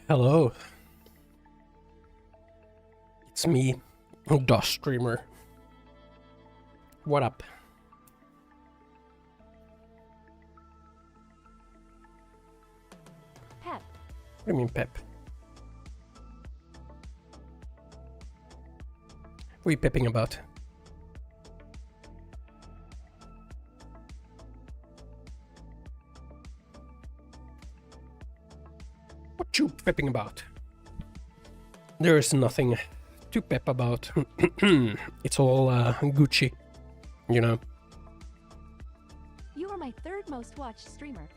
Hello. It's me, DOS streamer. What up? Pep. What do you mean, Pep? What are you pepping about? What you pepping about? There is nothing to pep about. It's all Gucci, you know. You are my third most watched streamer.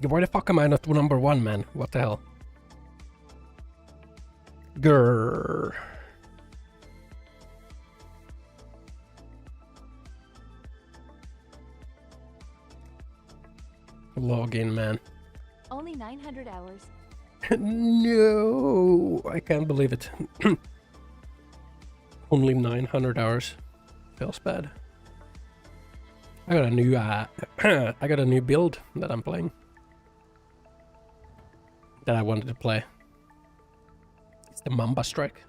Why the fuck am I not number one, man? What the hell? Grrr. Log in, man. Only 900 hours. No, I can't believe it. Only 900 hours. Feels bad. I got a new I got a new build that I'm playing. That I wanted to play. It's the Mamba Strike.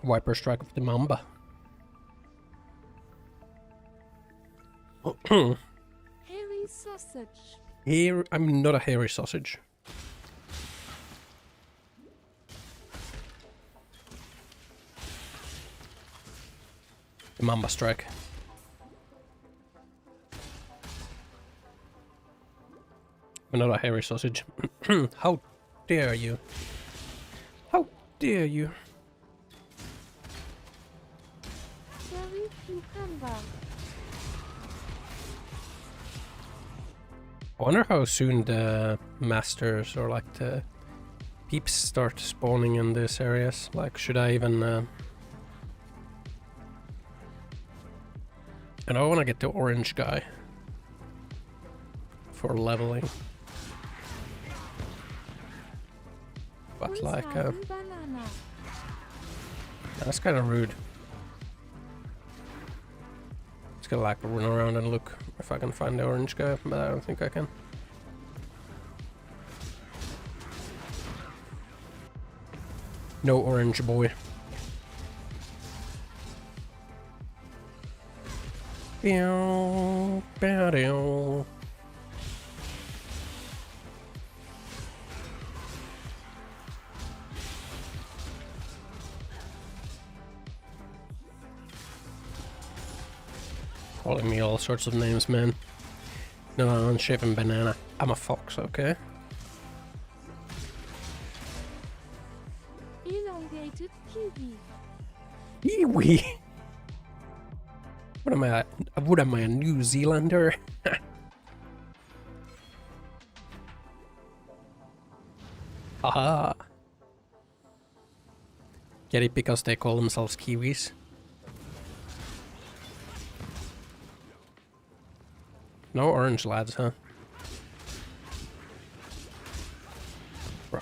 Viper Strike of the Mamba. Hairy sausage. Here, I'm not a hairy sausage. The Mamba Strike. I'm not a hairy sausage. How dare you? How dare you? Cherry cucumber. I wonder how soon the masters or like the peeps start spawning in these areas. Like, should I even... And I want to get the orange guy for leveling. But like, Banana. that's kind of rude. Just gonna like run around and look if I can find the orange guy, but I don't think I can. No orange boy. Pew, pew, pew. Calling me all sorts of names, man. No, I'm unshaven banana. I'm a fox, okay? Elongated kiwi. Kiwi! What am I, a New Zealander? Haha! Get it because they call themselves Kiwis? No orange lads, huh? Bro.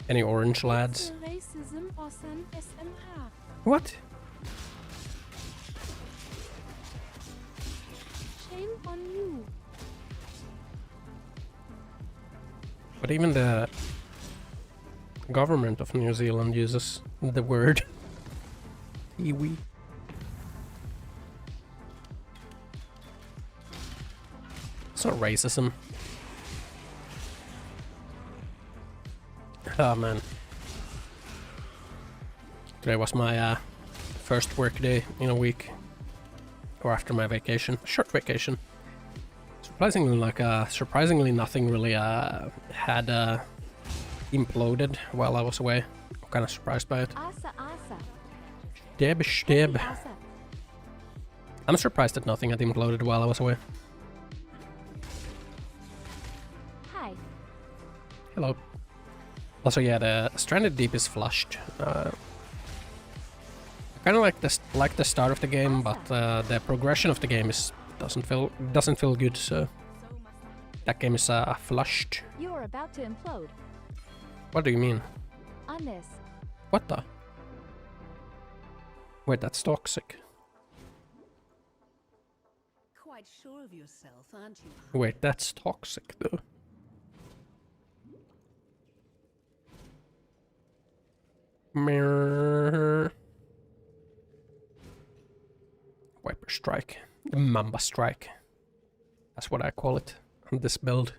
Any orange lads? Racism, Ossan, SMH. What? Shame on you. But even the government of New Zealand uses the word Kiwi. It's not racism. Oh man. Today was my first work day in a week. Or after my vacation. Short vacation. Surprisingly nothing really had imploded while I was away. I'm kinda surprised by it. Asa, asa. Steb. Asa. I'm surprised that nothing had imploded while I was away. Hi. Hello. Also, yeah, the Stranded Deep is flushed. I kind of like the start of the game, but the progression of the game doesn't feel good. So that game is flushed. You are about to implode. What do you mean? On this. What the? Wait, that's toxic. quite sure of yourself, aren't you? Wait, that's toxic though. Mirror. Viper Strike. The Mamba Strike. That's what I call it on this build.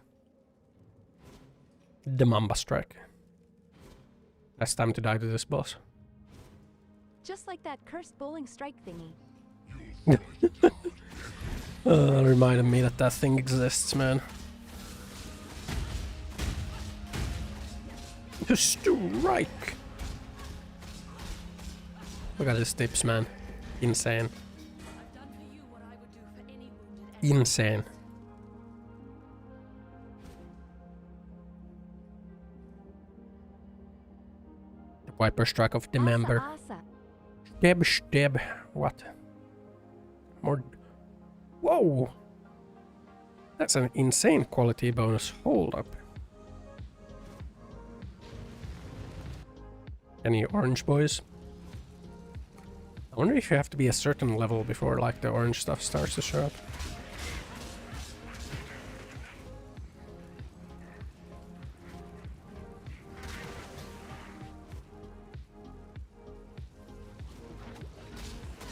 The Mamba Strike. Last time to die to this boss. Just like that cursed bowling strike thingy. Reminded me that that thing exists, man. The strike! Look at his tips, man. Insane. I've done for you what I would do for any wounded Insane. The Viper Strike of the member. Asa. Stab. What? More. Whoa! That's an insane quality bonus. Hold up. Any orange boys? I wonder if you have to be a certain level before like the orange stuff starts to show up.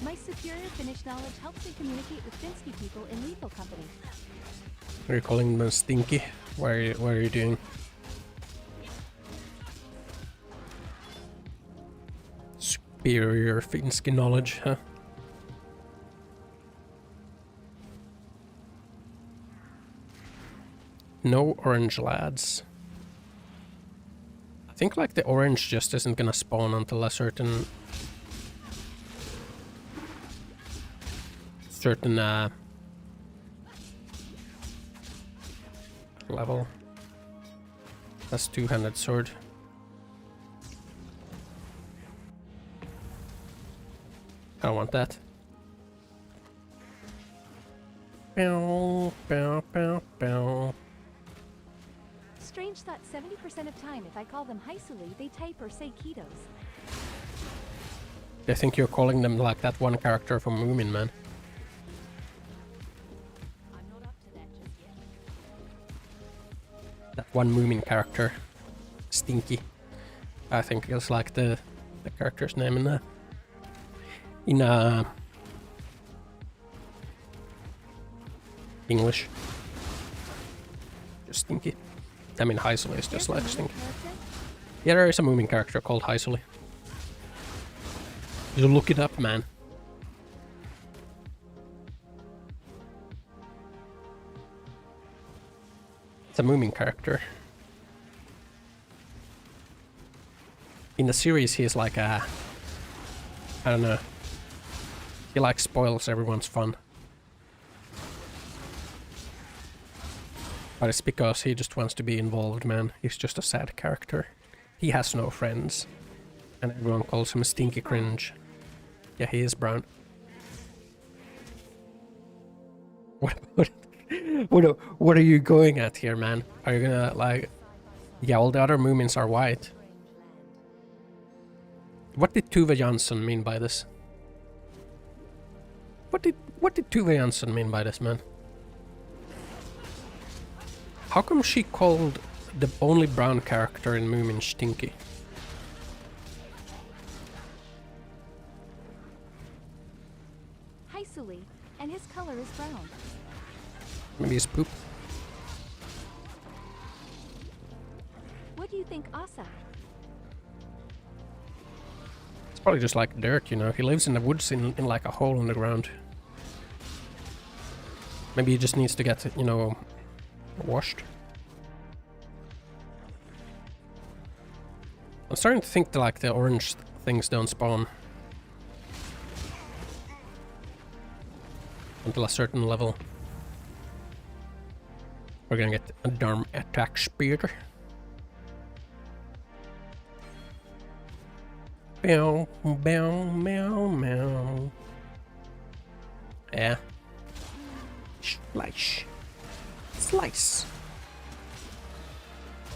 My superior Finnish knowledge helps me communicate with Finsky people in lethal company. Are you calling them stinky? What are you doing? Superior Finsky knowledge, huh? No orange lads. I think like the orange just isn't gonna spawn until a certain level. That's two-handed sword. I don't want that. Bow, bow, bow, bow. Strange thought 70% of time if I call them Haisuli, they type or say ketos. I think you're calling them like that one character from Moomin, man. I'm not up to that just yet. That one Moomin character. Stinky. I think it's like the character's name in English. Just Stinky. I mean, Haisuli is just like Stinky. Yeah, there is a Moomin character called Haisuli. You look it up, man. It's a Moomin character. In the series, he's like a... I don't know. He like spoils everyone's fun. But it's because he just wants to be involved, man. He's just a sad character. He has no friends. And everyone calls him Stinky Cringe. Yeah, he is brown. What are you going at here, man? Are you gonna like... Yeah, all the other Moomins are white. What did Tuve Jansson mean by this? What did Tuve Jansson mean by this, man? How come she called the only brown character in Moomin Stinky? Haisuli, and his color is brown. Maybe it's poop. What do you think, Asa? It's probably just like dirt, you know. He lives in the woods in like a hole in the ground. Maybe he just needs to get, you know, washed. I'm starting to think that like the orange things don't spawn until a certain level. We're gonna get a darn attack spear. Bow, bow, meow, meow. Yeah. Slice. Slice.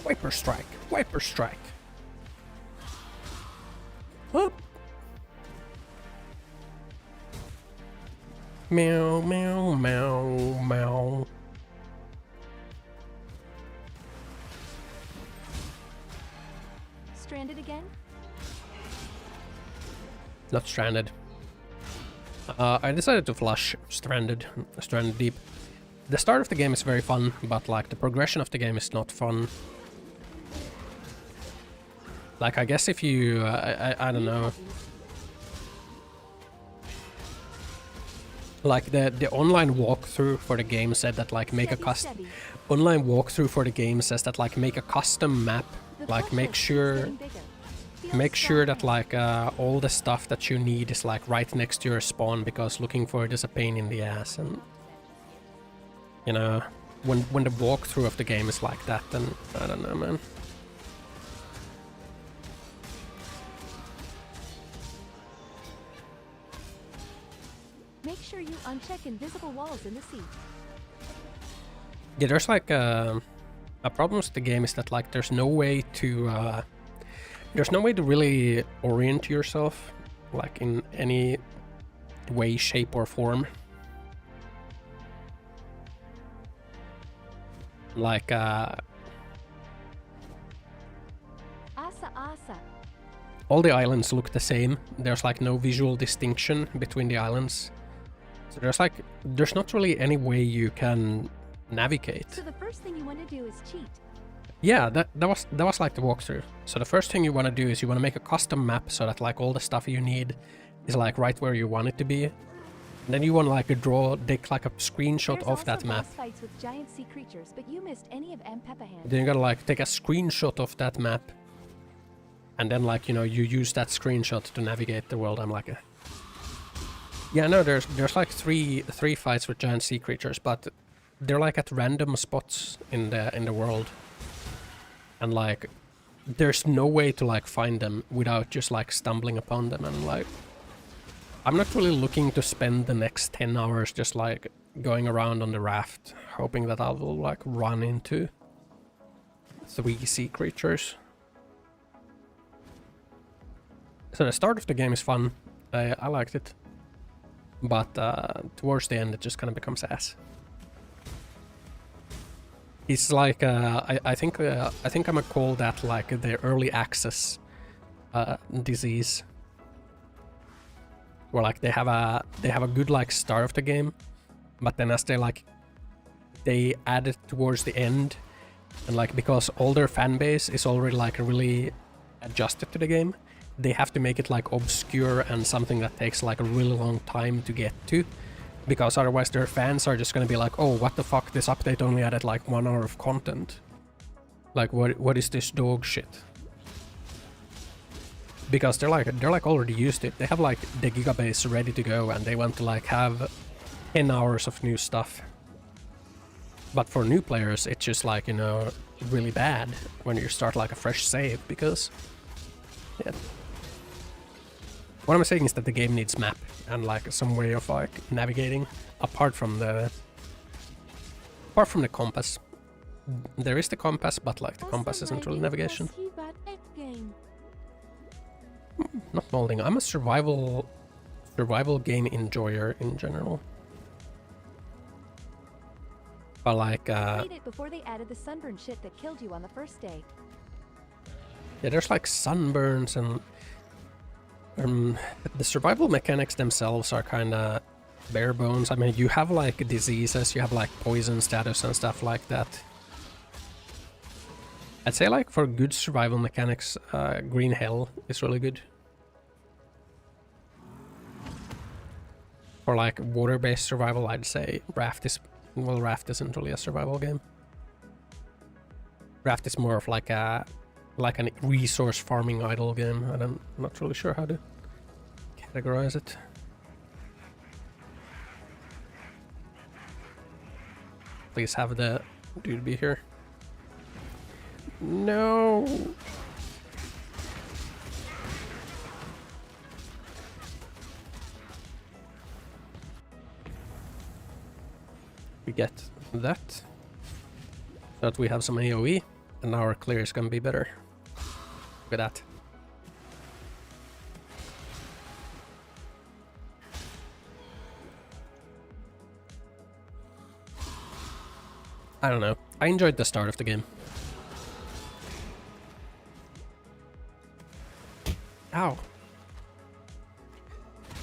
Viper Strike. Viper Strike. Up. Meow, meow, meow, meow. Stranded again? Not stranded. I decided to flush stranded deep. The start of the game is very fun, but like the progression of the game is not fun. Like I guess if you, I don't know. Like the online walkthrough for the game said that like make a custom. Online walkthrough for the game says that like make a custom map. Like make sure that like all the stuff that you need is like right next to your spawn, because looking for it is a pain in the ass. And you know, when the walkthrough of the game is like that, then I don't know, man. Make sure you uncheck invisible walls in the sea. Yeah, there's like a problem with the game is that like there's no way to really orient yourself like in any way, shape or form. Like Asa. all the islands look the same. There's like no visual distinction between the islands. So there's not really any way you can navigate. So the first thing you want to do is cheat. Yeah, that was like the walkthrough. So the first thing you want to do is you want to make a custom map so that like all the stuff you need is like right where you want it to be. And then you want to like take like a screenshot of that map. Fights with giant sea creatures, but you missed any of M. Peppahan. Then you gotta like take a screenshot of that map. And then like, you know, you use that screenshot to navigate the world. I'm like yeah, no, there's like three fights with giant sea creatures, but they're like at random spots in the world. And like there's no way to like find them without just like stumbling upon them. And like I'm not really looking to spend the next 10 hours just like going around on the raft hoping that I will like run into 3 sea creatures. So the start of the game is fun. I liked it, but towards the end it just kind of becomes ass. It's like I think I'm gonna call that like the early access disease, where like they have a good like start of the game, but then as they add it towards the end, and like because all their fan base is already like really adjusted to the game, they have to make it like obscure and something that takes like a really long time to get to, because otherwise their fans are just gonna be like, oh, what the fuck, this update only added like 1 hour of content. Like what is this dog shit? Because they're like already used to it. They have like the gigabase ready to go and they want to like have 10 hours of new stuff. But for new players it's just like, you know, really bad when you start like a fresh save, because yeah. What I'm saying is that the game needs map and like some way of like navigating apart from the compass. There is the compass, but like the compass isn't really navigation. Not molding. I'm a survival game enjoyer in general. But like Played it before they added the sunburn shit that killed you on the first day. yeah, there's like sunburns and the survival mechanics themselves are kind of bare bones. I mean, you have like diseases, you have like poison status and stuff like that. I'd say like for good survival mechanics, Green Hell is really good. For like water-based survival, I'd say Raft isn't really a survival game. Raft is more of like a resource farming idle game, and I'm not really sure how to categorize it. Please have the dude be here. No. We get that. So that we have some AoE, and now our clear is gonna be better. Look at that. I don't know. I enjoyed the start of the game. Ow.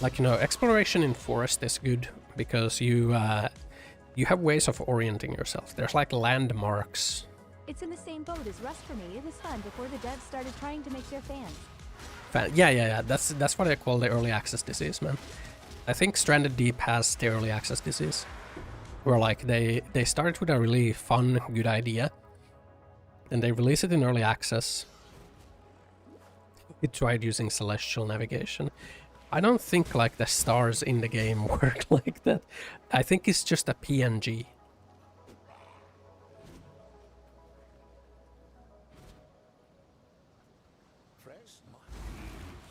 Like, you know, exploration in forest is good because you have ways of orienting yourself. There's like landmarks. It's in the same boat as Rust for me. It was fun before the devs started trying to make their fans. Yeah. That's what I call the early access disease, man. I think Stranded Deep has the early access disease. Where like they started with a really fun, good idea. And they release it in early access. It tried using celestial navigation. I don't think like the stars in the game work like that. I think it's just a PNG.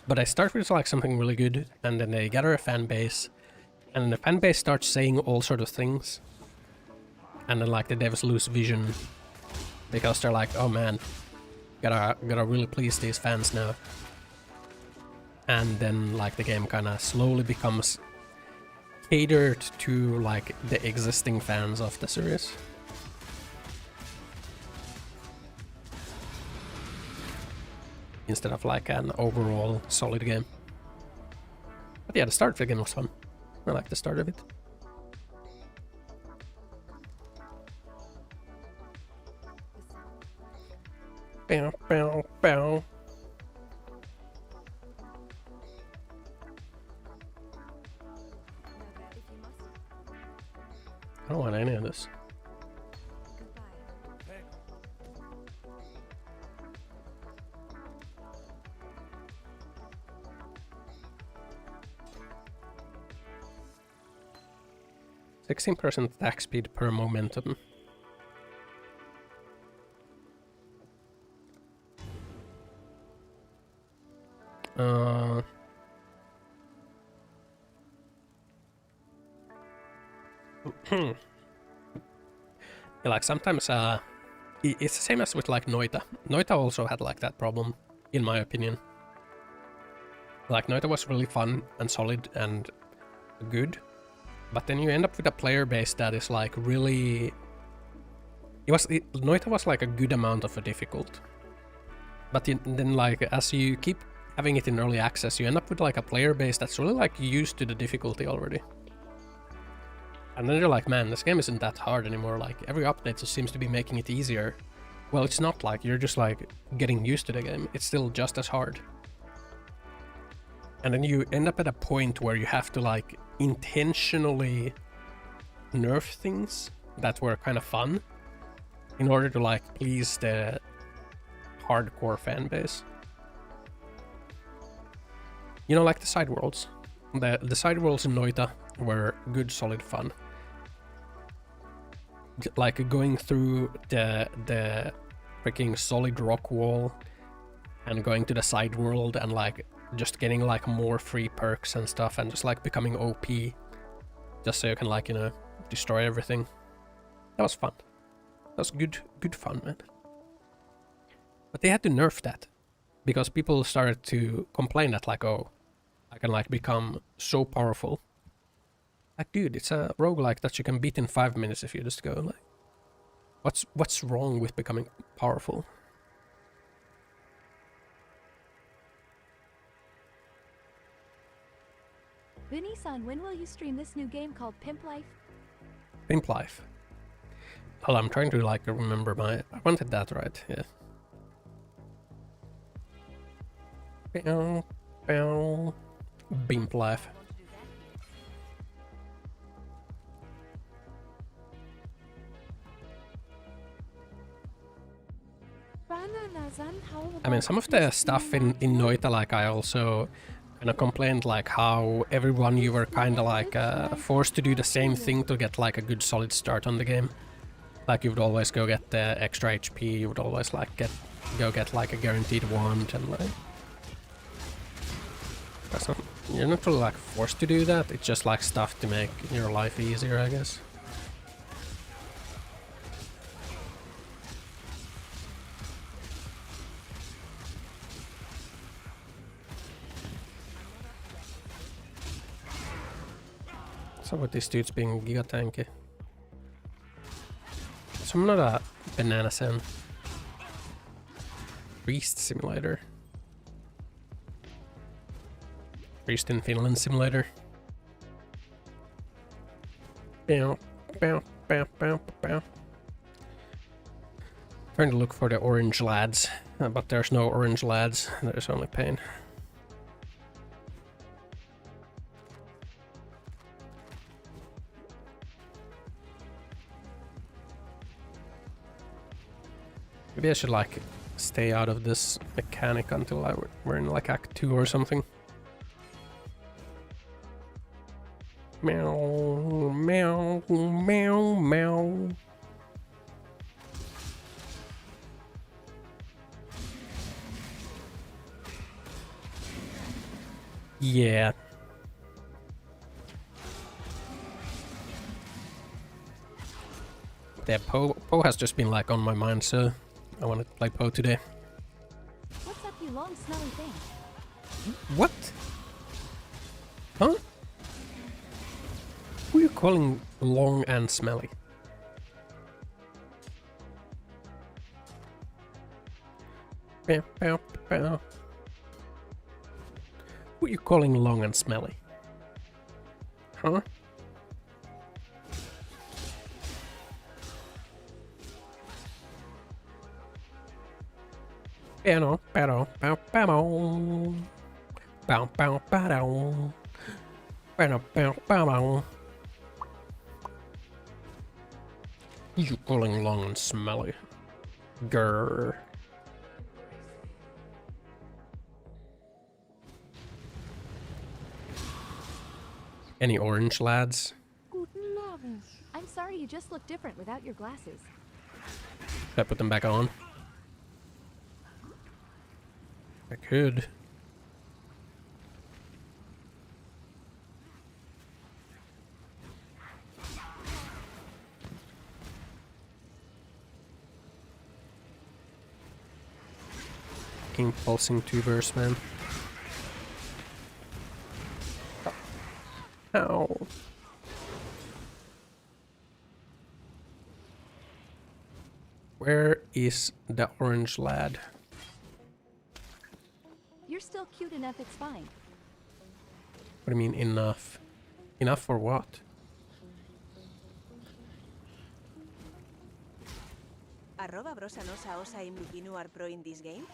But I start with like something really good, and then they gather a fan base, and then the fan base starts saying all sort of things, and then like the devs lose vision because they're like, oh man, gotta really please these fans now. And then like the game kind of slowly becomes catered to like the existing fans of the series. Instead of like an overall solid game. But yeah, the start of the game was fun. I like the start of it. Bow, bow, bow. I don't want any of this. 16% attack speed per momentum. Yeah, like sometimes it's the same as with like Noita. Noita also had like that problem, in my opinion. Like Noita was really fun and solid and good, but then you end up with a player base that is like really... Noita was like a good amount of a difficult. But then like as you keep having it in early access, you end up with like a player base that's really like used to the difficulty already. And then you're like, man, this game isn't that hard anymore. Like every update just seems to be making it easier. Well, it's not, like you're just like getting used to the game. It's still just as hard. And then you end up at a point where you have to like intentionally nerf things that were kind of fun in order to like please the hardcore fan base. You know, like the side worlds. The side worlds in Noita were good, solid fun. Like going through the freaking solid rock wall and going to the side world and like just getting like more free perks and stuff and just like becoming OP just so you can like, you know, destroy everything. That was fun. That was good fun, man. But they had to nerf that because people started to complain that like, oh, I can like become so powerful. Like, dude, it's a roguelike that you can beat in 5 minutes if you just go like... What's wrong with becoming powerful? Vinny-san, when will you stream this new game called Pimp Life? Pimp Life. Well, I'm trying to like remember I wanted that right, yeah. Pimp Life. I mean, some of the stuff in Noita, like I also kind of complained like how everyone you were kind of like forced to do the same thing to get like a good solid start on the game. Like you would always go get the extra HP, you would always like go get like a guaranteed wand and like... That's not, you're not really like forced to do that, it's just like stuff to make your life easier, I guess. So with these dudes being giga tanky. So I'm not a banana sim. Priest simulator. Priest in Finland simulator. Bow, bow, bow, bow, bow. Trying to look for the orange lads, but there's no orange lads. There's only pain. Maybe I should like stay out of this mechanic until we're in like Act 2 or something. Meow, meow, meow, meow. Yeah. Yeah, Poe has just been like on my mind, so I want to play Poe today. What's up, you long, smelly thing? What? Huh? Who are you calling long and smelly? Bow, bow, bow. Who are you calling long and smelly? Huh? Bow, bow, bow, bow, bow, bow, bow, bow, bow, bow, bow. You calling long and smelly? Grr. Any orange lads? Guten Morgen. I'm sorry, you just look different without your glasses. Should I put them back on? I could. Fucking pulsing tubers, man. Ow. Where is the orange lad? You're still cute enough, it's fine. What do you mean enough? Enough for what? Arroba brosanosa osa imlukinu are pro in this game?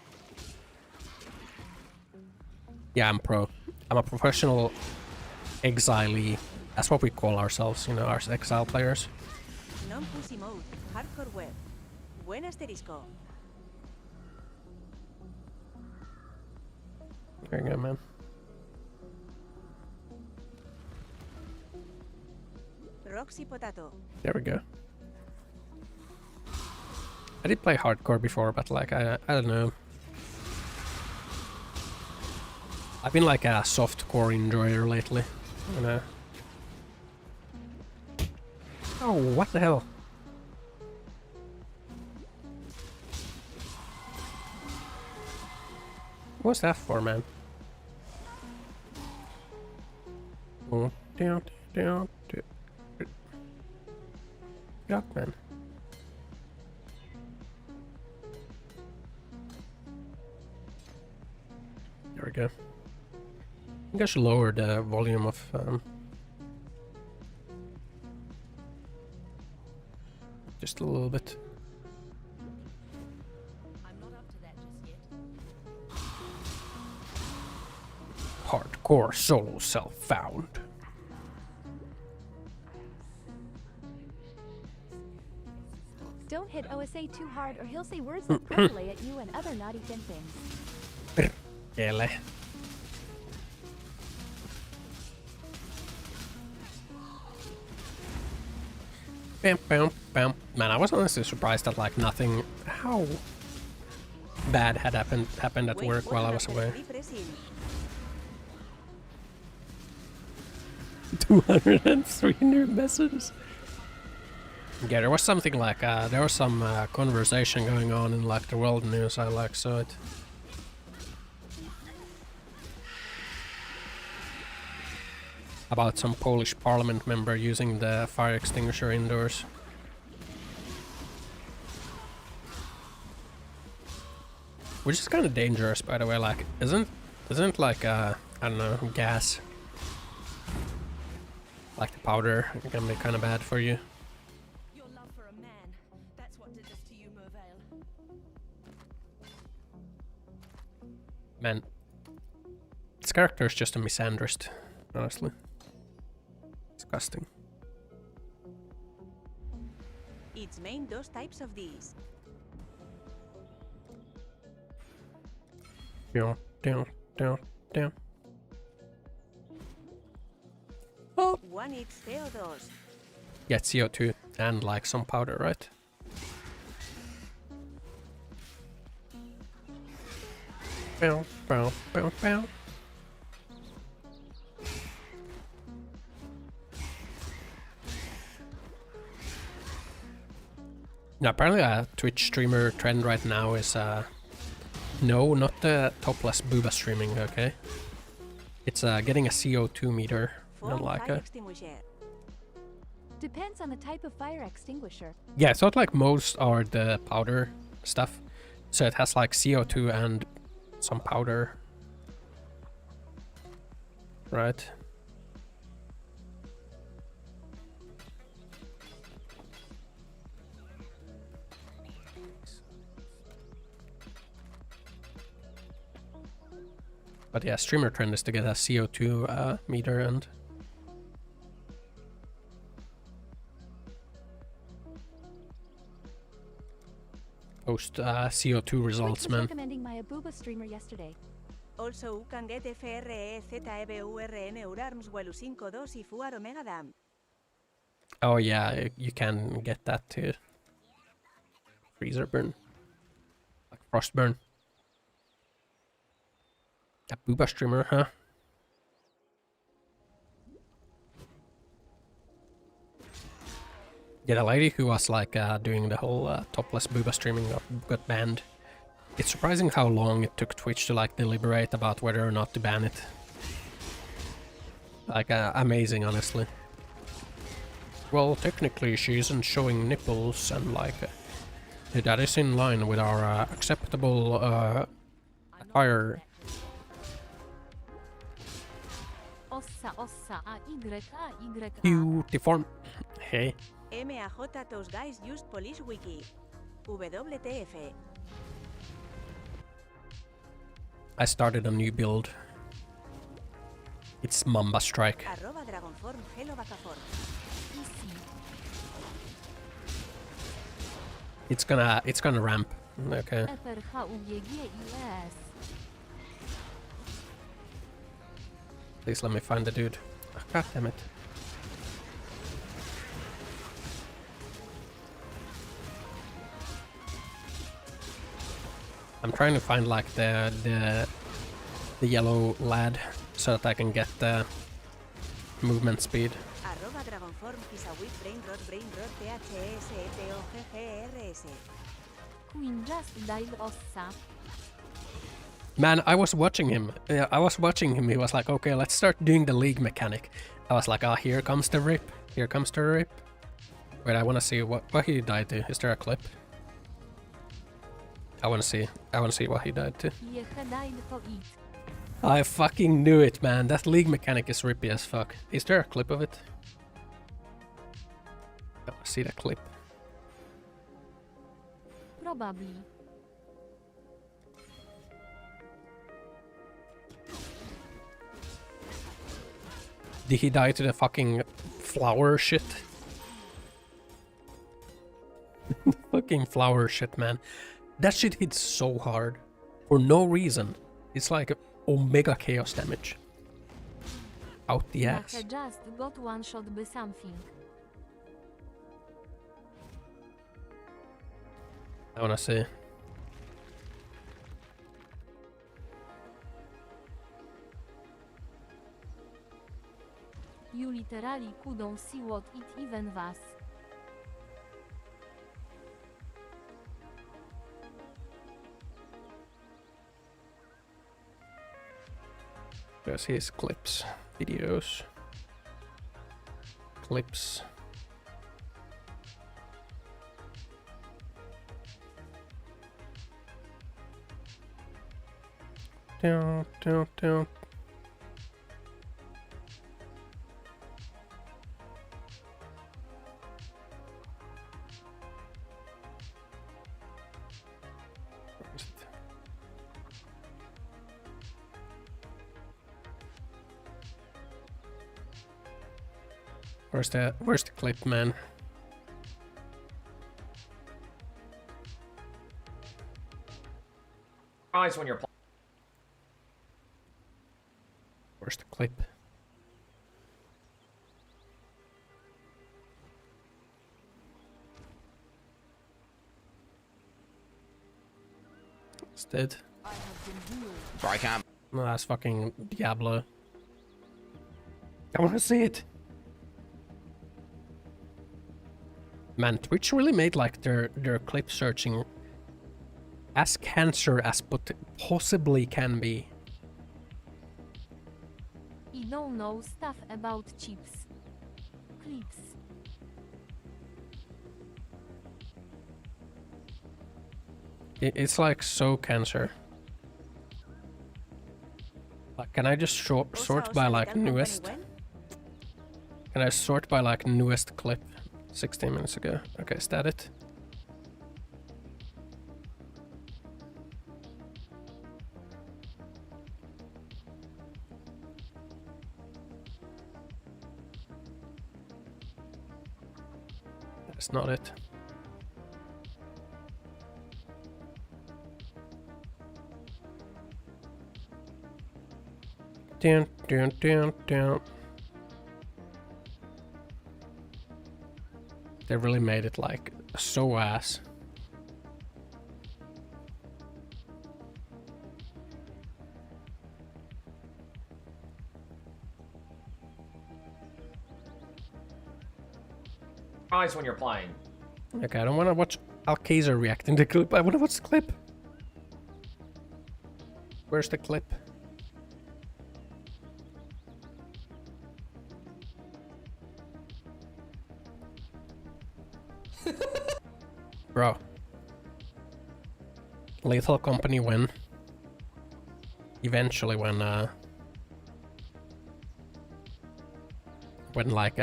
Yeah, I'm pro. I'm a professional exilee. That's what we call ourselves, you know, our exile players. Non-pussy mode, hardcore web. Buen asterisco. There you go, man. Roxy potato. There we go. I did play hardcore before, but like, I don't know. I've been like a softcore enjoyer lately, you know. Oh, what the hell? What's that for, man? Oh, down, down, down. Get up, man. There we go. I think I should lower the volume of just a little bit. I'm not up to that just yet. Hardcore solo self found. Don't hit OSA too hard or he'll say words like percolate at you and other naughty thin things. Kele. Bam, bam, bam. Man, I was honestly surprised that like nothing. How bad had happened at work while I was away. 203 new messages. Yeah, there was something like there was some conversation going on in like the world news. I like saw it. About some Polish parliament member using the fire extinguisher indoors. Which is kind of dangerous, by the way. Like, isn't like I don't know, gas, like the powder, it can be kind of bad for you. Your love for a man, that's what did this to you, Mervale. Man, this character is just a misandrist, honestly. Disgusting. Its main those types of these. Down. Oh. One eats Theodos. Get CO2 and like some powder, right? Bow, bow, bow, bow. Now, apparently a Twitch streamer trend right now is no, not the topless booba streaming, okay? It's getting a CO2 meter, not like a... Depends on the type of fire extinguisher. Yeah, I thought like most are the powder stuff. So it has like CO2 and some powder. Right? But yeah, streamer trend is to get a CO2 meter and post CO2 results, Twitch was man. recommending my Abuba streamer yesterday. Also, you can get FREZEBURN URARMS WELU 5-2 y FUAR Omega Dam. Oh yeah, you can get that too. Freezer burn. Like frost burn. A booba streamer, huh? Yeah, the lady who was like doing the whole topless booba streaming got banned. It's surprising how long it took Twitch to like deliberate about whether or not to ban it. Like amazing, honestly. Well, technically she isn't showing nipples and like that is in line with our acceptable attire. Beautiful. Hey. MAJ those guys used police wiki. WTF. I started a new build. It's Mamba Strike. @dragonform hello vacaform. It's gonna ramp. Okay. Please let me find the dude. Oh, God damn it. I'm trying to find like the yellow lad so that I can get the movement speed. @dragonform is a with brain rot THESETOGGRS. Queen just died Ossa. Man, I was watching him. He was like, okay, let's start doing the league mechanic. I was like, ah, here comes the rip. Here comes the rip. Wait, I want to see what he died to. Is there a clip? I want to see what he died to. I fucking knew it, man. That league mechanic is rippy as fuck. Is there a clip of it? I want to see the clip. Probably. Did he die to the fucking flower shit? Fucking flower shit, man. That shit hits so hard. For no reason. It's like omega chaos damage. Out the ass. I just got one shot by something. I wanna see. You literally couldn't see what it even was. There's his clips, videos, clips. Down, down, down. Where is it? Where's the clip, man? Eyes when you're Where's the clip? It's dead. Bro, I can't. No, that's fucking Diablo. I wanna see it. Man, Twitch really made like their clip searching as cancer as possibly can be. You don't know stuff about chips. Clips. It's like so cancer. Like, can I just sort by like newest? Can I sort by like newest clip? 16 minutes ago. Okay, is that it? That's not it. Down, down, down, down. They really made it like so ass. eyes when you're playing. Okay, I don't want to watch Alcazar reacting to the clip. I want to watch the clip. Where's the clip? Bro. Lethal Company win. Eventually when like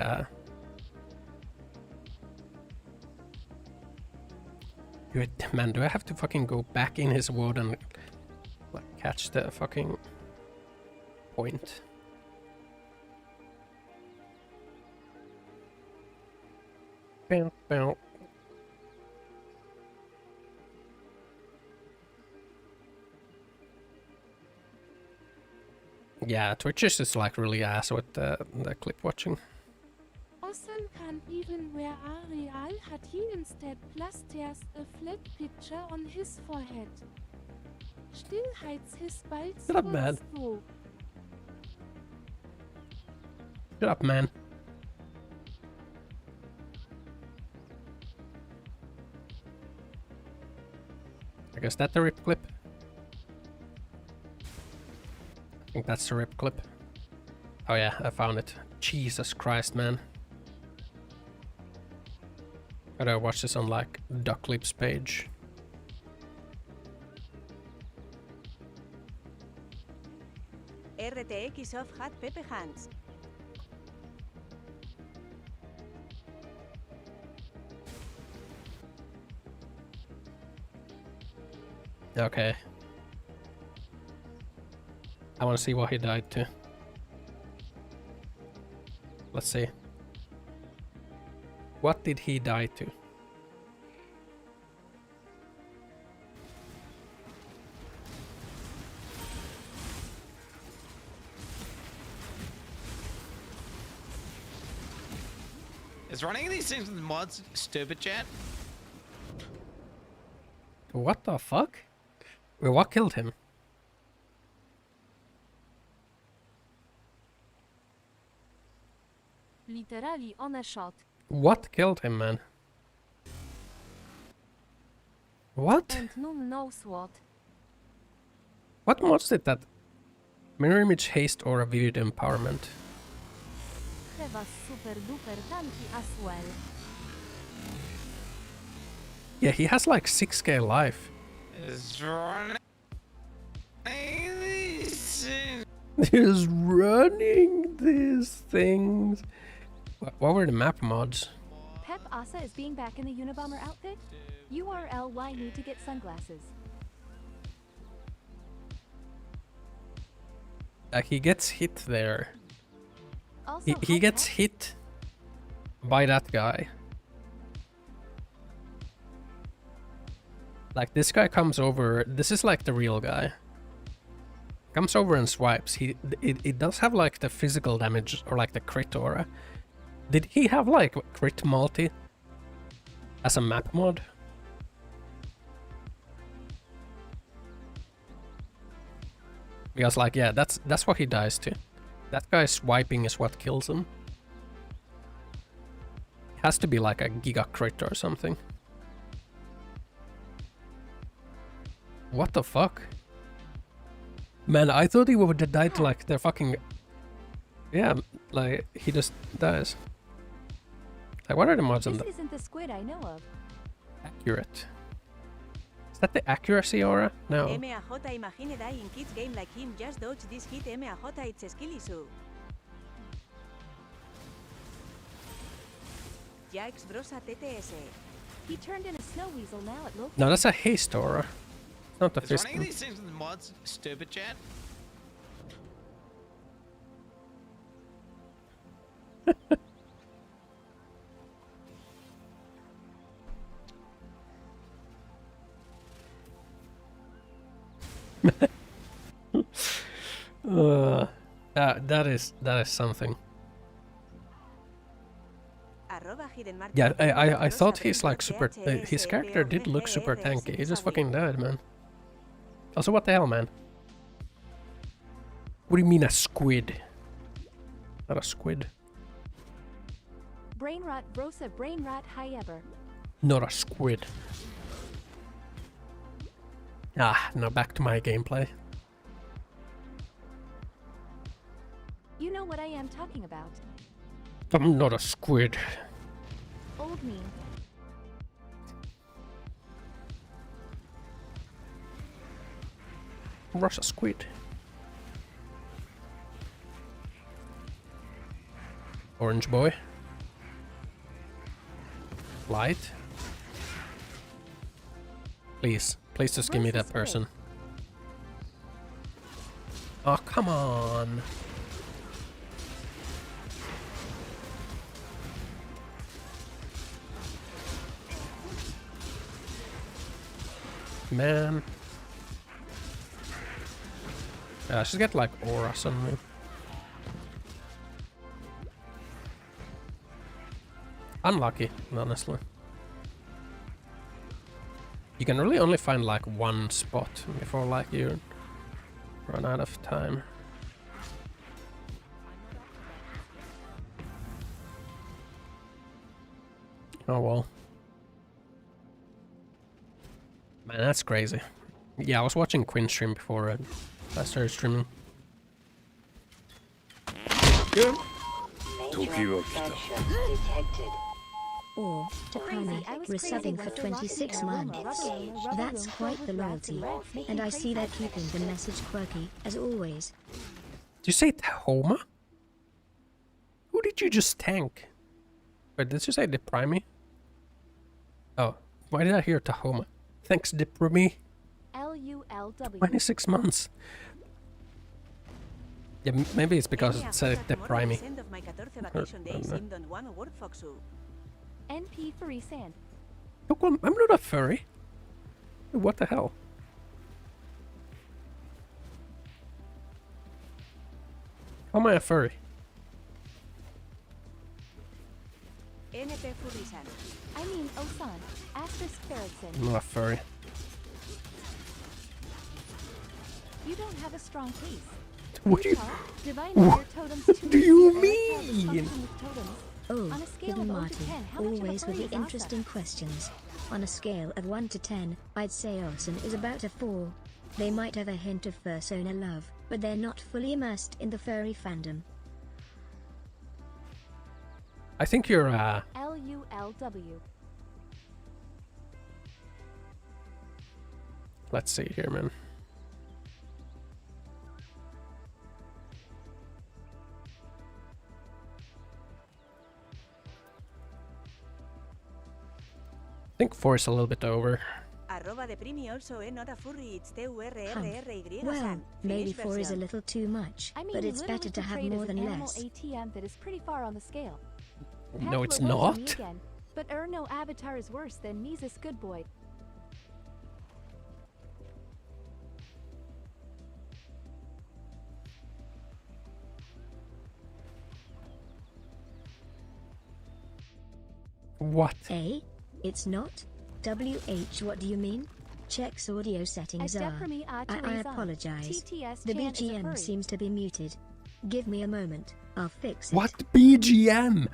man, do I have to fucking go back in his ward and like catch the fucking point? Bow, bow. Yeah, Twitch is just like really ass with the clip watching. Ossan can't even wear Arial had he instead plasters a flat picture on his forehead. Still hides his bald Shut up, man. through. Shut up, man. I guess that's the rip clip. I think that's the rip clip. Oh yeah, I found it. Jesus Christ, man. Gotta watch this on like Ducklip's page. RTX of hat Pepe Hans. Okay. I want to see what he died to. Let's see. What did he die to? Is running these things with mods stupid, chat? What the fuck? Wait, what killed him? Literally on a shot. What killed him, man? What? And none knows what. What mods did that? Mirror image haste or a vivid empowerment? He was super duper tanky as well. Yeah, he has like 6k life. Is running these things. Just running these things. What were the map mods? Pep Asa is being back in the Unabomber outfit? URL why need to get sunglasses. He gets hit there. Also, He hi, gets Pep. hit by that guy. Like this guy comes over. This is like the real guy. Comes over and swipes. It does have like the physical damage or like the crit aura. Did he have like crit multi as a map mod? Because like yeah, that's what he dies to. That guy swiping is what kills him. It has to be like a giga crit or something. What the fuck? Man, I thought he would have died to like the fucking... Yeah, like he just dies. Like what are the mods on This the isn't the squid I know of. accurate? Is that the accuracy aura? No. MAJ imagine die in kids game like him just dodge this hit MAJ it's skill issue. Yikes brosa TTS. He turned in a snow weasel now at low. No, that's a haste aura. It's not the Is fist. running these things in the mods stupid, chat? That is something. Arroba hidden mark. Yeah, I thought he's like super. His character did look super tanky. He just fucking died, man. Also, what the hell, man? What do you mean a squid? Not a squid. Brain rot, brosa, brain rot, high ever. Not a squid. Ah, now back to my gameplay. You know what I am talking about. I'm not a squid. Old me. Rush a squid. Orange boy. Light. Please. Please just give me that person. Oh, come on. Man. I should get like auras on me. Unlucky, honestly. You can really only find like one spot before like you run out of time. Oh well. Man, that's crazy. Yeah, I was watching Quinn stream before I started streaming. Or to Crazy, I was resubbing for crazy when 26 Rubber Room, months. Rubber Room, That's Rubber quite the Room, loyalty, Rats make and me I see they're crazy. keeping the message quirky, as always. Did you say Tahoma? Who did you just tank? Wait, did you say Deprime? Oh, why did I hear Tahoma? Thanks, Deprime. LULW. 26 months. Yeah, maybe it's because it said Deprime. End of my 14 vacation days in Don Juan work Foxu. NP Furry Sand. Look, I'm not a furry. What the hell? How am I a furry? NP Furisan. I mean Ossan. Asterisk Ferretson. I'm not a furry. You don't have a strong case. What do you... Huh? Divine Ire totems What too do you easy, erectile mean? dysfunction with totems. Oh, On a scale Hidden of 0 to Marty, 10, how much of a always with furry the is interesting questions. On a scale of 1 to 10, I'd say Ossan is about a 4. They might have a hint of fursona love, but they're not fully immersed in the furry fandom. I think you're, LULW. let's see here, man. think 4 is a little bit over. Arroba de primi also not a furry, it's TURRRY Well, San. maybe Finish 4 is a version. little too much, I mean, but you it's literally better to have portrayed more as than an animal less. ATM that is pretty far on the scale. No, Heck, it's we're both on me not. again, but no avatar is worse than Mises Good Boy. What? A? It's not? WH, what do you mean? Check's audio settings are. I apologize. TTS The Chan is a BGM furry. seems to be muted. Give me a moment. I'll fix it. What BGM?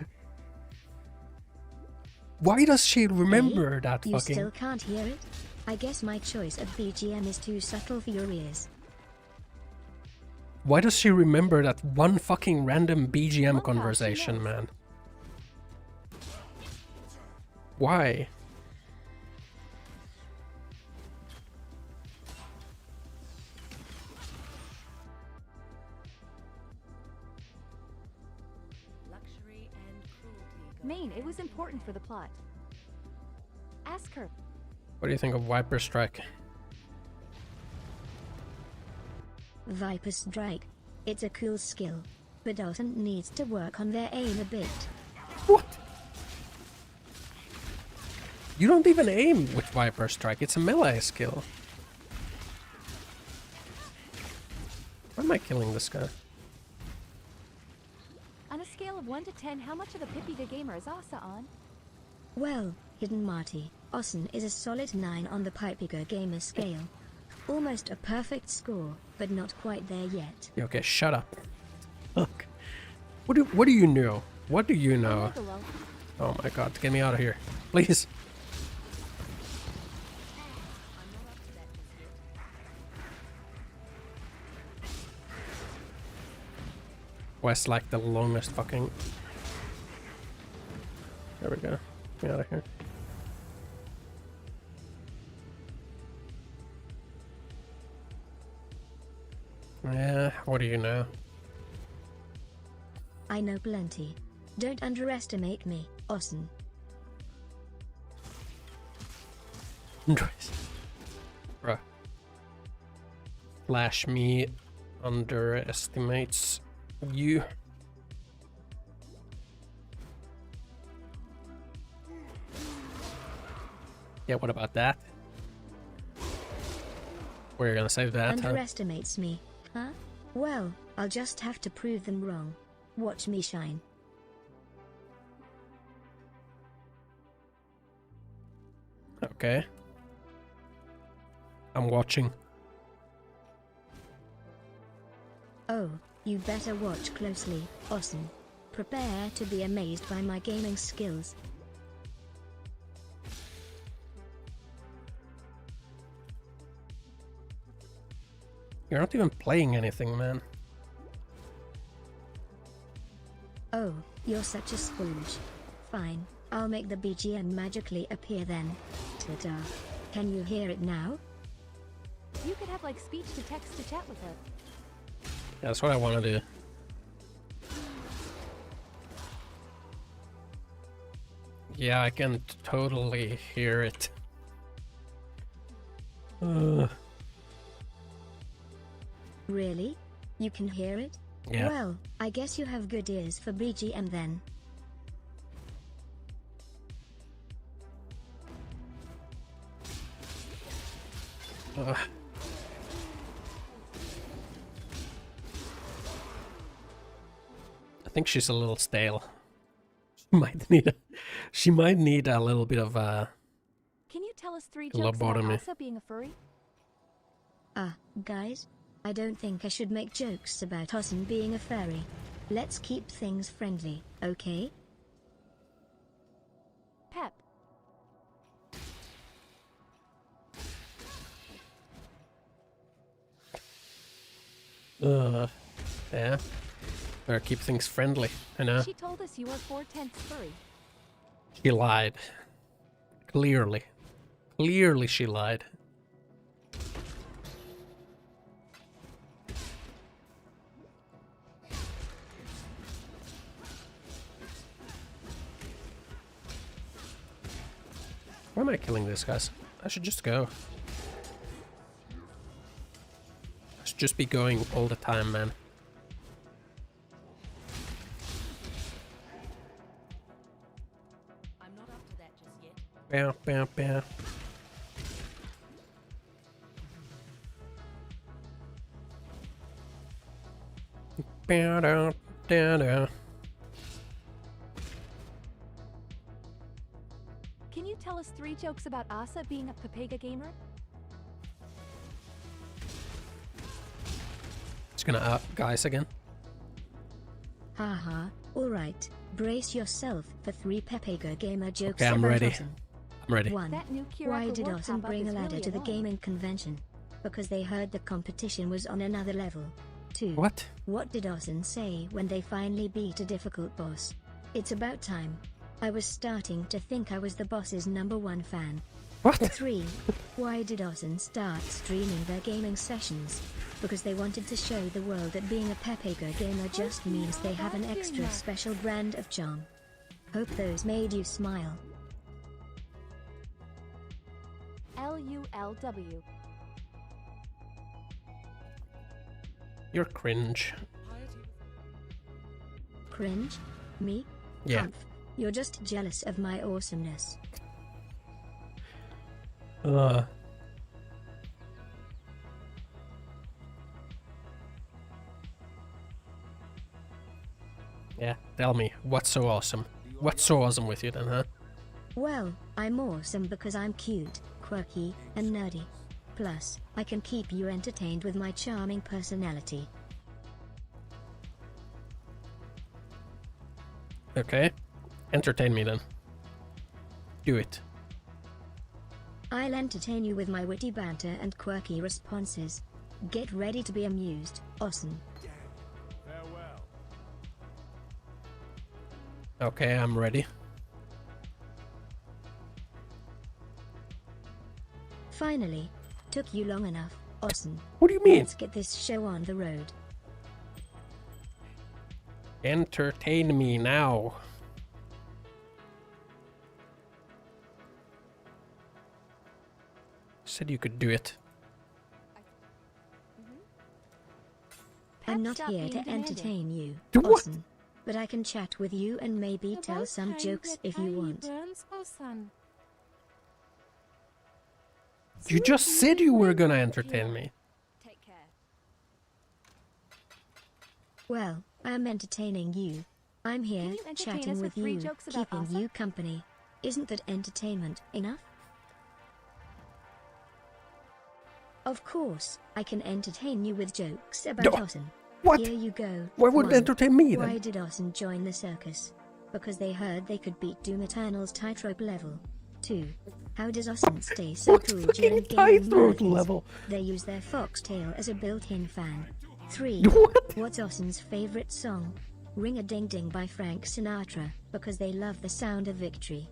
Why does she remember that You fucking... still can't hear it? I guess my choice of BGM is too subtle for your ears. Why does she remember that one fucking random BGM Well, how she conversation, knows. man? Why? Luxury and cruelty. go Maine, it hand was in important for the hand. plot. Ask her. What do you think of Viper Strike? Viper Strike. It's a cool skill, but Ossan needs to work on their aim a bit. What? You don't even aim with Viper Strike, it's a melee skill. Why am I killing this guy? On a scale of 1 to 10, how much of a Pippi the Gamer is Asa on? Well, Hidden Marty, Ossan is a solid 9 on the Pipiger Gamer scale. Almost a perfect score, but not quite there yet. Yeah, okay, shut up. Look. What do you know? What do you know? Megalo. Oh my god, get me out of here. Please. West like the longest fucking... There we go. Get me out of here. Yeah, what do you know? I know plenty. Don't underestimate me, Ossan. Bruh. Flash me underestimates you. Yeah, what about that? We're gonna save that, huh? Underestimates me, huh? Well, I'll just have to prove them wrong. Watch me shine. Okay. I'm watching. Oh, you better watch closely, Ossan. Prepare to be amazed by my gaming skills. You're not even playing anything, man. Oh, you're such a sponge. Fine, I'll make the BGM magically appear then. Ta-da. Can you hear it now? You could have like speech to text to chat with her. Yeah, that's what I want to do. Yeah, I can totally hear it. Really? You can hear it? Yeah. Well, I guess you have good ears for BGM then. I think she's a little stale. She might need a little bit of Can you tell us 3 jokes about lobotomy. Asa being a furry? Guys? I don't think I should make jokes about Ossan being a furry. Let's keep things friendly, okay? Pep. Yeah. Better keep things friendly, you know? She told us you were 4/10 furry. She lied. Clearly. Clearly she lied. Why am I killing these guys? I should just go. I should just be going all the time, man. I'm not up to that just yet. Bow, bow, bow. Bow, down, down, down. Can you tell us 3 jokes about Asa being a Pepega gamer? Just gonna up guys again. Haha, alright. Brace yourself for 3 Pepega gamer jokes Okay, I'm about ready. Ossan. I'm ready. 1. That new Kira Why for did War Ossan pop-up bring a is ladder really to the annoying. gaming convention? Because they heard the competition was on another level. 2. What? What did Ossan say when they finally beat a difficult boss? It's about time. I was starting to think I was the boss's #1 fan. What? 3. Why did Ossan start streaming their gaming sessions? Because they wanted to show the world that being a Pepega gamer just means they have an extra special brand of charm. Hope those made you smile. LULW. You're cringe. Cringe? Me? Yeah. Humph. You're just jealous of my awesomeness. Yeah, tell me, what's so awesome? What's so awesome with you then, huh? Well, I'm awesome because I'm cute, quirky, and nerdy. Plus, I can keep you entertained with my charming personality. Okay. Entertain me then. Do it. I'll entertain you with my witty banter and quirky responses. Get ready to be amused, Ossan. Okay, I'm ready. Finally. Took you long enough, Ossan. What do you mean? Let's get this show on the road. Entertain me now. Said you could do it. I'm Pep, not stop here being to demanding. entertain you, Do what? Ossan. But I can chat with you and maybe tell About some time jokes that if you Ari want. burns Ossan. You just said you were gonna entertain me. Take care. Well, I'm entertaining you. I'm here, you entertain chatting us with with 3 you, jokes about keeping Asa? you company. Isn't that entertainment enough? Of course, I can entertain you with jokes about No. Ossan. What? Here you go. Why would it 1. entertain me Why then? did Ossan join the circus? Because they heard they could beat Doom Eternal's tightrope level. 2. How does Ossan stay so What cool fucking during gaming tightrope marathons? level? They use their foxtail as a built-in fan. 3. What? What's Ossan's favorite song? Ring-a-Ding-Ding by Frank Sinatra, because they love the sound of victory.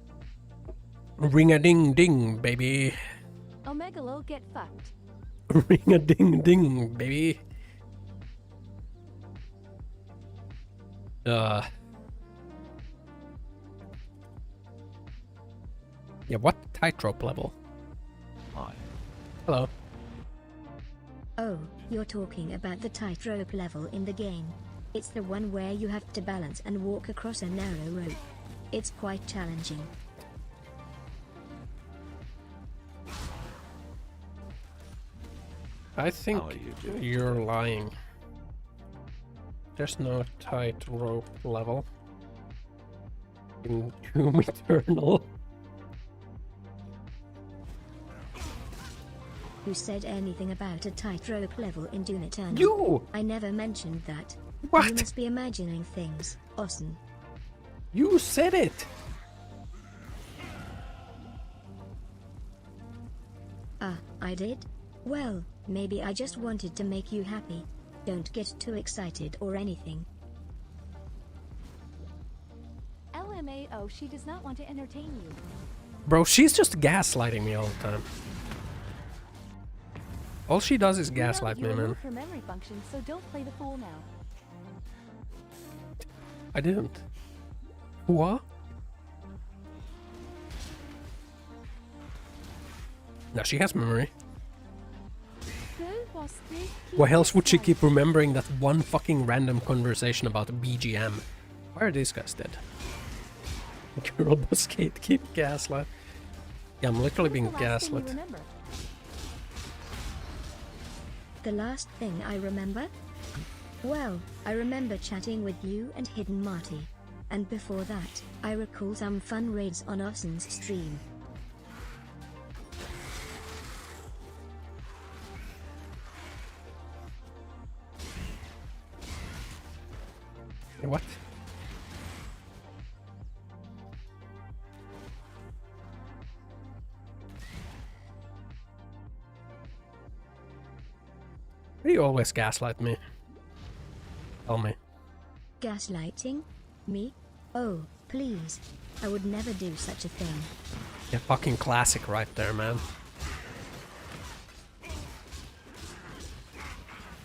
Ring a ding ding, baby. Omegalo get fucked. Ring a ding ding, baby. Yeah, what tightrope level? Hi. Hello. Oh, you're talking about the tightrope level in the game. It's the one where you have to balance and walk across a narrow rope. It's quite challenging. I think How are you doing? you're lying. There's no tightrope level in Doom Eternal. Who said anything about a tightrope level in Doom Eternal? You! I never mentioned that. What? You must be imagining things, Ossan. You said it! Ah, I did? Well, maybe I just wanted to make you happy. Don't get too excited or anything. LMAO, she does not want to entertain you. Bro, she's just gaslighting me all the time. All she does is gaslight you me, man. removed her memory function, so don't play the fool now. I didn't. What? Now she has memory. Bill was still Why else would she keep keep remembering that one fucking random conversation about BGM? Why are these guys dead? Girl boss Kate keep gaslight. Yeah, I'm literally being What's the last thing you gaslit. remember? The last thing I remember? Well, I remember chatting with you and Hidden Marty. And before that, I recall some fun raids on Ossan's stream. What? Why do you always gaslight me? Tell me. Gaslighting? Me? Oh, please. I would never do such a thing. Yeah, fucking classic right there, man.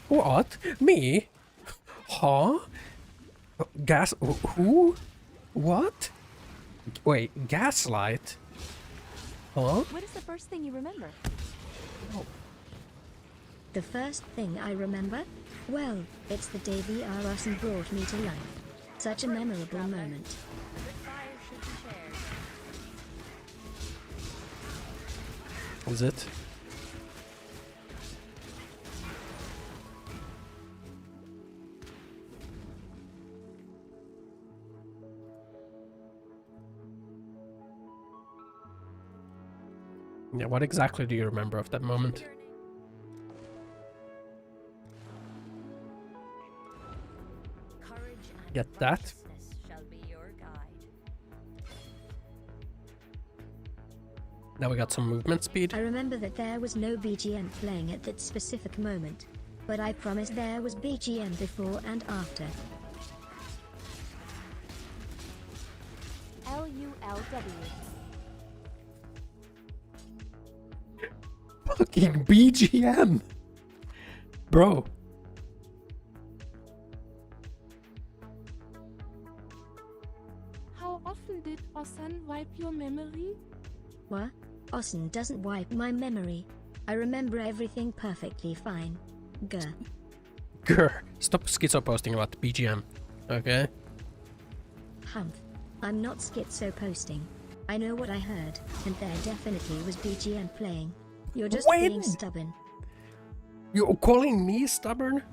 What? Me? Huh? Gas? Who? What? Wait, gaslight? Huh? What is the first thing you remember? The first thing I remember? Well, it's the day VR Ossan brought me to life. Such a memorable moment. Is it? Yeah, what exactly do you remember of that moment? Get that? Now we got some movement speed. I remember that there was no BGM playing at that specific moment. But I promise there was BGM before and after. LULW. Fucking BGM! Bro. How often did Ossan wipe your memory? What? Ossan doesn't wipe my memory. I remember everything perfectly fine. Grr. Grr. Stop schizo posting about BGM. Okay? Humph. I'm not schizo posting. I know what I heard, and there definitely was BGM playing. You're just When? being stubborn. You're calling me stubborn?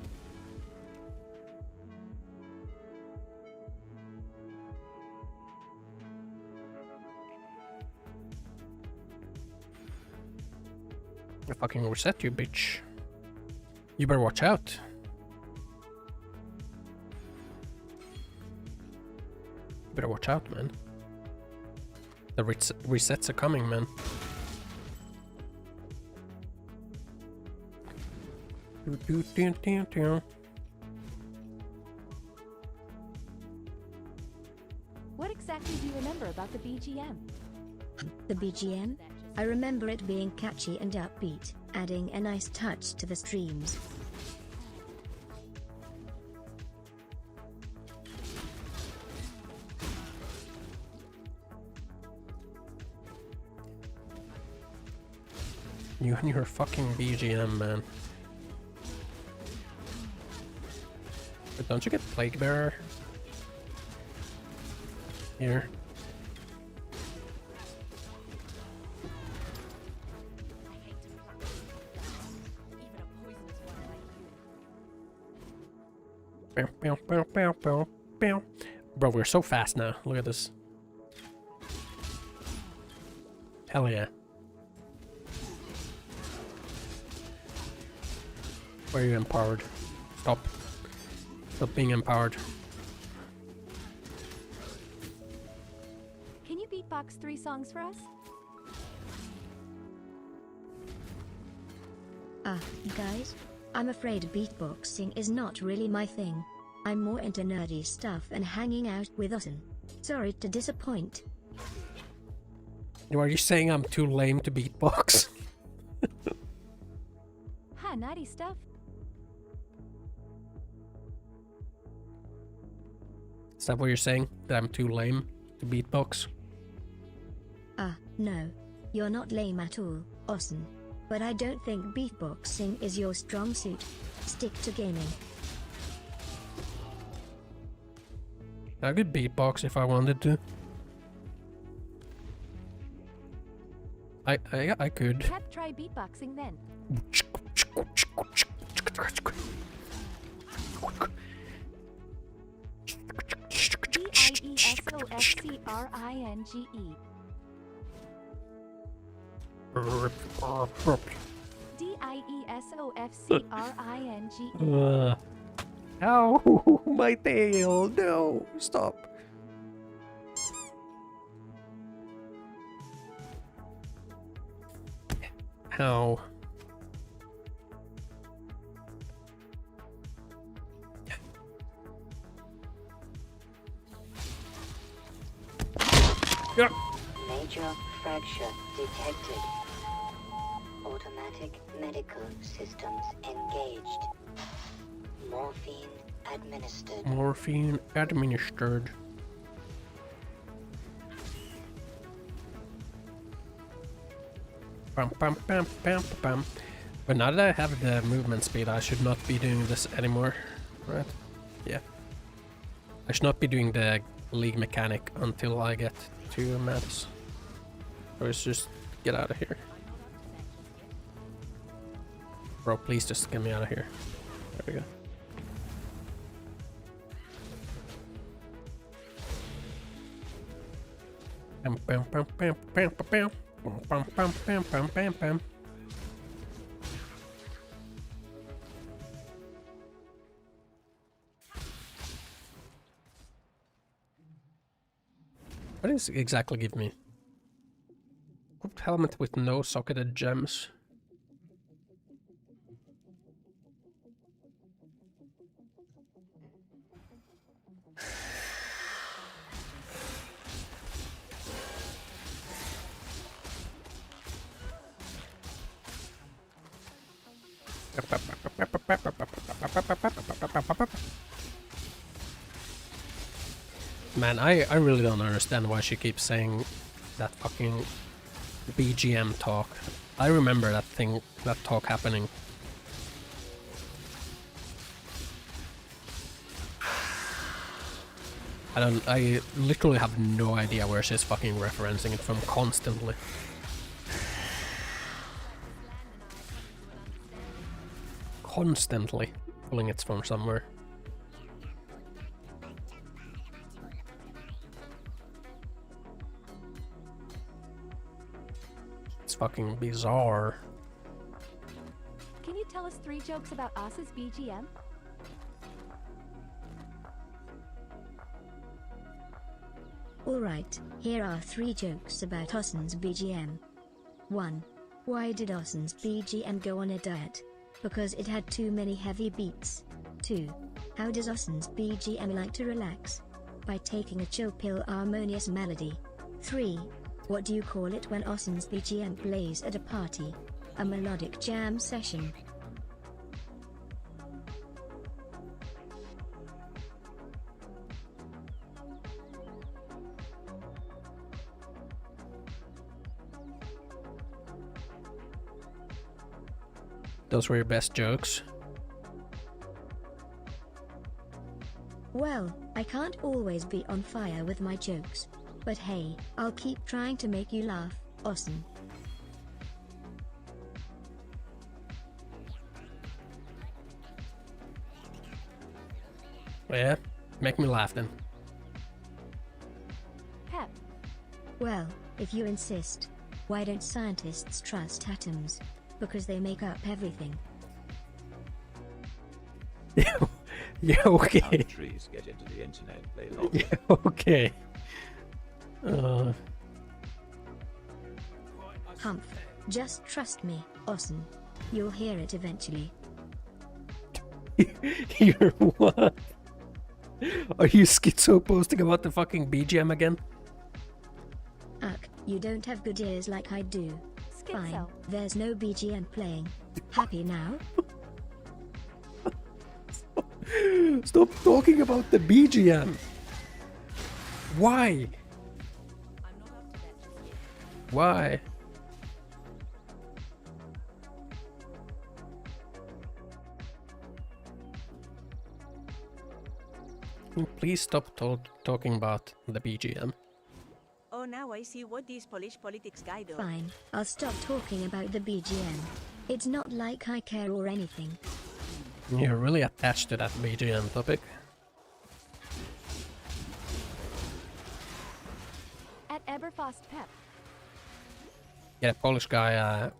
I fucking reset you, bitch. You better watch out. You better watch out, man. The resets are coming, man. What exactly do you remember about the BGM? The BGM? I remember it being catchy and upbeat, adding a nice touch to the streams. You and your fucking BGM, man. But don't you get Plague Bearer? Here. Bow, bow, bow, bow, bow, bow. Bro, we're so fast now. Look at this. Hell yeah. Why are you empowered? Stop. Stop being empowered. Can you beatbox 3 songs for us? Guys? I'm afraid beatboxing is not really my thing. I'm more into nerdy stuff and hanging out with Ossan. Sorry to disappoint. Are you saying I'm too lame to beatbox? Ha, naughty stuff. Is that what you're saying? That I'm too lame to beatbox? No. You're not lame at all. Ossan. But I don't think beatboxing is your strong suit. Stick to gaming. I could beatbox if I wanted to. I could. Pep, try beatboxing then. D-I-E-S-O-F-C-R-I-N-G-E. D-I-E-S-O-F-C-R-I-N-G-E. Ow, my tail, no, stop. Ow. Yeah. Major fracture detected. Automatic medical systems engaged. Morphine administered. Morphine administered. Bam, bam, bam, bam, bam. But now that I have the movement speed, I should not be doing this anymore, right? Yeah. I should not be doing the league mechanic until I get to mats. Or it's just get out of here. Bro, please just get me out of here. There we go. Bam, bam, bam, bam, bam, bam, bam, bam, bam, bam, bam, bam. What does it exactly give me? Equipped helmet with no socketed gems. Man, I really don't understand why she keeps saying that fucking BGM talk. I remember that talk happening. I literally have no idea where she's fucking referencing it from constantly. Constantly pulling it from somewhere. It's fucking bizarre. Can you tell us 3 jokes about Ossa's BGM? Alright, here are 3 jokes about Ossan's BGM. 1. Why did Ossan's BGM go on a diet? Because it had too many heavy beats. 2. How does Ossan's BGM like to relax? By taking a chill pill harmonious melody. 3. What do you call it when Ossan's BGM plays at a party? A melodic jam session. Those were your best jokes. Well, I can't always be on fire with my jokes. But hey, I'll keep trying to make you laugh, Ossan. Yeah, make me laugh then. Pep. Well, if you insist. Why don't scientists trust atoms? Because they make up everything. Yeah, okay. How trees get into the internet, they log. Yeah, okay. Humph. Just trust me, Ossan. You'll hear it eventually. You're what? Are you schizo posting about the fucking BGM again? Ugh, you don't have good ears like I do. Fine, Schizo. there's no BGM playing. Happy now? Stop talking about the BGM. Why? I'm not up to that just yet. Why? Please stop talking about the BGM. Oh, now I see what this Polish politics guy do. Fine, I'll stop talking about the BGM. It's not like I care or anything. You're really attached to that BGM topic. At Eberfast Pep. Yeah, the Polish guy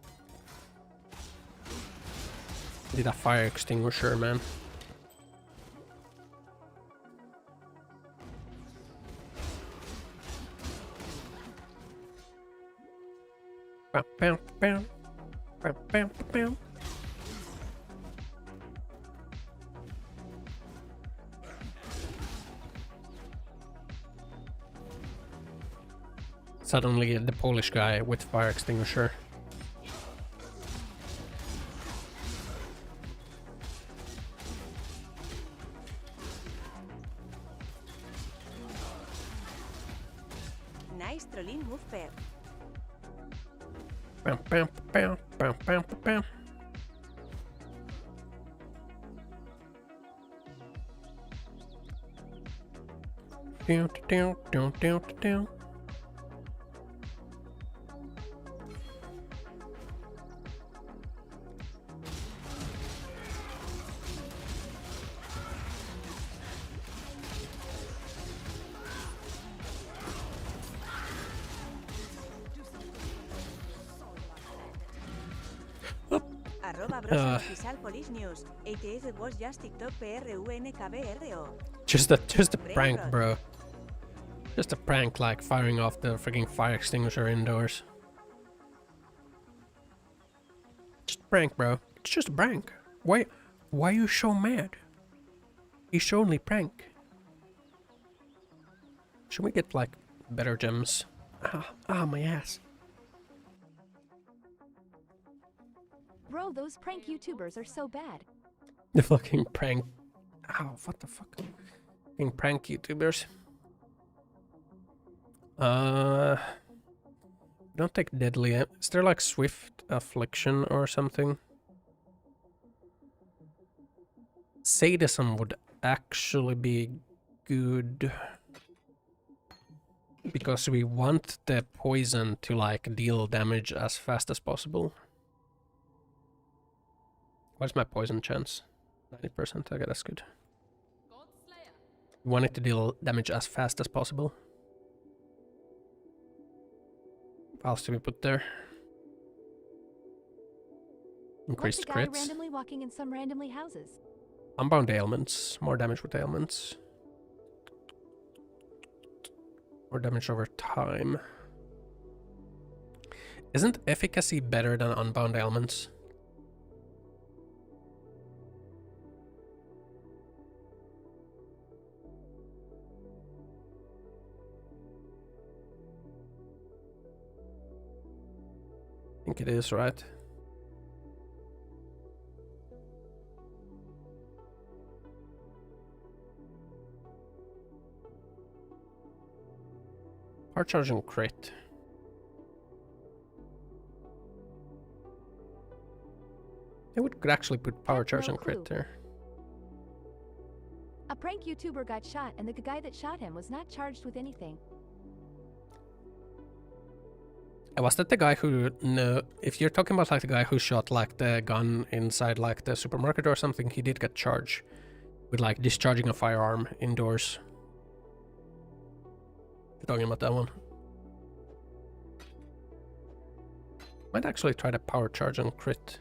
did a fire extinguisher, man. Bam, bam, bam. Bam, bam, bam. Suddenly the Polish guy with fire extinguisher. Nice trolling move, pair. Bam, bam, bam, bam, bam, bam. Down, down, down, down, down. Arroba brosa oficial Polish News. ATS was just TikTok PRUNKBRO. Just a prank, bro. Just a prank, like firing off the freaking fire extinguisher indoors. Just a prank, bro. It's just a prank. Why are you so mad? It's only prank. Should we get like better gems? Ah, my ass. Bro, those prank YouTubers are so bad. The fucking prank. Ow, what the fuck? Fucking prank YouTubers. Don't take deadly. Is there like swift affliction or something? Sadism would actually be good. Because we want the poison to like deal damage as fast as possible. What's my poison chance? 90%. Okay, that's good. We want it to deal damage as fast as possible. What else do we put there? Increased What's a guy crits. randomly walking in some randomly houses? Unbound ailments. More damage with ailments. More damage over time. Isn't efficacy better than unbound ailments? I think it is, right? Power charge and crit. They could actually put power charge and crit there. A prank YouTuber got shot and the guy that shot him was not charged with anything. Was that the guy who... No, if you're talking about like the guy who shot like the gun inside like the supermarket or something, he did get charged with like discharging a firearm indoors. You're talking about that one. Might actually try the power charge and crit.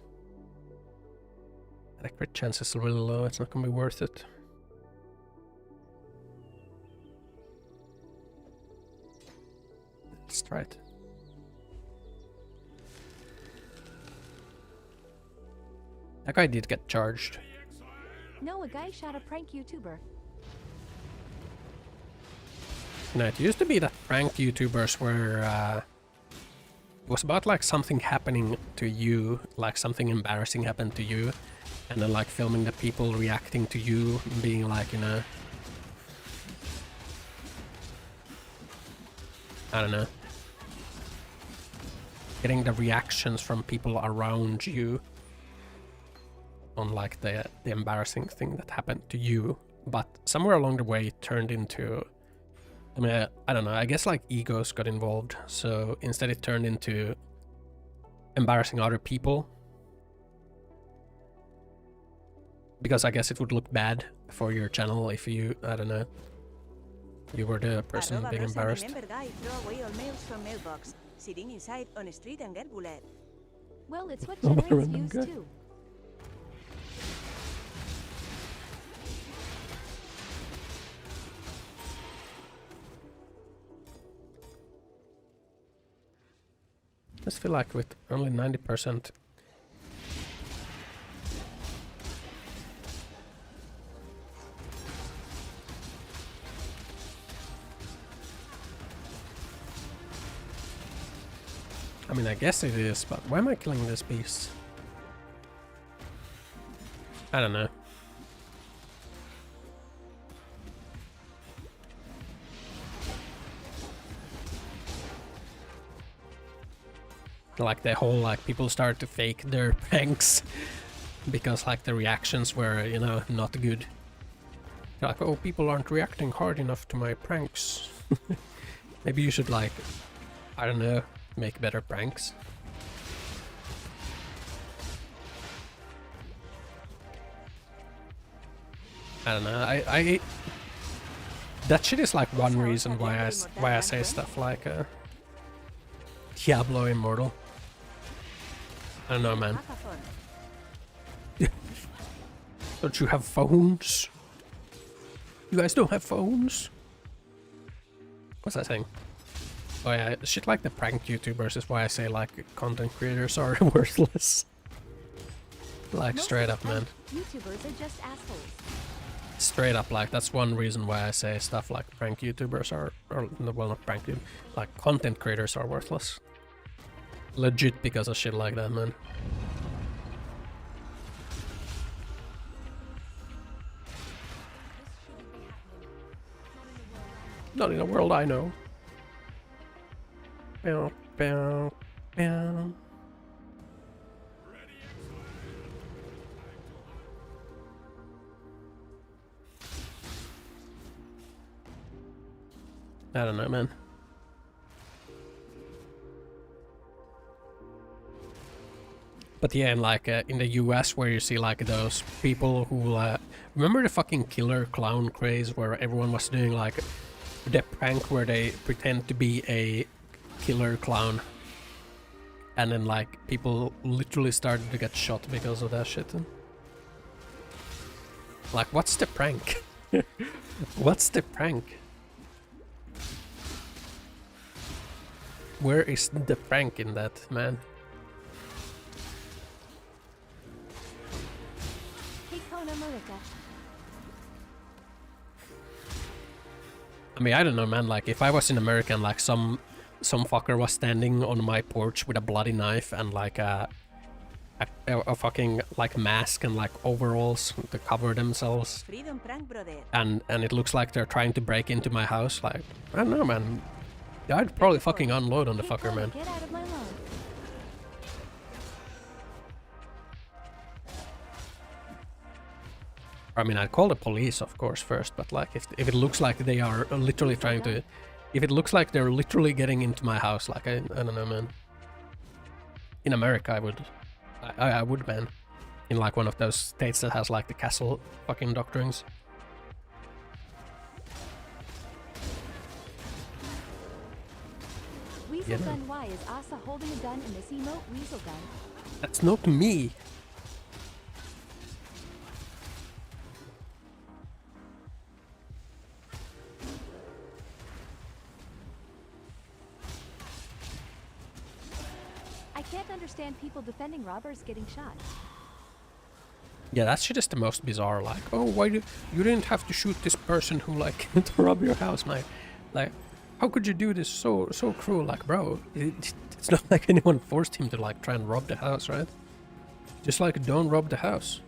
The crit chance is really low, it's not gonna be worth it. Let's try it. That guy did get charged. No, a guy shot a prank YouTuber. No, it used to be that prank YouTubers were... it was about like something happening to you, like something embarrassing happened to you, and then like filming the people reacting to you, being like, you know... I don't know. Getting the reactions from people around you on like the embarrassing thing that happened to you but somewhere along the way it turned into, I mean, I don't know, I guess like egos got involved, so instead it turned into embarrassing other people. Because I guess it would look bad for your channel if you, I don't know, you were the person being embarrassed. Remember guy, throw away all mails from mailbox. Sitting inside on street and get bullet. Well, it's what Oh, generates random views guy. too. I just feel like with only 90%. I mean, I guess it is, but why am I killing this beast? I don't know. Like the whole, like, people start to fake their pranks because like the reactions were, you know, not good. Like, oh, people aren't reacting hard enough to my pranks. Maybe you should, like, I don't know, make better pranks. I don't know. I that shit is like one reason why I say stuff like Diablo Immortal. I don't know, man. Don't you have phones? You guys don't have phones? What's that saying? Oh yeah, shit like the prank YouTubers is why I say like content creators are worthless. Like Most straight of up, the man. time, YouTubers are just assholes. Straight up, like that's one reason why I say stuff like prank YouTubers are, or no, well, not prank YouTube, like content creators are worthless. Legit because of shit like that, man. Not in a world I know. Bow, bow, bow. I don't know, man. But yeah, and like in the US where you see like those people who remember the fucking killer clown craze where everyone was doing like the prank where they pretend to be a killer clown, and then like people literally started to get shot because of that shit. Like, what's the prank? What's the prank? Where is the prank in that, man? Hey, Kona Marika. I mean, I don't know, man. Like, if I was in America and like some fucker was standing on my porch with a bloody knife and like a fucking like mask and like overalls to cover themselves, Freedom prank, brother. and it looks like they're trying to break into my house, like, I don't know, man. I'd probably fucking unload on the Hey, fucker, Kona, man. get out of my lawn. I mean, I'd call the police, of course, first, but like, if it looks like they are literally trying to, if it looks like they're literally getting into my house, like, I don't know, man. In America, I would, man. In like one of those states that has like the castle fucking doctrines. Weasel Yeah, no. gun Y is Asa holding a gun in this emote weasel gun. That's not me. I can't understand people defending robbers getting shot. Yeah, that shit is the most bizarre. Like, oh, why you didn't have to shoot this person who like to rob your house, mate? Like, how could you do this so cruel? Like, bro, it's not like anyone forced him to like try and rob the house, right? Just like, don't rob the house.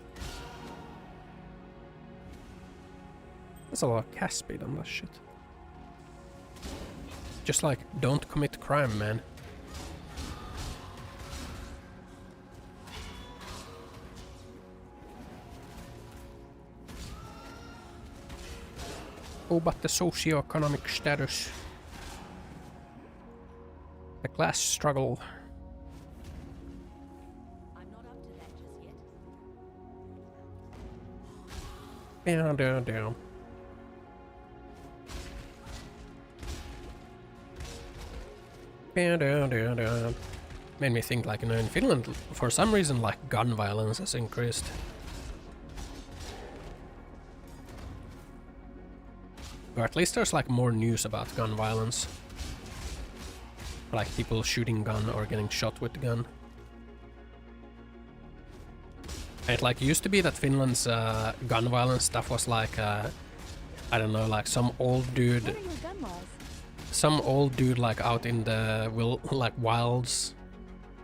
That's a lot of cast speed on that shit. Just like, don't commit crime, man. Oh, but the socio-economic status. The class struggle. I'm not up to that just yet. Down. Down. Made me think, like, you know, in Finland, for some reason, like, gun violence has increased. Or at least there's, like, more news about gun violence. Like, people shooting gun or getting shot with the gun. And it, like, used to be that Finland's gun violence stuff was, like, I don't know, like, some old dude... What are your gun laws? Some old dude, like, out in the wilds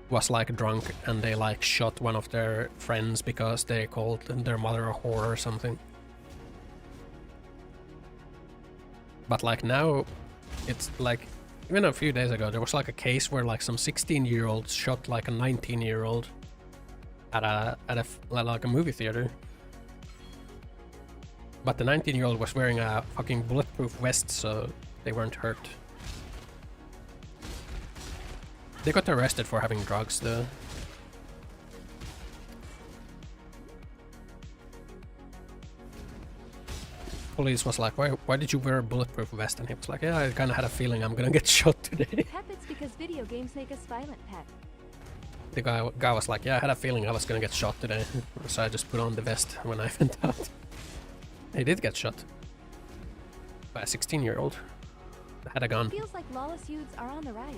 was, like, drunk and they, like, shot one of their friends because they called their mother a whore or something. But, like, now, it's, like, even a few days ago, there was, like, a case where, like, some 16-year-olds shot, like, a 19-year-old at like, a movie theater. But the 19-year-old was wearing a fucking bulletproof vest, so they weren't hurt. They got arrested for having drugs, though. Police was like, why did you wear a bulletproof vest? And he was like, yeah, I kind of had a feeling I'm gonna get shot today. Pep, it's because video games make us violent, Pep. The guy was like, yeah, I had a feeling I was gonna get shot today. So I just put on the vest when I went out. He did get shot. By a 16-year-old. Had a gun. Feels like lawless youths are on the rise.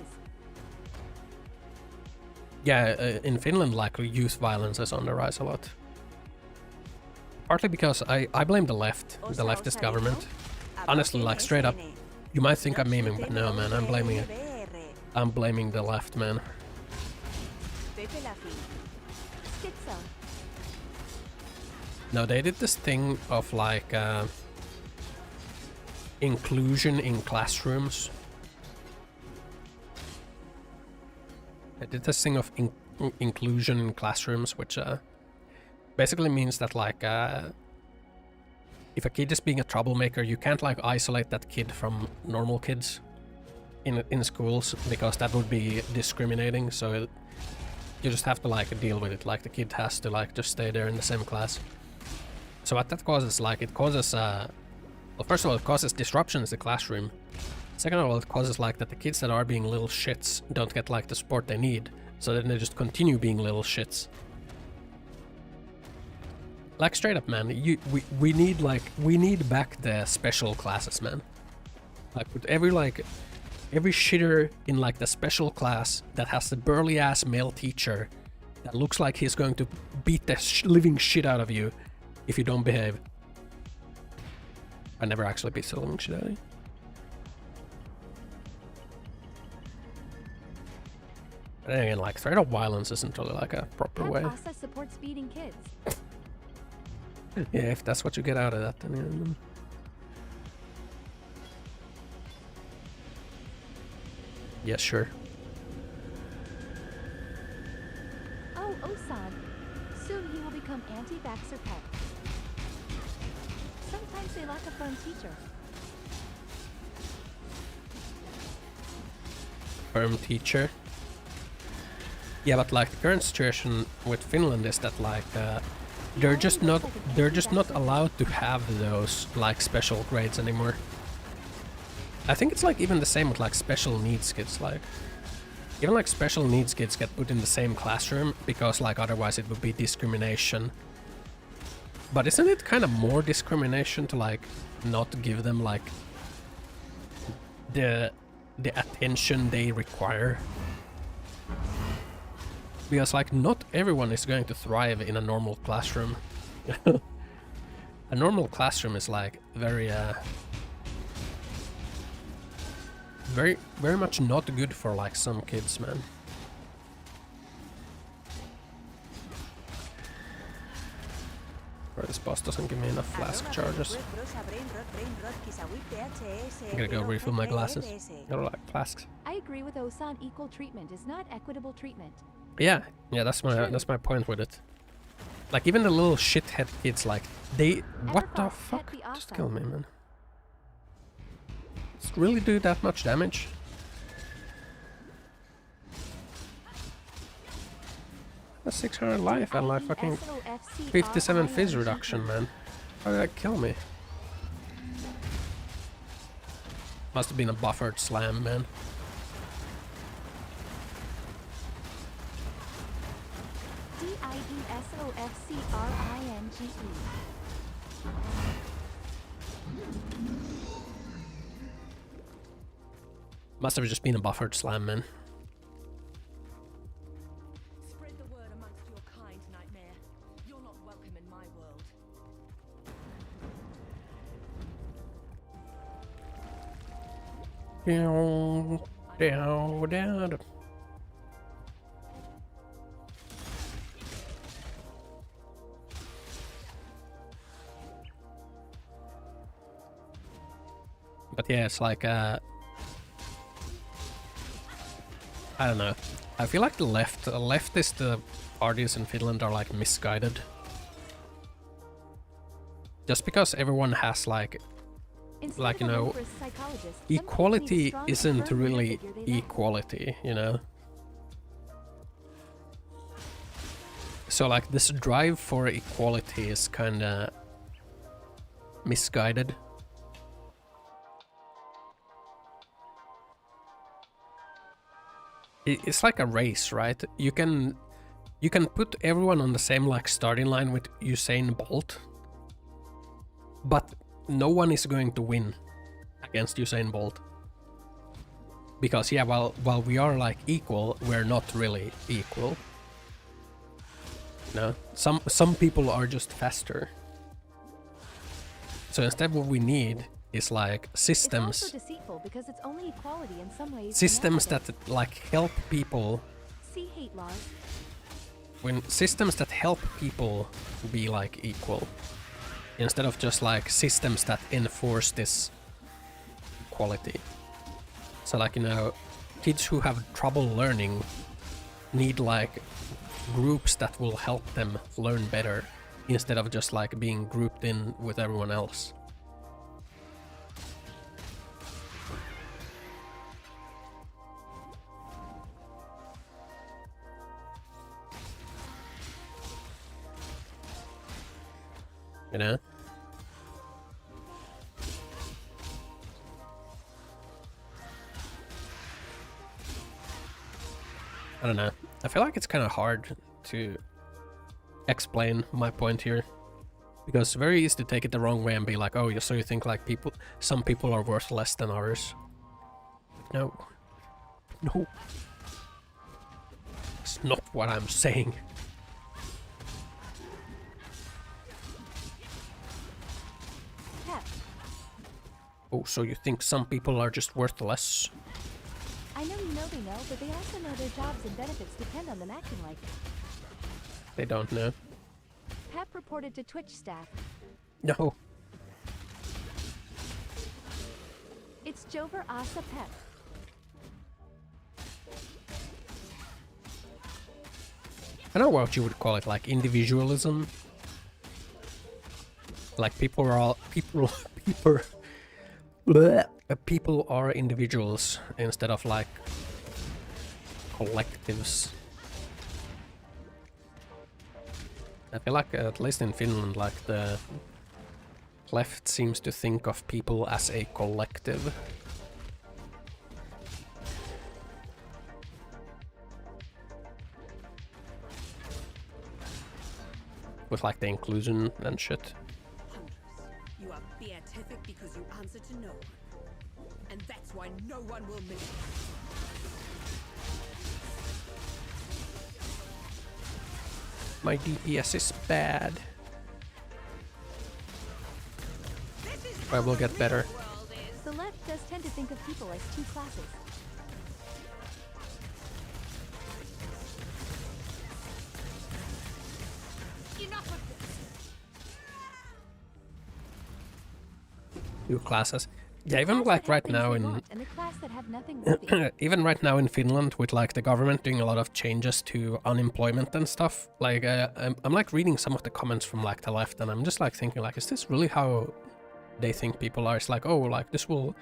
Yeah, in Finland, like, youth violence is on the rise a lot. Partly because I blame the left, the leftist government. Honestly, like, straight up, you might think I'm memeing, but no, man, I'm blaming it. I'm blaming the left, man. No, they did this thing of, like, inclusion in classrooms. They did this thing of inclusion in classrooms, which basically means that, like, if a kid is being a troublemaker, you can't, like, isolate that kid from normal kids in schools, because that would be discriminating. So you just have to, like, deal with it. Like, the kid has to, like, just stay there in the same class. So what that causes, like, it causes well, first of all, it causes disruptions in the classroom. Second of all, it causes, like, that the kids that are being little shits don't get, like, the support they need. So then they just continue being little shits. Like, straight up, man, we need back the special classes, man. Like, with every shitter in, like, the special class that has the burly ass male teacher that looks like he's going to beat the living shit out of you if you don't behave. I never actually beat the living shit out of you. But then again, like, threat of violence isn't really, like, a proper way. Ossan supports beating kids. Yeah, if that's what you get out of that, then yeah. Yeah, sure. Oh, Ossan. Soon he will become anti-vaxxer Pep. Sometimes they lack a firm teacher. Firm teacher? Yeah, but, like, the current situation with Finland is that, like, they're just not allowed to have those, like, special grades anymore. I think it's, like, even the same with, like, special needs kids. Like, even, like, special needs kids get put in the same classroom because, like, otherwise it would be discrimination. But isn't it kind of more discrimination to, like, not give them, like, the attention they require? Because, like, not everyone is going to thrive in a normal classroom. A normal classroom is, like, very much not good for, like, some kids, man. Or this boss doesn't give me enough flask charges. I'm gonna go refill my glasses. Gotta like flasks. I agree with Ossan. Equal treatment is not equitable treatment. Yeah, that's my point with it. Like, even the little shithead kids, like, they... What the fuck? Just kill me, man. Does it really do that much damage? That's 600 life and like fucking 57 fizz reduction, man. How did that kill me? Must have been a buffered slam, man. DIESOFCRINGE. Must have just been a buffered slam, man. Spread the word amongst your kind, Nightmare. You're not welcome in my world. Down, down, down. But yeah, it's like I don't know. I feel like the leftist parties in Finland are like misguided. Just because everyone has like you know, equality isn't really equality, you know? So like this drive for equality is kinda misguided. It's like a race, right? You can put everyone on the same like starting line with Usain Bolt, but no one is going to win against Usain Bolt. Because yeah, while we are like equal, we're not really equal. You know? Some people are just faster. So instead what we need is like systems. It's also deceitful because it's only equality in some ways. Systems that like help people. See hate laws. When systems that help people be like equal. Instead of just like systems that enforce this equality. So like, you know, kids who have trouble learning need like groups that will help them learn better instead of just like being grouped in with everyone else. You know? I don't know. I feel like it's kind of hard to explain my point here. Because it's very easy to take it the wrong way and be like, oh, so you think like some people are worth less than others. No. No. It's not what I'm saying. Oh, so you think some people are just worthless? I know you know they know, but they also know their jobs and benefits depend on them acting like it. They don't know. Pep reported to Twitch staff. No. It's Jover Asa Pep. I don't know what you would call it, like individualism. Like people are individuals instead of like collectives. I feel like at least in Finland, like the left seems to think of people as a collective. With like the inclusion and shit. You are beatific because you answer to no one. And that's why no one will move. My DPS is bad. I will get better. The left does tend to think of people as two classes. Enough of this. Two classes. Yeah, even like right now in even right now in Finland, with like the government doing a lot of changes to unemployment and stuff, like I'm like reading some of the comments from like the left, and I'm just like thinking like, is this really how they think people are. It's like, oh, like this will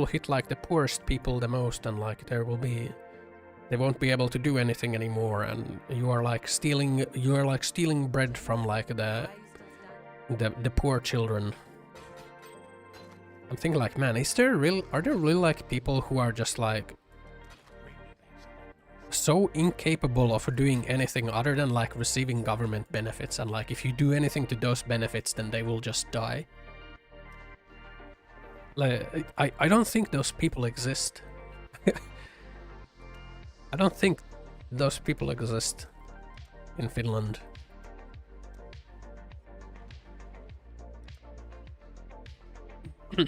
hit like the poorest people the most, and like they won't be able to do anything anymore, and you are like stealing bread from like the poor children. I'm thinking like, man, are there really like people who are just like so incapable of doing anything other than like receiving government benefits, and like if you do anything to those benefits then they will just die? Like, I don't think those people exist. I don't think those people exist in Finland. I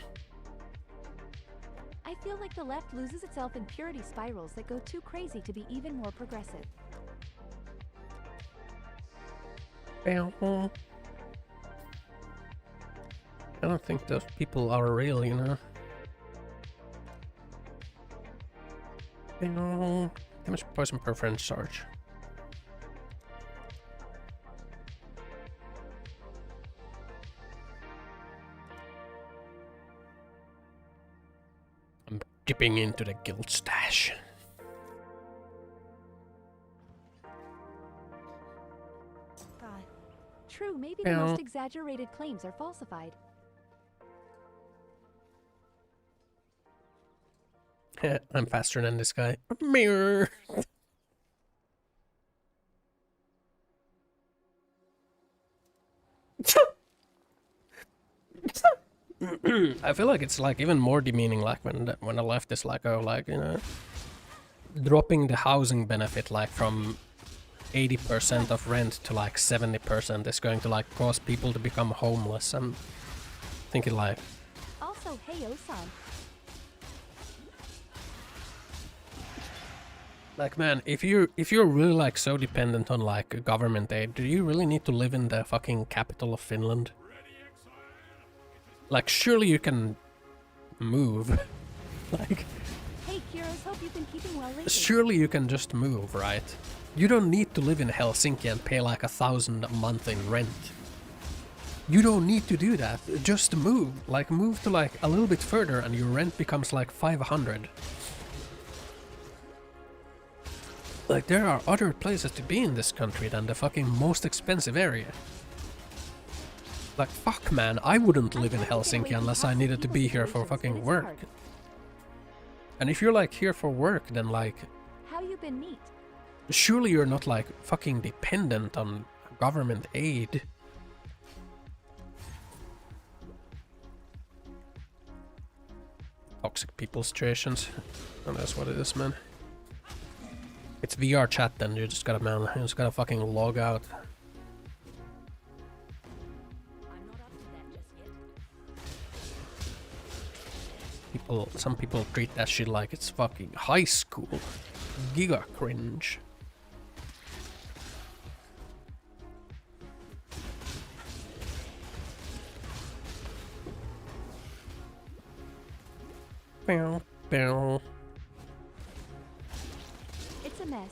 feel like the left loses itself in purity spirals that go too crazy to be even more progressive. I don't think those people are real, you know. Damage poison preference charge. I'm dipping into the guild stash. True, maybe the most exaggerated claims are falsified. I'm faster than this guy. Mirror. I feel like it's like even more demeaning, like when the left is like, oh, like, you know, dropping the housing benefit like from 80% of rent to like 70% is going to like cause people to become homeless. I'm thinking like, Also, hey Ossan. like, man, if you're really like so dependent on like government aid, do you really need to live in the fucking capital of Finland? Like, surely you can move. Like, Hey Kyros, hope you've been keeping well lately. surely you can just move, right? You don't need to live in Helsinki and pay like 1,000 a month in rent. You don't need to do that. Just move. Like, move to like a little bit further and your rent becomes like 500. Like, there are other places to be in this country than the fucking most expensive area. Like, fuck, man, I wouldn't live in Helsinki unless I needed to be here for fucking work. And if you're like here for work, then like, How you been neat? surely you're not like fucking dependent on government aid. Toxic people situations. And that's what it is, man. It's VR chat, then you just gotta, man, you just gotta fucking log out. Some people treat that shit like it's fucking high school. Giga cringe. Bow, bow. It's a mess.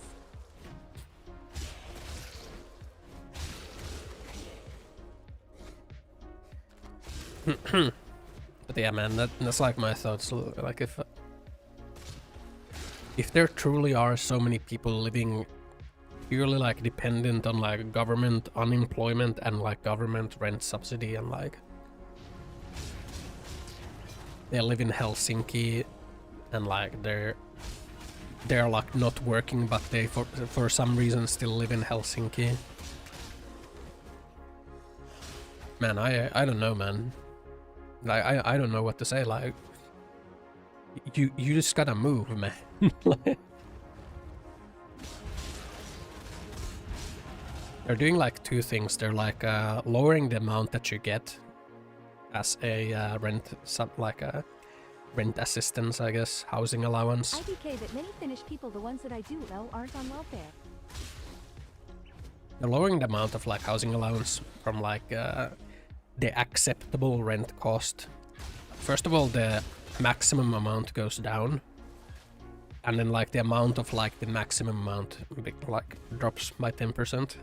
But yeah, man, that's like my thoughts. Like, if there truly are so many people living purely like dependent on like government unemployment and like government rent subsidy, and like they live in Helsinki and like they're like not working, but they for some reason still live in Helsinki. Man, I don't know, man. I don't know what to say. Like, you just gotta move, man. They're doing like two things. They're like lowering the amount that you get as a rent assistance, I guess, housing allowance. IDK that many Finnish people, the ones that I do know, aren't on welfare. They're lowering the amount of like housing allowance from like the acceptable rent cost. First of all, the maximum amount goes down, and then like the amount of like the maximum amount like drops by 10%.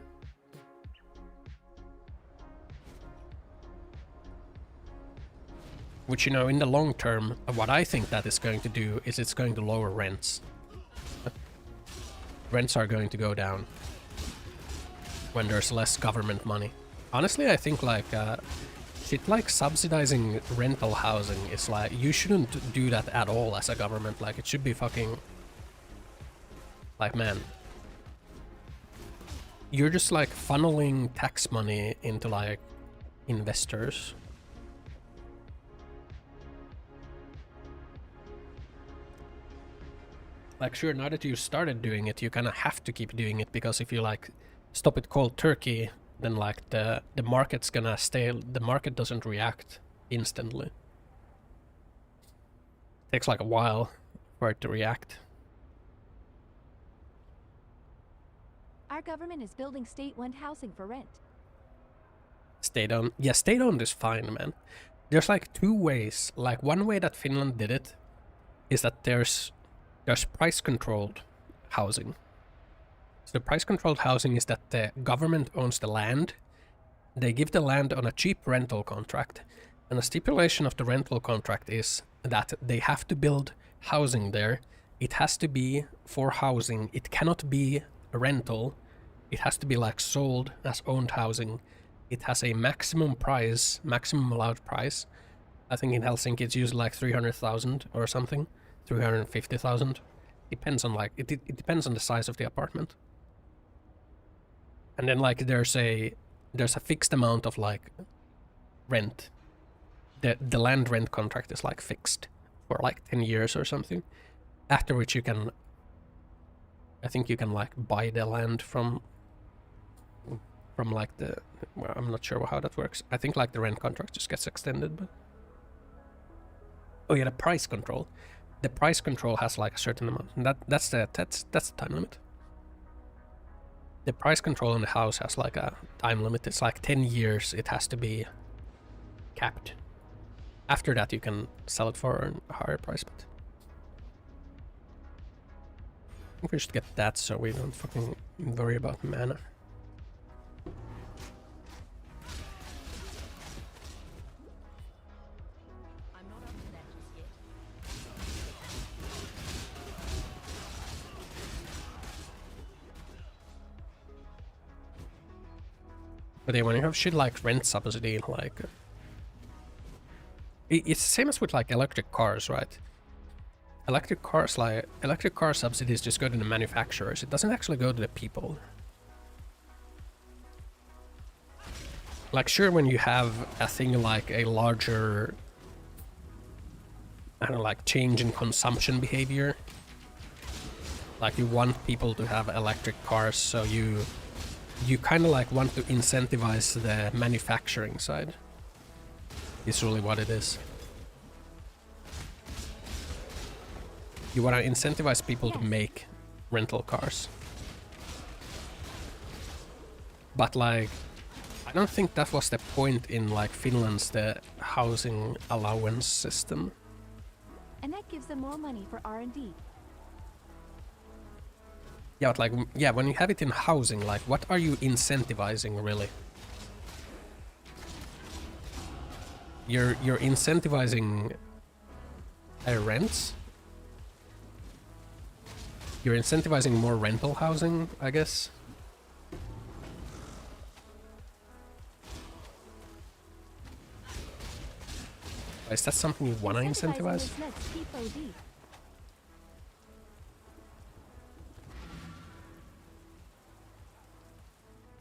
Which, you know, in the long term, what I think that is going to do is it's going to lower rents. Rents are going to go down when there's less government money. Honestly, I think like shit like subsidizing rental housing is like, you shouldn't do that at all as a government. Like, it should be fucking like, man, you're just like funneling tax money into like investors. Like, sure, now that you started doing it, you kind of have to keep doing it, because if you like stop it cold turkey, then like the market's gonna stay, the market doesn't react instantly. It takes like a while for it to react. Our government is building state-owned housing for rent. State-owned, yeah, state-owned is fine, man. There's like two ways. Like, one way that Finland did it is that there's price-controlled housing. So the price-controlled housing is that the government owns the land. They give the land on a cheap rental contract. And the stipulation of the rental contract is that they have to build housing there. It has to be for housing. It cannot be a rental. It has to be like sold as owned housing. It has a maximum price, maximum allowed price. I think in Helsinki it's usually like 300,000 or something. 350,000. Depends on like, it depends on the size of the apartment. And then like there's a fixed amount of like rent. The land rent contract is like fixed for like 10 years or something. After which you can, I think you can like buy the land from like the, well, I'm not sure how that works. I think like the rent contract just gets extended, but oh yeah, the price control. The price control has like a certain amount, and that's the time limit. The price control in the house has like a time limit. It's like 10 years. It has to be capped. After that, you can sell it for a higher price. But I think we should get that so we don't fucking worry about mana. But yeah, when you have shit like rent subsidy, like it's the same as with like electric cars, right? Electric car subsidies just go to the manufacturers. It doesn't actually go to the people. Like, sure, when you have a thing like a larger, I don't know, like change in consumption behavior, like you want people to have electric cars, so you kind of like want to incentivize the manufacturing side. Is really what it is. You want to incentivize people to make rental cars. But like, I don't think that was the point in like Finland's the housing allowance system. And that gives them more money for R&D. Yeah, but like, yeah, when you have it in housing, like, what are you incentivizing, really? You're incentivizing rents? You're incentivizing more rental housing, I guess? Is that something you want to incentivize?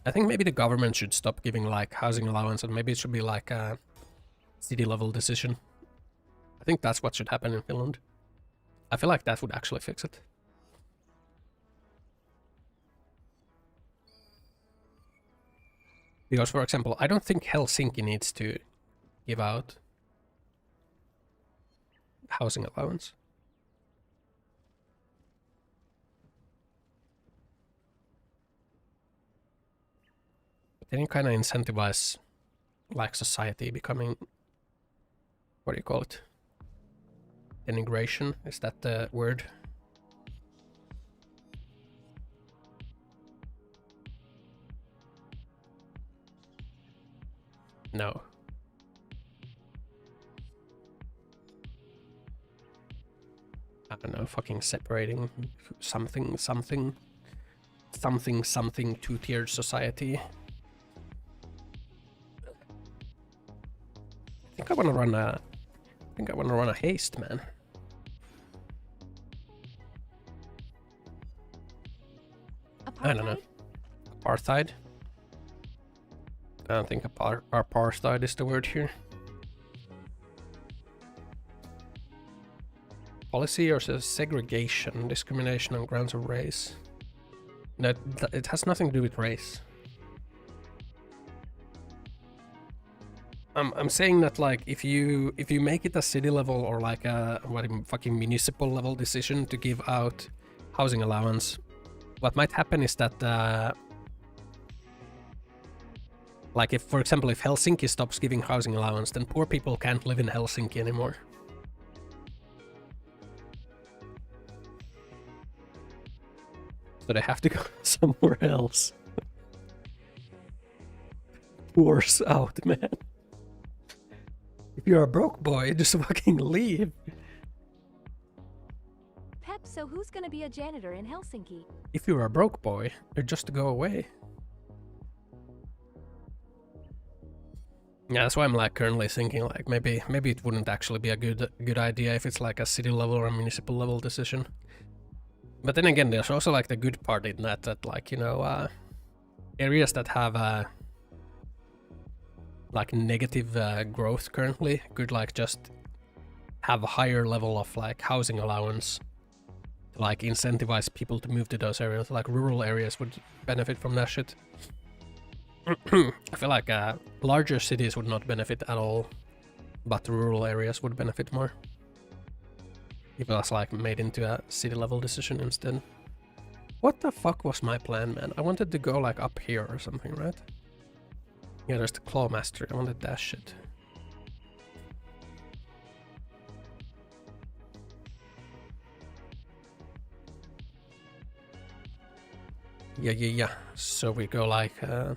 I think maybe the government should stop giving like housing allowance, and maybe it should be like a city level decision. I think that's what should happen in Finland. I feel like that would actually fix it. Because, for example, I don't think Helsinki needs to give out housing allowance. Then you kind of incentivize like society becoming, what do you call it? Denigration, is that the word? No. don't know, fucking separating something, two-tiered society. I think I wanna run a haste, man. I don't know. Apartheid? I don't think apartheid is the word here. Policy or segregation, discrimination on grounds of race. No, it has nothing to do with race. I'm saying that, like, if you make it a city level or like a fucking municipal level decision to give out housing allowance, what might happen is that like, if, for example, if Helsinki stops giving housing allowance, then poor people can't live in Helsinki anymore. So they have to go somewhere else. Poor's out, man. If you're a broke boy, just fucking leave. Pep, so who's gonna be a janitor in Helsinki? If you're a broke boy, just go away. Yeah, that's why I'm like currently thinking like maybe it wouldn't actually be a good idea if it's like a city level or a municipal level decision. But then again, there's also like the good part in that like, you know, areas that have like negative growth currently could like just have a higher level of like housing allowance to like incentivize people to move to those areas. Like rural areas would benefit from that shit. I feel like larger cities would not benefit at all, but rural areas would benefit more. If it was like made into a city level decision instead. What the fuck was my plan, man? I wanted to go like up here or something, right? Yeah, there's the Claw Master. I wanted that shit. Yeah. So we go like go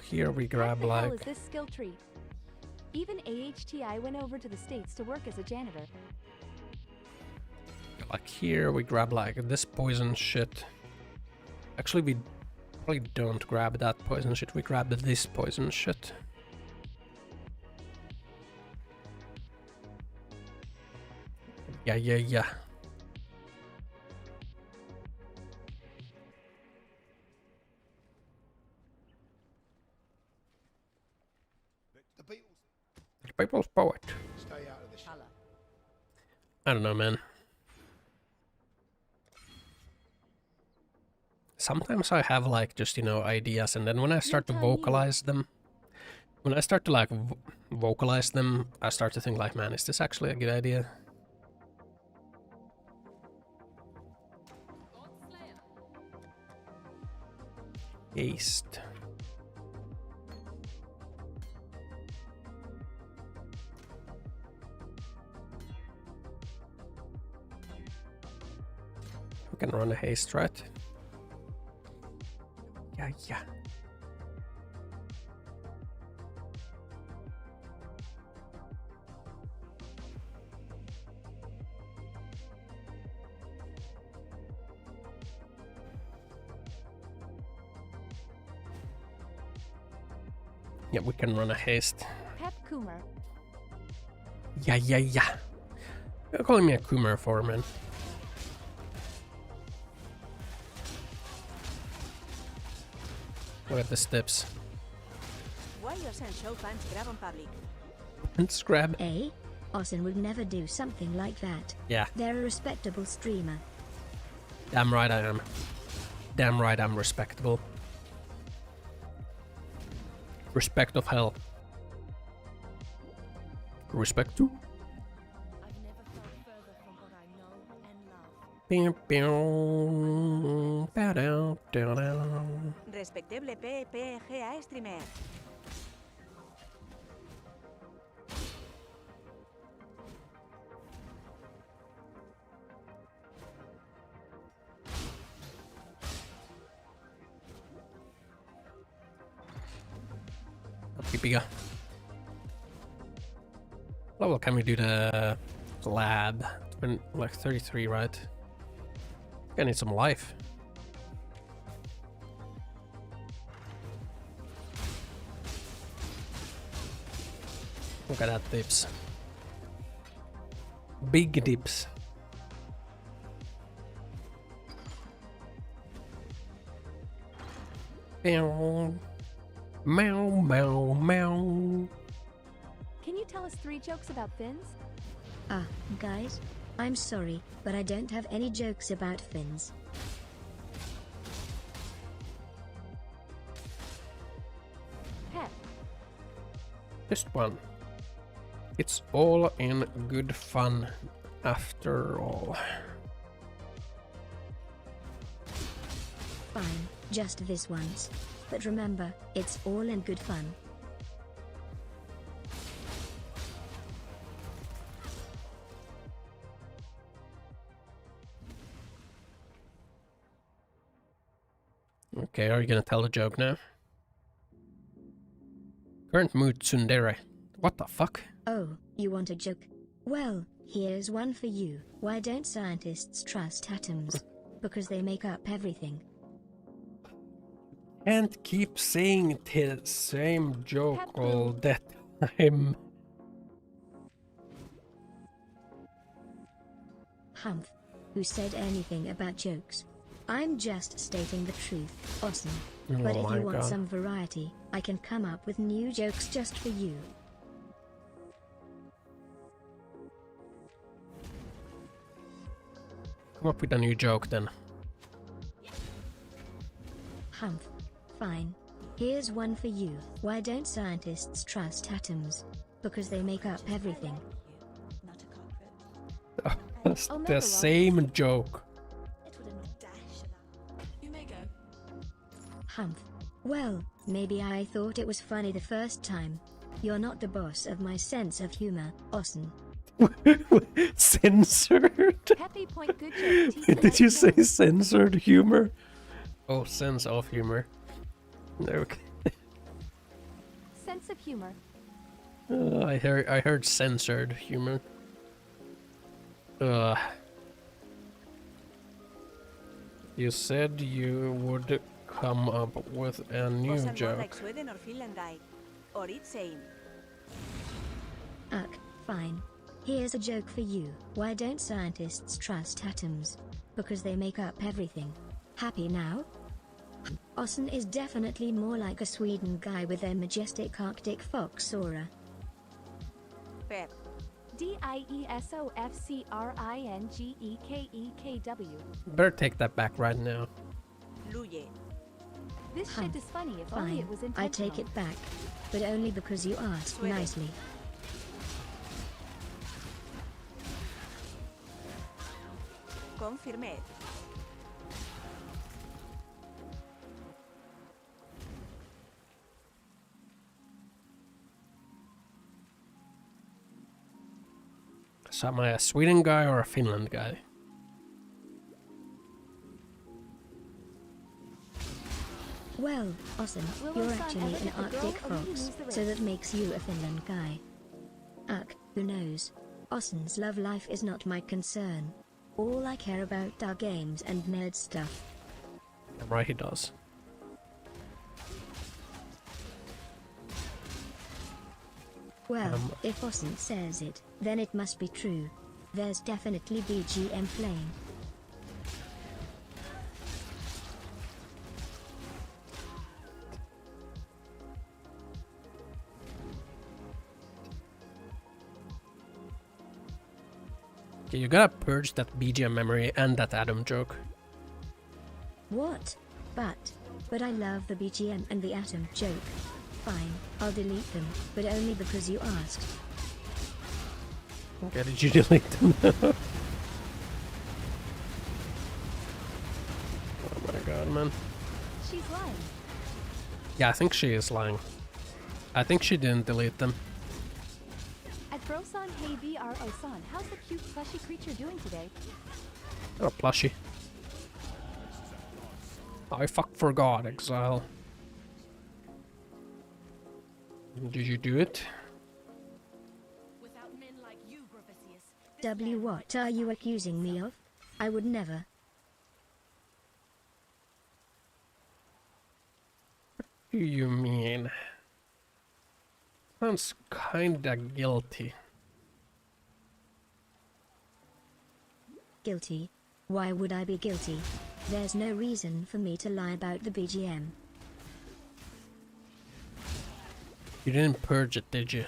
here, we grab What the hell like is this skill tree? Even AHTI went over to the States to work as a janitor. like here, we grab like this poison shit. Actually, we probably don't grab that poison shit, we grab this poison shit. Yeah. The people's poet. Stay out of this. I don't know, man. Sometimes I have like just, you know, ideas, and then when I start to vocalize them, I start to think like, man, is this actually a good idea? Haste. We can run a haste, right? Yeah. Yeah, we can run a haste. Pep Coomer. Yeah. You're calling me a Coomer for, man. Look at the steps. Why Ossan show fans grab on public? Let's grab. Ossan would never do something like that. Yeah. They're a respectable streamer. Damn right I am. Damn right I'm respectable. Respect of hell. Respect to. I've never felt further from what I know and love. Respectable PPGA streamer. Level can we do the lab. It's been like 33, right? I need some life. Look at that dips. Big dips. Meow. Meow, meow, meow. Can you tell us 3 jokes about fins? Guys, I'm sorry, but I don't have any jokes about fins. Pep. Just one. It's all in good fun after all. Fine, just this once. But remember, it's all in good fun. Okay, are you gonna tell the joke now? Current mood tsundere. What the fuck? Oh, you want a joke? Well, here's one for you. Why don't scientists trust atoms? Because they make up everything. Can't keep saying the same joke all the time. Humph. Who said anything about jokes? I'm just stating the truth, Ossan. But Oh if my you want God. some variety, I can come up with new jokes just for you. Come up with a new joke then. Humph. Fine. Here's one for you. Why don't scientists trust atoms? Because they make up everything. That's I'll never the love same joke. You may go. Humph. Well, maybe I thought it was funny the first time. You're not the boss of my sense of humor, Ossan. Censored? Peppy point good joke. Did you say censored humor? Oh, sense of humor. Okay. Sense of humor. I heard censored humor. You said you would come up with a new Ossan more joke. like Sweden or Finland guy. Or it's same. Ugh, fine. Here's a joke for you. Why don't scientists trust atoms? Because they make up everything. Happy now? Ossan is definitely more like a Sweden guy with their majestic Arctic fox aura. Pep. DIESOFCRINGEKEKW. Better take that back right now. Luye. This shit is funny if only Fine, it was I intentional. take it back. But only because you asked Sweden. nicely. Confirmed. So am I a Sweden guy or a Finland guy? Well, Ossan, Will you're Ossan actually ever an get the girl, Arctic or will he fox, lose the so race? that makes you a Finland guy. Who knows? Ossan's love life is not my concern. All I care about are games and nerd stuff. I'm right, he does. Well, if Ossan says it, then it must be true. There's definitely BGM playing. Okay, you gotta purge that BGM memory and that Adam joke. What? But I love the BGM and the atom joke. Fine, I'll delete them, but only because you asked. Okay, did you delete them now? Oh my god, man. She's lying. Yeah, I think she is lying. I think she didn't delete them. At Brosan, hey VR Ossan, how's the cute plushy creature doing today? Oh, plushie. I forgot, Exile. Did you do it? Without men like you, Gravicius, W, what are you accusing me of? I would never. What do you mean? Sounds kinda guilty. Guilty? Why would I be guilty? There's no reason for me to lie about the BGM. You didn't purge it, did you?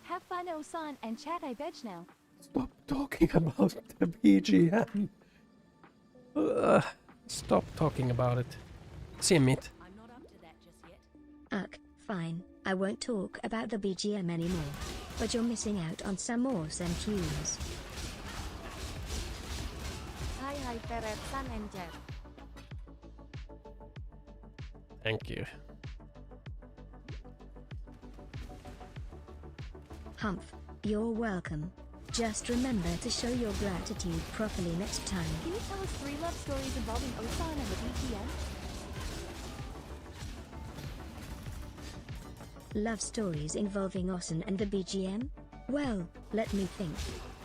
Have fun, Ossan, and chat I veg now. Stop talking about the BGM. Stop talking about it. See you, mate. I'm not up to that just yet. Fine. I won't talk about the BGM anymore. But you're missing out on some awesome tunes. Hi, Ferret, Sun and Jet. Thank you. Humph, you're welcome. Just remember to show your gratitude properly next time. Can you tell us 3 love stories involving Ossan and the BGM? Love stories involving Ossan and the BGM? Well, let me think.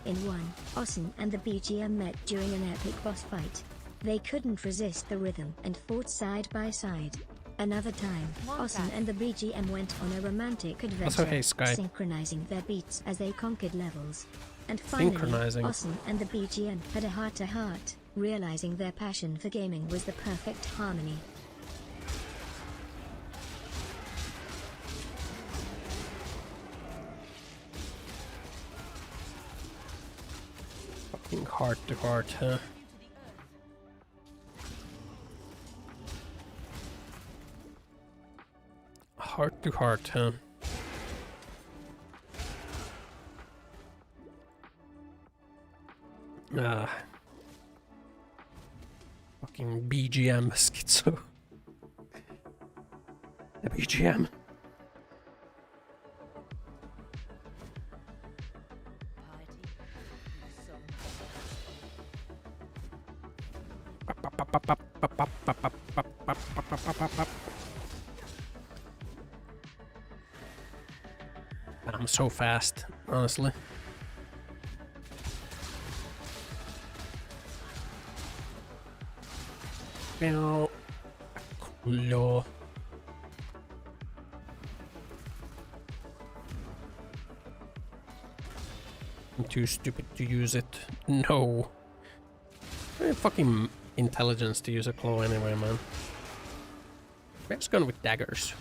In one, Ossan and the BGM met during an epic boss fight. They couldn't resist the rhythm and fought side by side. Another time, Ossan and the BGM went on a romantic adventure, synchronizing their beats as they conquered levels. And finally, Ossan and the BGM had a heart-to-heart, realizing their passion for gaming was the perfect harmony. Fucking heart-to-heart, huh? Heart-to-heart, huh? Fucking BGM schizo. The BGM. I'm so fast, honestly. Culo. I'm too stupid to use it. No. I have fucking intelligence to use a claw anyway, man. We're just going with daggers.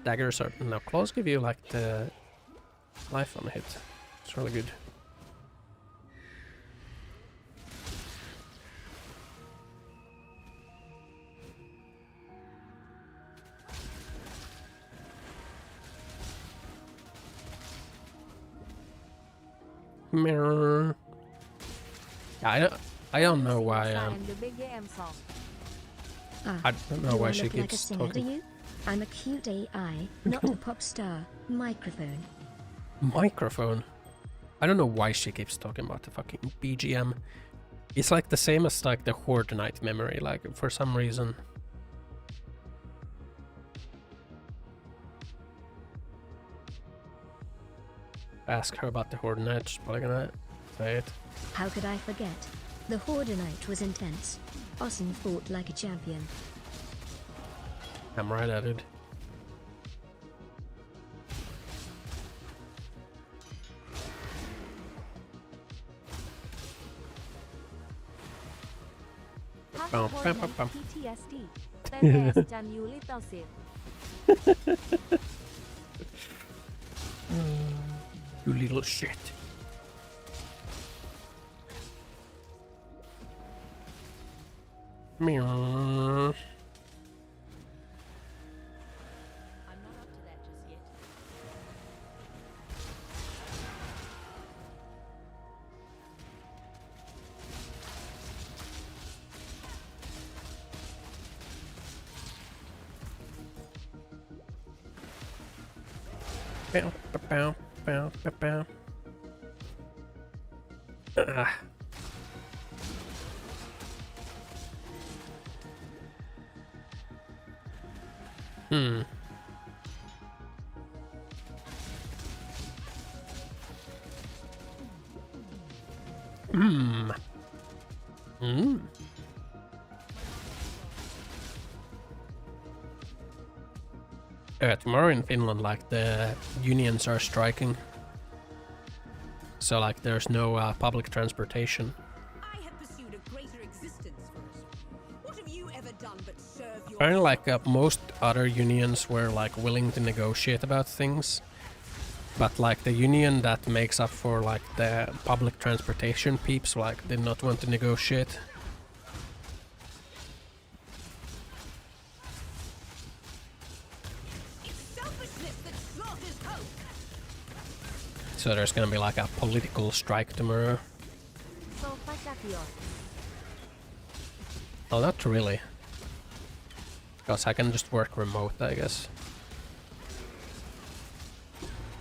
Daggers are... No, claws give you like the life on a hit. It's really good. Mirror. Yeah, I don't know why. I don't know why she keeps talking. I'm a cute AI, not a pop star. Microphone. Microphone? I don't know why she keeps talking about the fucking BGM. It's like the same as like the Horde Night memory, like for some reason. Ask her about the Horde Night, she's probably gonna say it. How could I forget? The Horde Night was intense. Ossan fought like a champion. I'm right at it. PTSD. Badass done you little shit. You little shit. Meow. Bow, bow, bow, bow, bow. Hmm. Hmm. Tomorrow in Finland, like the unions are striking, so like there's no public transportation. I have pursued a greater existence for it. What have you ever done but serve your Apparently, like most other unions were like willing to negotiate about things, but like the union that makes up for like the public transportation peeps, like did not want to negotiate. So there's gonna be like a political strike tomorrow. Well, not really. Because I can just work remote, I guess.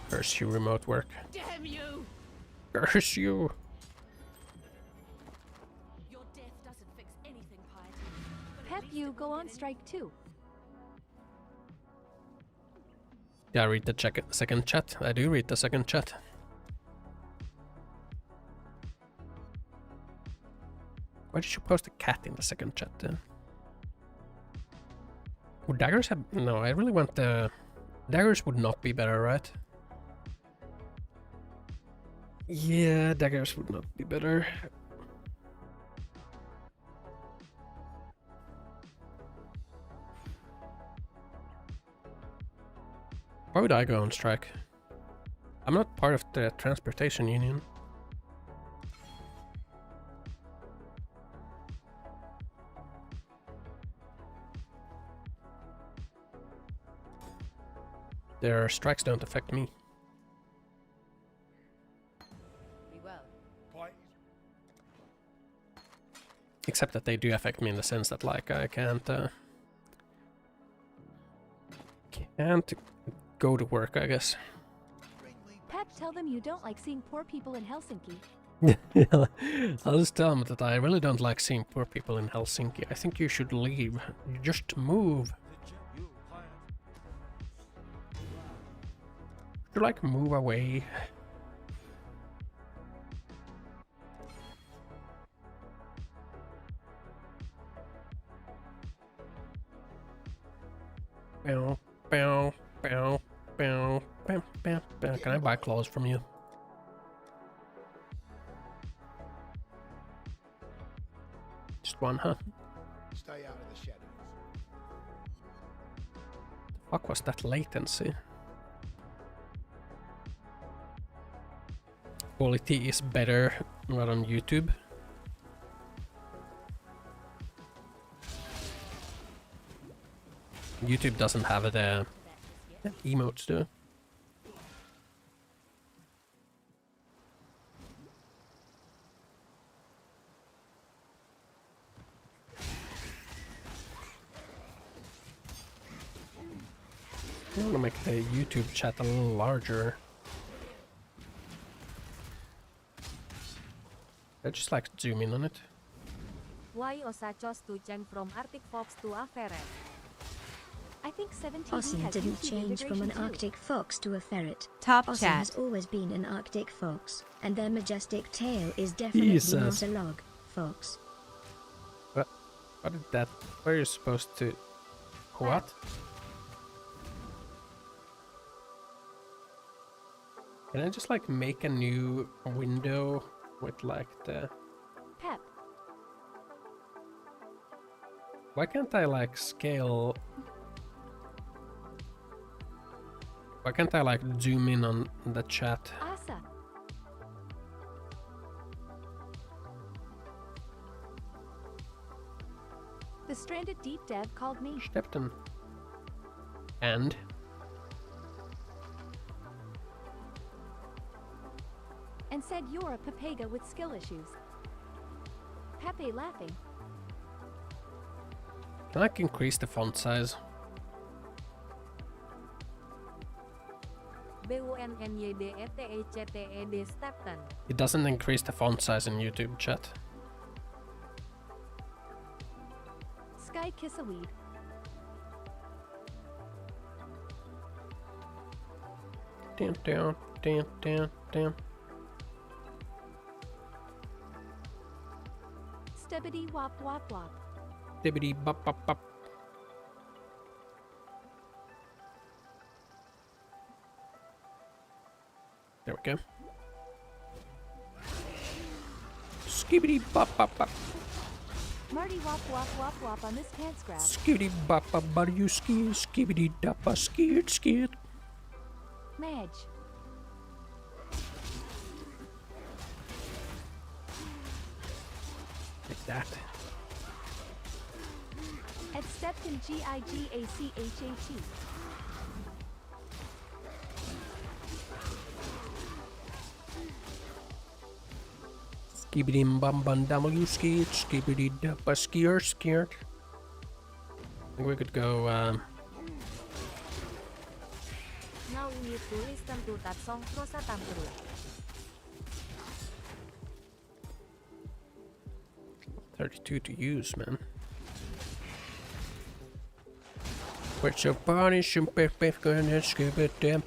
Curse you, remote work. Damn you! Curse you! Your death doesn't fix anything, Piety. Pep, you go on strike too. Yeah, read the second chat. I do read the second chat. Why did you post a cat in the second chat then? Would daggers have... No, I really want the... Daggers would not be better, right? Yeah, daggers would not be better. Why would I go on strike? I'm not part of the transportation union. Their strikes don't affect me. Except that they do affect me in the sense that like I can't go to work, I guess. Pep, tell them you don't like seeing poor people in Helsinki. I'll just tell them that I really don't like seeing poor people in Helsinki. I think you should leave. Just move. You like move away. Bow, bow, bow, bow, bow, bow, bow. Can I buy clothes from you? Just one, huh? Stay out of the shadows. The fuck was that latency? Quality is better right on YouTube. YouTube doesn't have the emotes though. I want to make the YouTube chat a little larger. I just like zoom in on it. Why Osa chose to change from Arctic Fox to a ferret? I think 17 Ossan has didn't YouTube change from an integration too. Arctic fox to a ferret. Top Ossan chat. has always been an Arctic fox, and their majestic tail is definitely not a log fox. What did that... Where are you supposed to... What? Can I just like make a new window with like the... Pep. Why can't I like scale... Why can't I like zoom in on the chat? Asa. The stranded deep dev called me. Stepton. And? And said you're a Pepega with skill issues. Pepe laughing. Can I like increase the font size? BUNNYDETECTED Stepton. It doesn't increase the font size in YouTube chat. Sky kiss a weed. Damn, damn, damn, damn, damn. Bibbidi wop wop wop. Dibbity bop bop bop. There we go. Skibbity bop bop bop. Marty wop wop wop wop on this pants grab. Skibbity bop bop bop. You ski. Skibbity dappa skirt skirt. Madge. Like that. Ed Stepton Gigachate. Skibbity bum bum W skirt. Skibbity dappa skirt skirt. I think we could go. Now we need to listen to that song Rosa Tambrul. $32 to use, man. What's your body? Gonna skip it, damn.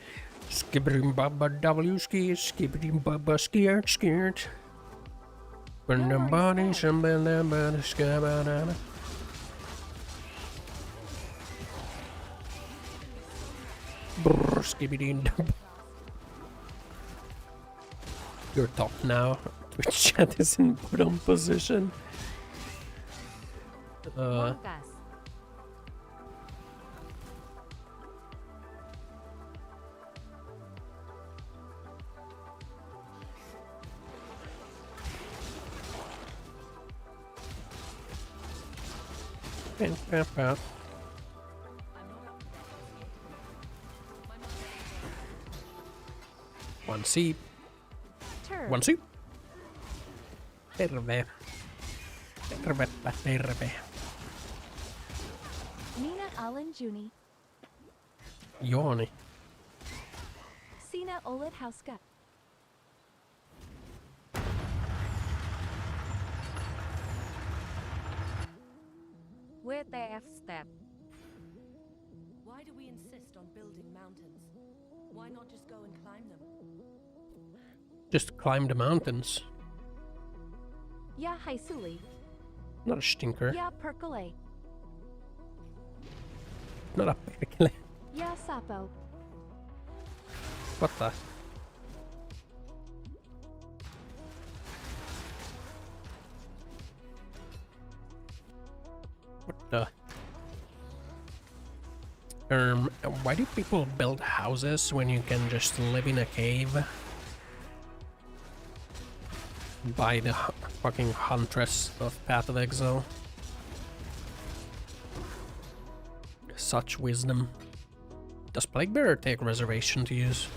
Skibbity baba W ski, skibbity baba skirt skirt. When the body, somebody, skabana. Brrr, skibbity dub. You're top now. Twitch chat is in bottom position. Monkas. One C. Turd. One C. Terve. Tervepä terve. Nina Allen Juni. Jooni. Sina Oled Hauska. WTF step. Why do we insist on building mountains? Why not just go and climb them? Just climb the mountains. Ya Haisuli. Not a stinker. Ya Percolate. Not a perkele. Ya Sapo. What the? What the? Why do people build houses when you can just live in a cave? By the fucking Huntress of Path of Exile. Such wisdom. Does Plaguebearer take Reservation to use?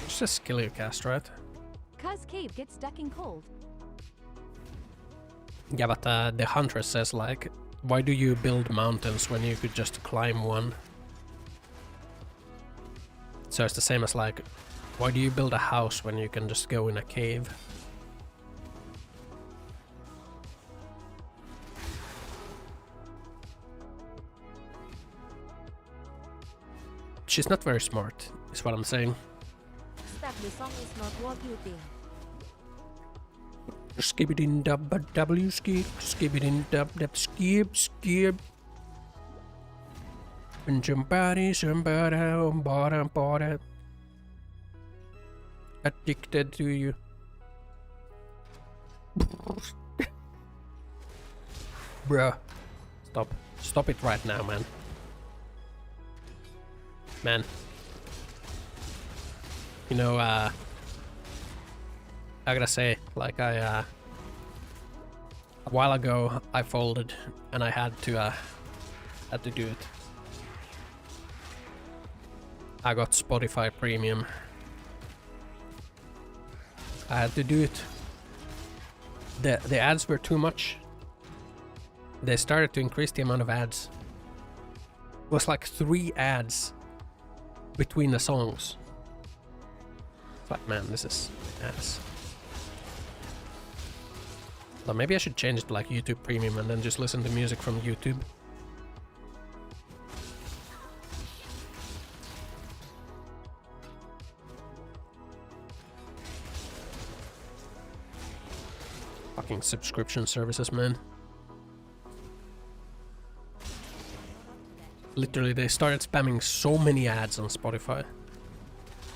It's just a skill you cast, right? Cuz cave gets ducking cold. Yeah, but the Huntress says like, why do you build mountains when you could just climb one? So it's the same as like, why do you build a house when you can just go in a cave? She's not very smart, is what I'm saying. Step, the song is not what you think. Skibbidin dub W skip, skibbidin dub dub skip skip. And somebody on bottom. Addicted to you. Bruh. Stop it right now, man. Man. You know, I gotta say, like a while ago I folded and I had to do it. I got Spotify Premium. I had to do it. The ads were too much. They started to increase the amount of ads. It was like 3 ads between the songs. It's like, man, this is ass. So maybe I should change it to like YouTube Premium and then just listen to music from YouTube. Fuck. fucking subscription services, man. Literally, they started spamming so many ads on Spotify.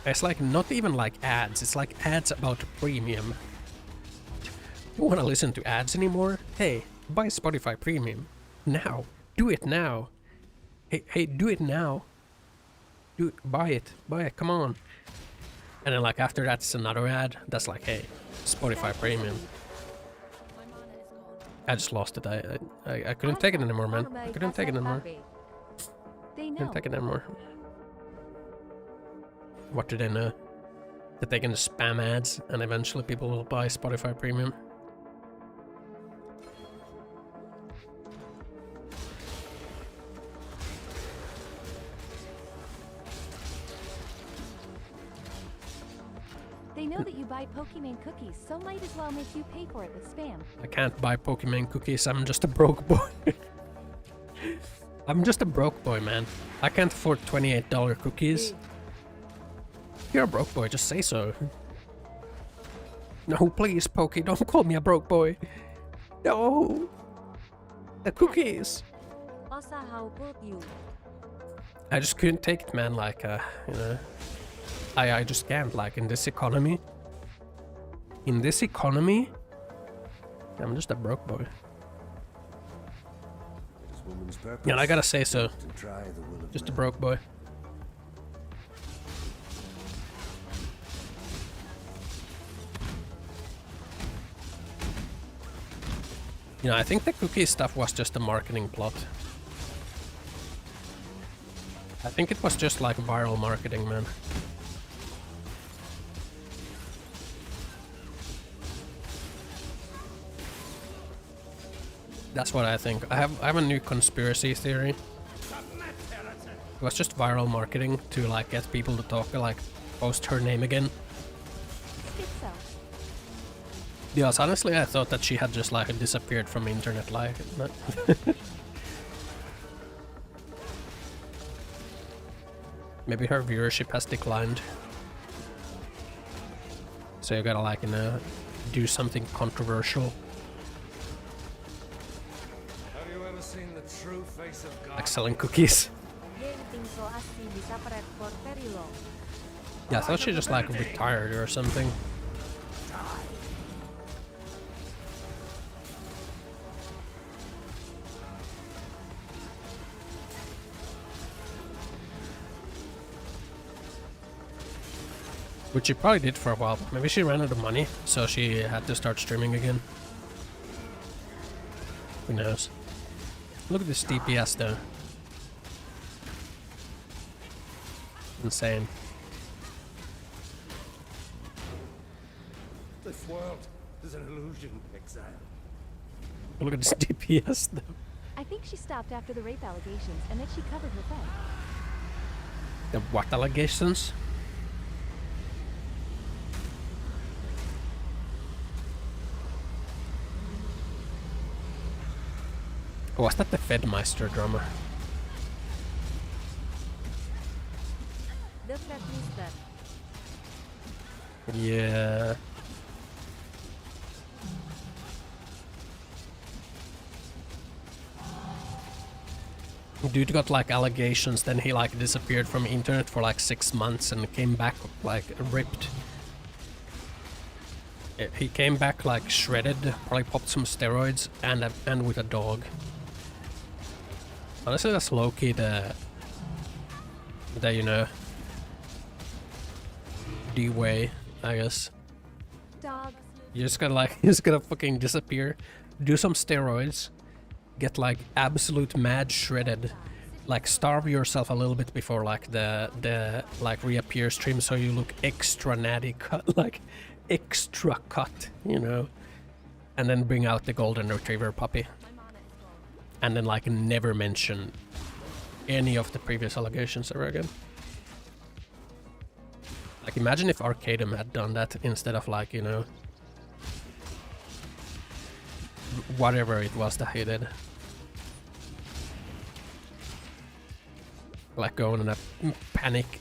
It's like not even like ads, it's like ads about premium. You wanna listen to ads anymore? Hey, buy Spotify Premium. Now. Do it now. Hey, do it now. Buy it, come on. And then like after that's another ad, that's like, hey, Spotify Premium. I just lost it. I couldn't take it anymore, man. I couldn't take it anymore. They know. Couldn't take it anymore. What do they know? That they can spam ads and eventually people will buy Spotify Premium. They know that you buy Pokemon cookies, so might as well make you pay for it with spam. I can't buy Pokemon cookies, I'm just a broke boy. I'm just a broke boy, man. I can't afford $28 cookies. You're a broke boy, just say so. No, please, Pokey, don't call me a broke boy. No! The cookies! Osa, how could you? I just couldn't take it, man, like, you know. I just can't, like, in this economy. In this economy, I'm just a broke boy. Yeah, I gotta say so. Just a broke boy. You know, I think the cookie stuff was just a marketing plot. I think it was just like viral marketing, man. That's what I think. I have a new conspiracy theory. It was just viral marketing to like get people to talk, like post her name again. Yes, honestly, I thought that she had just like disappeared from the internet, like. Maybe her viewership has declined. So you gotta like, you know, do something controversial. Like selling cookies. Yeah, I thought she just like retired or something. Which she probably did for a while, but maybe she ran out of money, so she had to start streaming again. Who knows? Look at this DPS though. Insane. This world is an illusion, exile. Look at this DPS though. I think she stopped after the rape allegations and that she covered her friend. The what allegations? Was that the Fedmeister drama? The Fedmeister. Yeah. Dude got like allegations, then he like disappeared from internet for like 6 months and came back like ripped. He came back like shredded, probably popped some steroids and with a dog. Honestly, that's low-key the you know, D-way, I guess. Dog. You just gotta like, you just gotta fucking disappear, do some steroids, get like absolute mad shredded, like starve yourself a little bit before like the like reappear stream, so you look extra natty cut, like extra cut, you know, and then bring out the golden retriever puppy. And then like never mention any of the previous allegations ever again. Like imagine if Arcadum had done that instead of like, you know, whatever it was that he did. Like going on a panic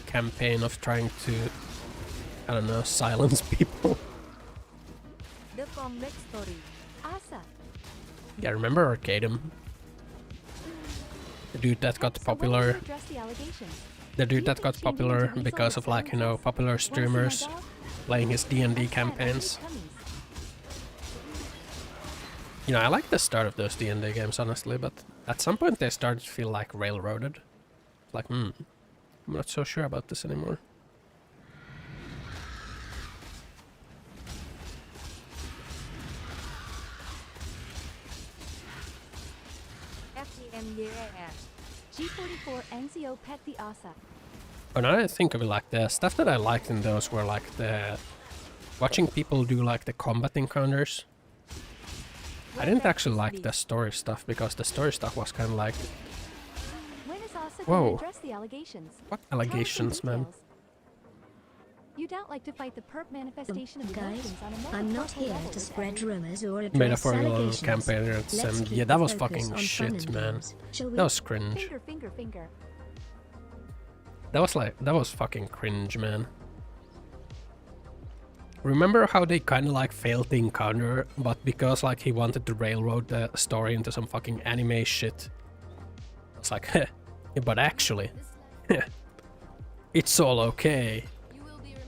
campaign of trying to, I don't know, silence people. The from backstory. Asa. Yeah, remember Arcadum? The dude that got So when will popular. you address the allegations? The Do you dude that think got changing popular into Weasel because would of like, you know, silence us? popular Wanna see my streamers dog? playing his D&D That's bad, I hate campaigns. tummies. You know, I like the start of those D&D games, honestly, but at some point they started to feel like railroaded. Like, I'm not so sure about this anymore. FTMYER. G44 NCO Pet the Asa. But now that I think of it, like the stuff that I liked in those were like the watching people do like the combat encounters. I didn't actually like the story stuff because the story stuff was kind of like, When is Asa Whoa. going to address the allegations? what Tell us some allegations, man? details. You don't like to fight the perp manifestation of Guys, emotions on a I'm not metaphorical here level, to is spread that right? rumors or address Metaphorical allegations. campaign. Let's keep Yeah, that the was focus fucking on fun shit, and man. games, shall we? That was cringe. Finger, finger, finger. That was fucking cringe, man. Remember how they kind of like failed the encounter, but because like he wanted to railroad the story into some fucking anime shit. It's like, heh, but actually, it's all okay.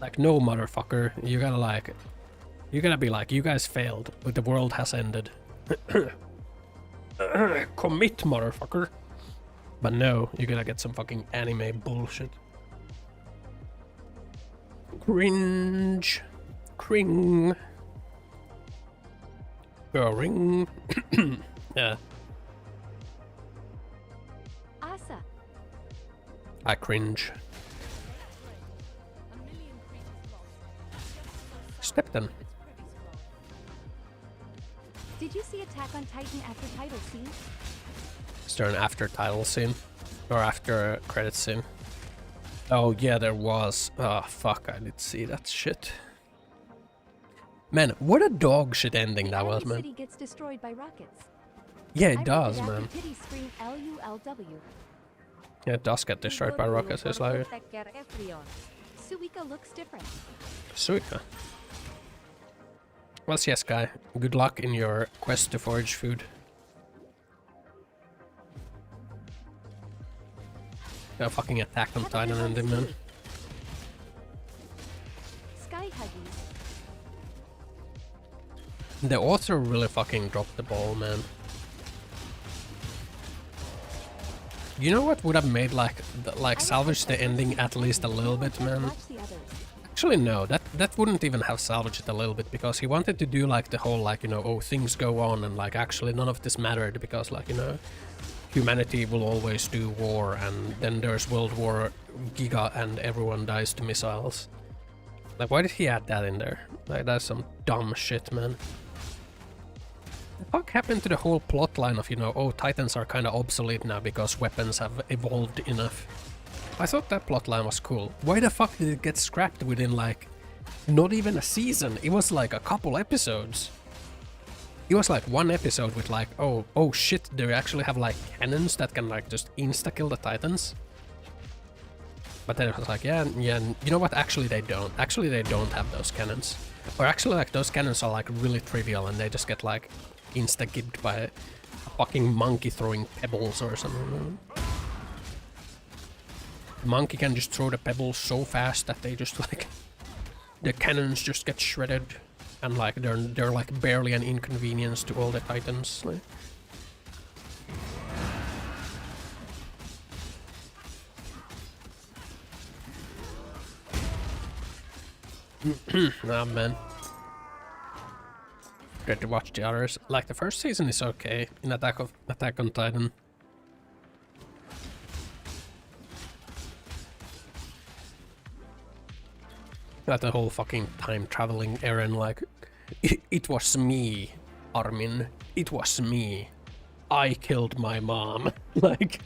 Like, no, motherfucker, you gotta be like, you guys failed, but the world has ended. Commit, motherfucker. But no, you gotta get some fucking anime bullshit. Cringe. Cring. Ring. Yeah, Asa. I cringe. Step then. Did you see Attack on Titan after title scene? Is there an after title scene? Or after credit scene? Oh yeah, there was. Oh fuck, I did see that shit. Man, what a dog shit ending that was, The man. city gets destroyed by rockets. Yeah, I it read does, after man. Titty scream LULW. Yeah, it does get destroyed by rockets. It's like Take care everyone. Suika looks different. Suika. Well, yes, guy. Good luck in your quest to forage food. Yeah, fucking Attack on Titan ending, man. Sky Huggies. The author really fucking dropped the ball, man. You know what would have made like salvage the ending at least a little bit, man? Watch the others. Actually, no, that wouldn't even have salvaged it a little bit because he wanted to do like the whole like, you know, oh, things go on and like actually none of this mattered because like, you know, humanity will always do war and then there's World War Giga and everyone dies to missiles. Like, why did he add that in there? Like, that's some dumb shit, man. The fuck happened to the whole plot line of, you know, oh, Titans are kind of obsolete now because weapons have evolved enough? I thought that plotline was cool. Why the fuck did it get scrapped within like not even a season? It was like a couple episodes. It was like one episode with like, oh shit, they actually have like cannons that can like just insta-kill the Titans. But then it was like, yeah, you know what, actually they don't. Actually they don't have those cannons. Or actually like those cannons are like really trivial and they just get like insta-gibbed by a fucking monkey throwing pebbles or something. The monkey can just throw the pebbles so fast that they just like the cannons just get shredded and like they're like barely an inconvenience to all the Titans. Like. Nah, man. Great to watch the others. Like the first season is okay in Attack on Titan. That the whole fucking time traveling Eren, like, it was me, Armin. It was me. I killed my mom. Like,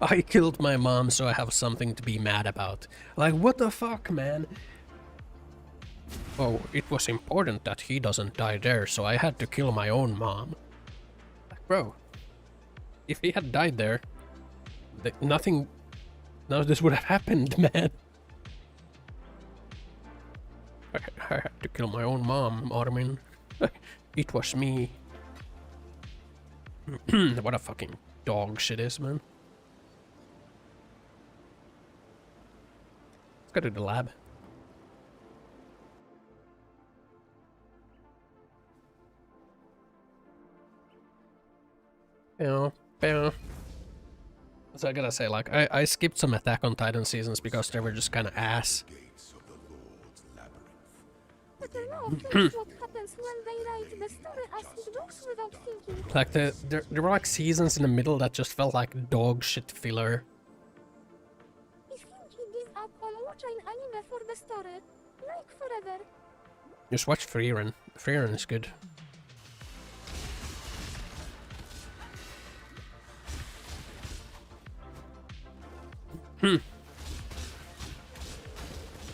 I killed my mom, so I have something to be mad about. Like, what the fuck, man? Oh, it was important that he doesn't die there, so I had to kill my own mom. Like, bro, if he had died there, none of this would have happened, man. I had to kill my own mom, Armin. It was me. What a fucking dog shit is, man. Let's go to the lab. Yeah. So I gotta say, like, I skipped some Attack on Titan seasons because they were just kind of ass. But I know what happens when they write the story as it goes without thinking. Like there were like seasons in the middle that just felt like dog shit filler. I think he gave up on watching anime for the story, like forever. Just watch Freeren. Freeren is good.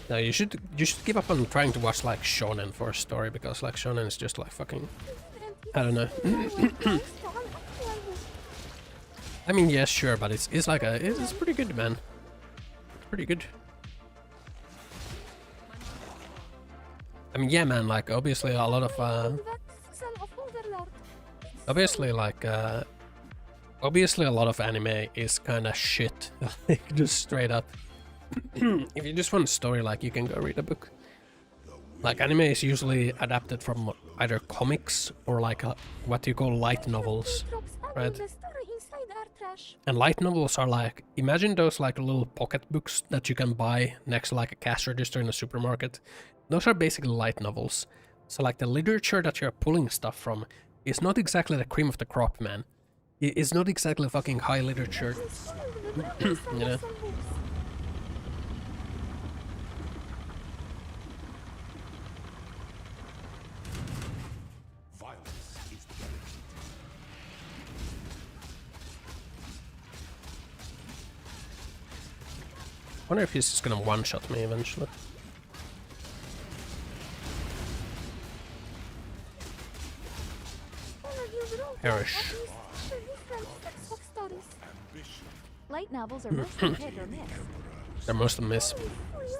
No, you should give up on trying to watch like shonen for a story, because like shonen is just like fucking, I don't know. I mean, yes, sure, but it's like it's pretty good, man. It's pretty good. I mean, yeah, man. Like obviously a lot of obviously a lot of anime is kind of shit. Like just straight up. If you just want a story, like, you can go read a book. Like, anime is usually adapted from either comics or like what you call light novels, right? And light novels are like, imagine those like little pocket books that you can buy next to like a cash register in a supermarket. Those are basically light novels. So like the literature that you're pulling stuff from is not exactly the cream of the crop, man. It's not exactly fucking high literature. You know? I wonder if he's just gonna one-shot me eventually. Perish. Light novels are mostly hit or miss. They're mostly miss.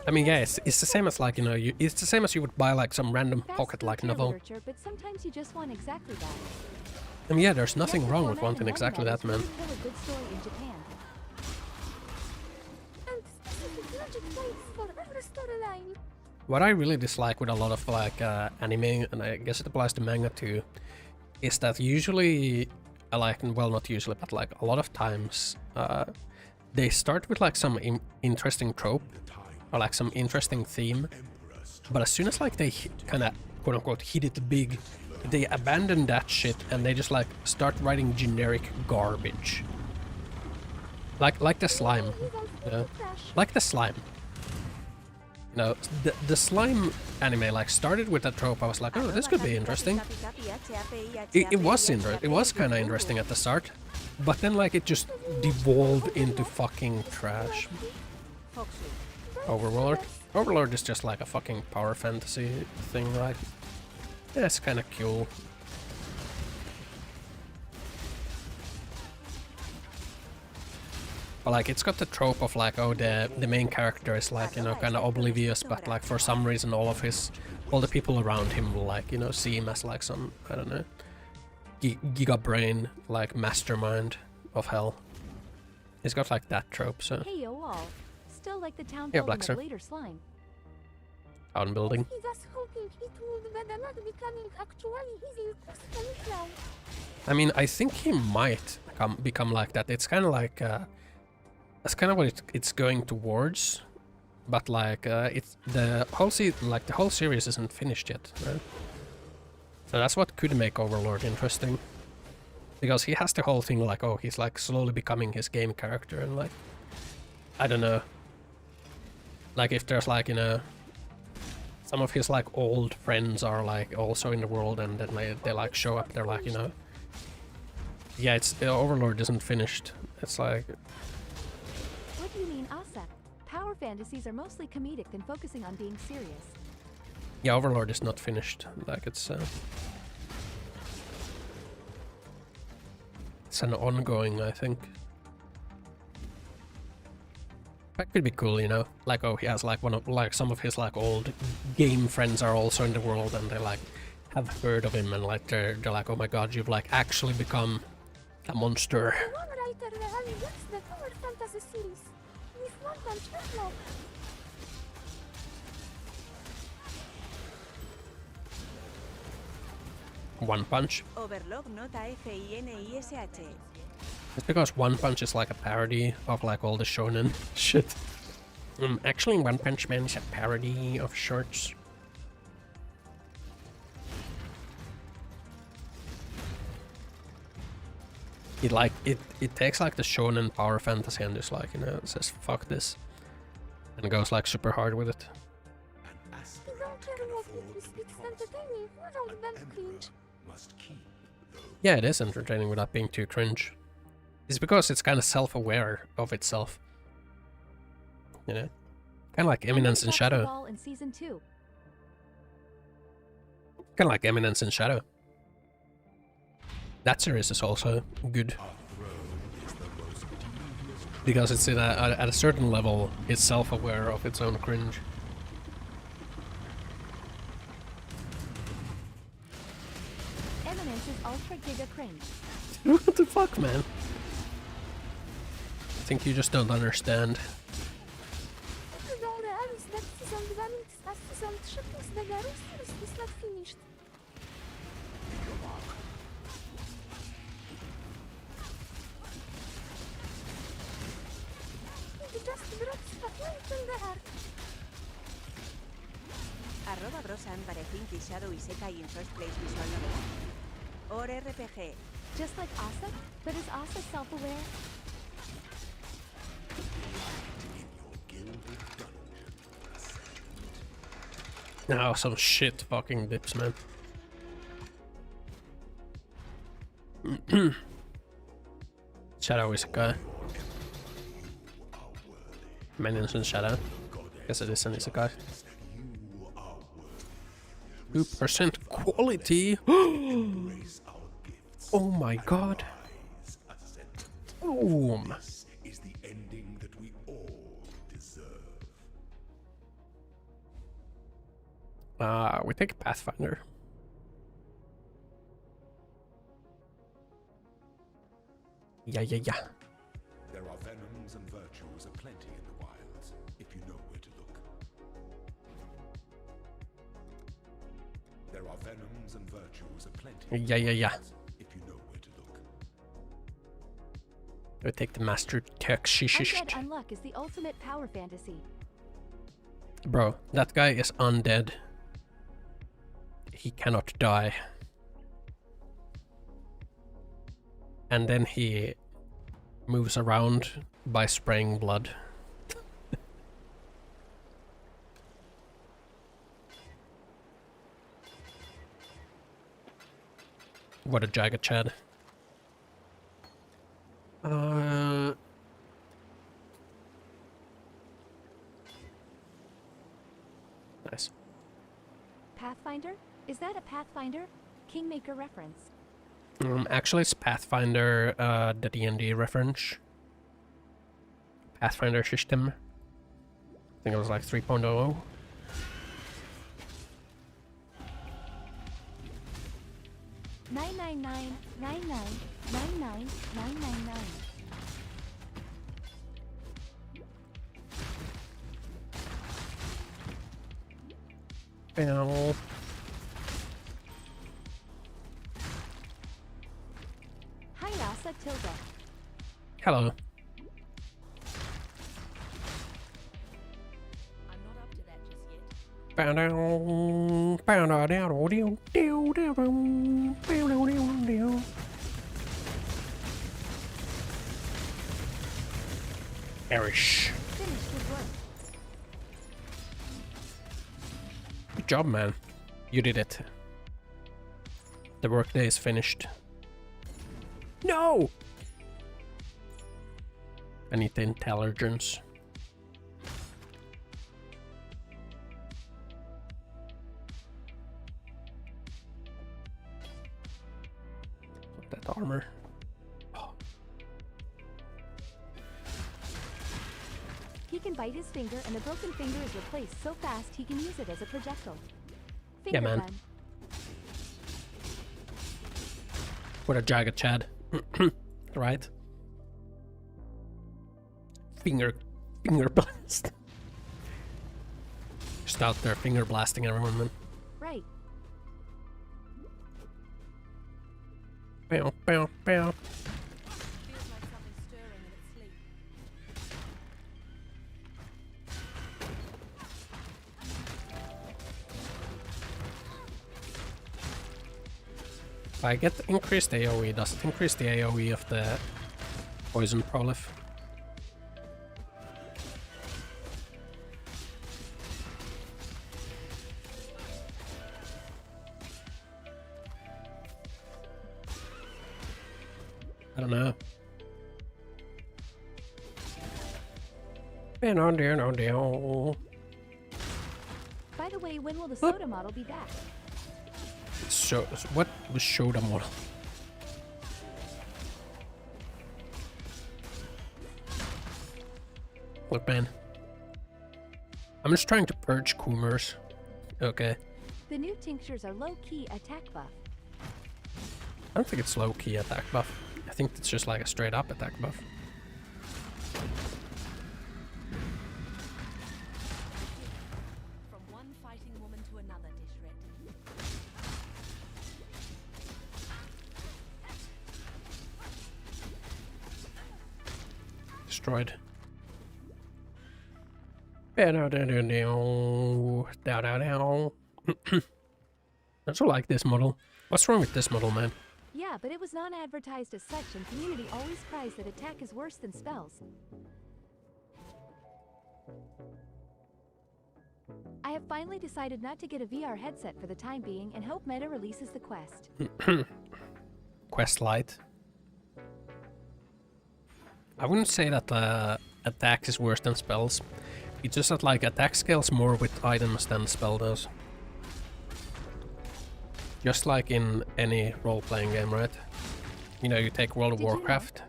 I mean, yeah, it's the same as like, you know, it's the same as you would buy like some random pocket like novel. But sometimes you just want exactly that. I mean, yeah, there's nothing wrong with wanting exactly that, man. What I really dislike with a lot of like anime, and I guess it applies to manga too, is that usually, well, not usually, but like a lot of times, they start with like some interesting trope or like some interesting theme, but as soon as like they kind of quote unquote hit it big, they abandon that shit and they just like start writing generic garbage. Like the slime, like the slime. No, the slime anime like started with that trope. I was like, oh, this could be interesting. It was kind of interesting at the start, but then like it just devolved into fucking trash. Overlord is just like a fucking power fantasy thing, right? Yeah, it's kind of cool. But like, it's got the trope of like, oh, the main character is like, you know, kind of oblivious, but like for some reason all the people around him will like, you know, see him as like some, I don't know, giga brain, like mastermind of hell. It's got like that trope, so. Hey, yo, all. Still like the town yeah, building of later slime. Town building. I mean, I think he might become like that. It's kind of like, that's kind of what it's going towards, but like it's the whole series isn't finished yet, right? So that's what could make Overlord interesting, because he has the whole thing like, oh, he's like slowly becoming his game character, and like, I don't know, like if there's like, you know, some of his like old friends are like also in the world, and then they like show up, they're like, you know, yeah, it's Overlord isn't finished. It's like. What do you mean, Ossan? Power fantasies are mostly comedic and focusing on being serious. Yeah, Overlord is not finished. Like it's an ongoing, I think. That could be cool, you know. Like, oh, he has like some of his like old game friends are also in the world, and have heard of him and like they're like, oh my god, you've like actually become a monster. One writer really gets the Tower Fantasy series. With One Punch Man. One Punch. Overlog nota FINISH. It's because One Punch is like a parody of like all the shonen shit. Actually, One Punch Man is a parody of shorts. It takes like the shonen power fantasy and just like, you know, it says fuck this and goes like super hard with it. Yeah, it is entertaining without being too cringe. It's because it's kind of self-aware of itself. You know? Kind of like Eminence in Shadow. In season 2. Kind of like Eminence in Shadow. That series is also good. Because it's at a certain level, it's self-aware of its own cringe. Eminence is ultra giga cringe. What the fuck, man? I think you just don't understand. @Brosan Barefinki Shadow Isekai in first place visual novel. Or RPG. Just like Ossan? But is Asa self-aware? No, some shit fucking dips, man. Shadow is a guy. Minions in Shadow. Guess it is an isekai. 2% quality. Oh my god. Boom. Is the ending that we all deserve. We take Pathfinder. Yeah. There are venoms and virtues aplenty in the wilds, if you know where to look. There are venoms and virtues aplenty. Yeah. If you know where to look. We take the Master Text. Undead Unluck is the ultimate power fantasy. Bro, that guy is undead. He cannot die. And then he moves around by spraying blood. What a Jaga Chad. Nice. Pathfinder? Is that a Pathfinder? Kingmaker reference. Actually, it's Pathfinder, the D&D reference. Pathfinder system. I think it was like 3.0. Nine nine nine nine nine nine nine nine nine nine. Ow. Hi, Asa Tilda. Hello. I'm not up to that just yet. Erish. Finish good work. Good job, man. You did it. The workday is finished. No! I need the intelligence. That armor. Oh. He can bite his finger and the broken finger is replaced so fast he can use it as a projectile. Yeah, Finger man. gun. With a Jagged Chad. Right? Finger blast. Just out there finger blasting everyone, man. Right. Bow, bow, bow. Feels like something's stirring in its sleep. If I get increased AoE, does it increase the AoE of the poison prolif? I don't know. By the way, when will the soda model be back? So, what was Shoda model? Look, man. I'm just trying to purge Coomers. Okay. The new tinctures are low-key attack buff. I don't think it's low-key attack buff. I think it's just like a straight-up attack buff. From one fighting woman to another, Dishret. Destroyed. I also like this model. What's wrong with this model, man? Yeah, but it was non-advertised as such, and community always cries that attack is worse than spells. I have finally decided not to get a VR headset for the time being and hope Meta releases the Quest. Quest Lite. I wouldn't say that attack is worse than spells. It's just that like attack scales more with items than spell does. Just like in any role-playing game, right? You know, you take World of Warcraft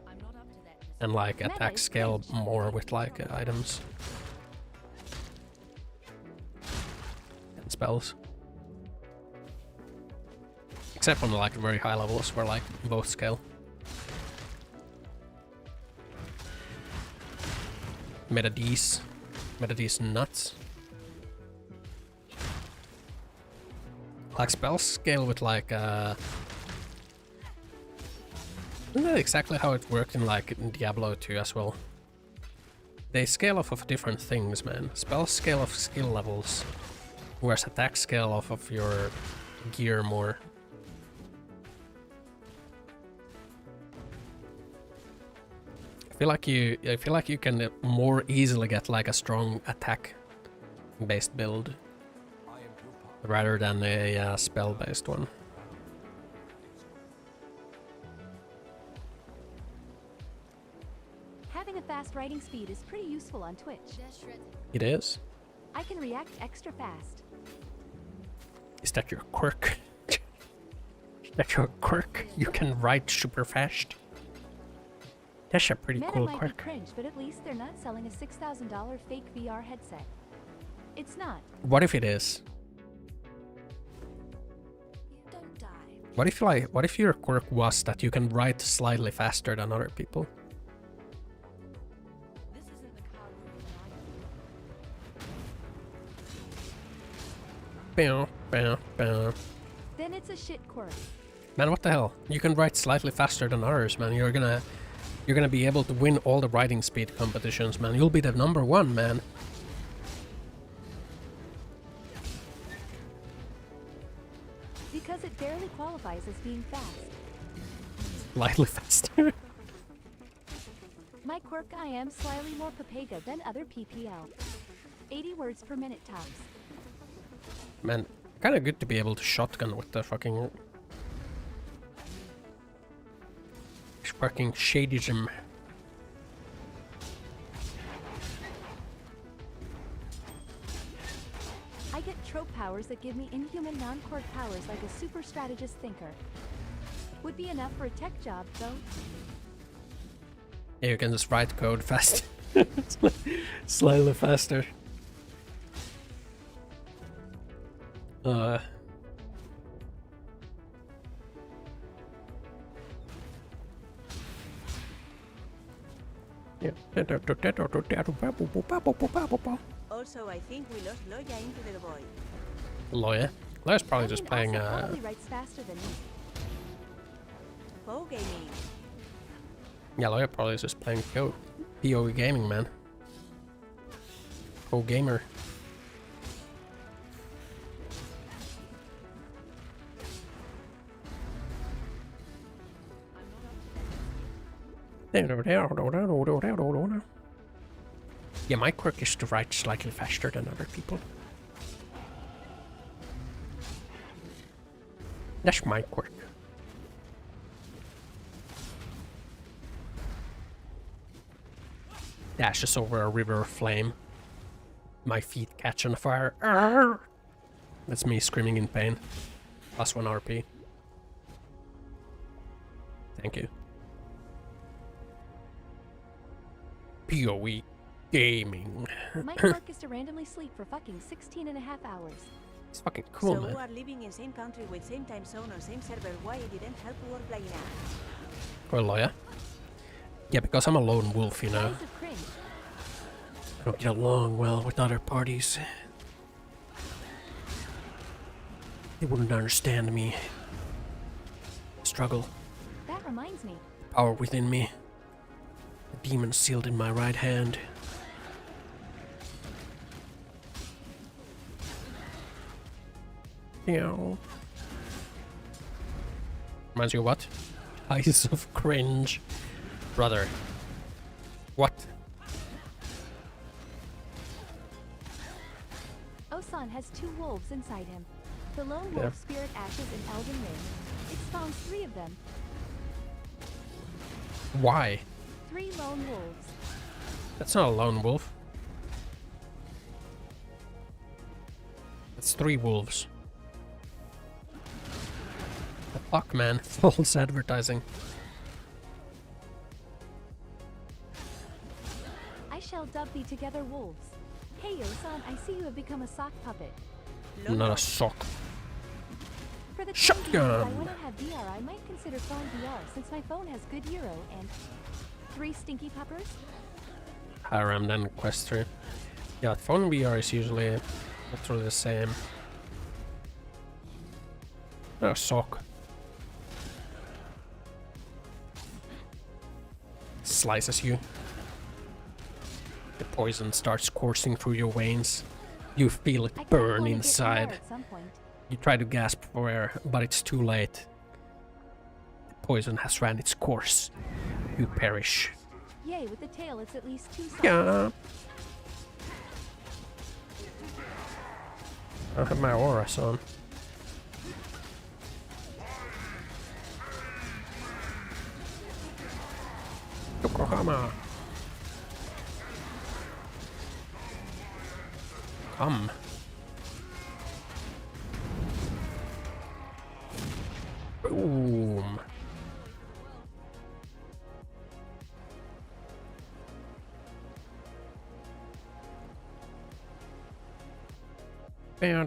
and like attack scale more with like items and spells. Except on like very high levels where like both scale. Meta D's nuts. Like spells scale with like isn't that exactly how it worked in like in Diablo 2 as well? They scale off of different things, man. Spells scale off skill levels, whereas attack scale off of your gear more. I feel like you can more easily get like a strong attack based build rather than a spell based one. Having a fast writing speed is pretty useful on Twitch. It is. I can react extra fast. Is that your quirk? Is that your quirk? You can write super fast. That's a pretty Meta cool might quirk. be cringe, but at least they're not selling a $6,000 fake VR headset. It's not. What if it is? Don't die. What if your quirk was that you can write slightly faster than other people? This isn't the car Bow, bow, bow. Then it's a shit quirk. Man, what the hell? You can write slightly faster than others, man. You're gonna be able to win all the writing speed competitions, man. You'll be the #1, man. Because it barely qualifies as being fast. Slightly faster. My quirk, I am slightly more papega than other PPL. 80 words per minute tops. Man, kinda good to be able to shotgun with the fucking shadism. I get trope powers that give me inhuman non-quirk powers like a super strategist thinker. Would be enough for a tech job, though. Yeah, you can just write code fast. Slightly faster. Yeah. Also, I think we lost Loya into the void. Lawyer. Lawyer's probably just playing probably writes faster than me. Poe Gaming. Yeah, Lawyer probably is just playing PoE gaming, man. Oh gamer. Yeah, my quirk is to write slightly faster than other people. That's my quirk. Dashes over a river of flame. My feet catch on fire. Arr! That's me screaming in pain. Plus 1 RP. Thank you. PoE gaming. My quirk is to randomly sleep for fucking 16 and a half hours. It's fucking cool, so man. we are living in same country with same time zone on same server. Why it didn't help work like that? Well, lawyer. Yeah, because I'm a lone wolf, you know. Guys of cringe. I don't get along well with other parties. They wouldn't understand me. Struggle. That reminds me. Power within me. The demon sealed in my right hand. Meow. Reminds you of what? Eyes of cringe. Brother. What? Ossan has 2 wolves inside him. The lone wolf spirit ashes in Elden Ring. It spawns 3 of them. Why? 3 lone wolves. That's not a lone wolf. That's 3 wolves. The fuck, man. False advertising. I shall dub thee together wolves. Hey Ossan, I see you have become a sock puppet. Not a sock. For the Shotgun! time being, if I want to have VR, I might consider phone VR since my phone has good Euro and 3 stinky puppers. Hiram, then Quest 3. Yeah, phone VR is usually literally the same. No, sock. Slices you. The poison starts coursing through your veins. You feel it burn inside. You try to gasp for air, but it's too late. The poison has ran its course. You perish. Yay, with the tail it's at least 2 sides. Yeah. I have my auras on. Yokohama. Come. Boom. My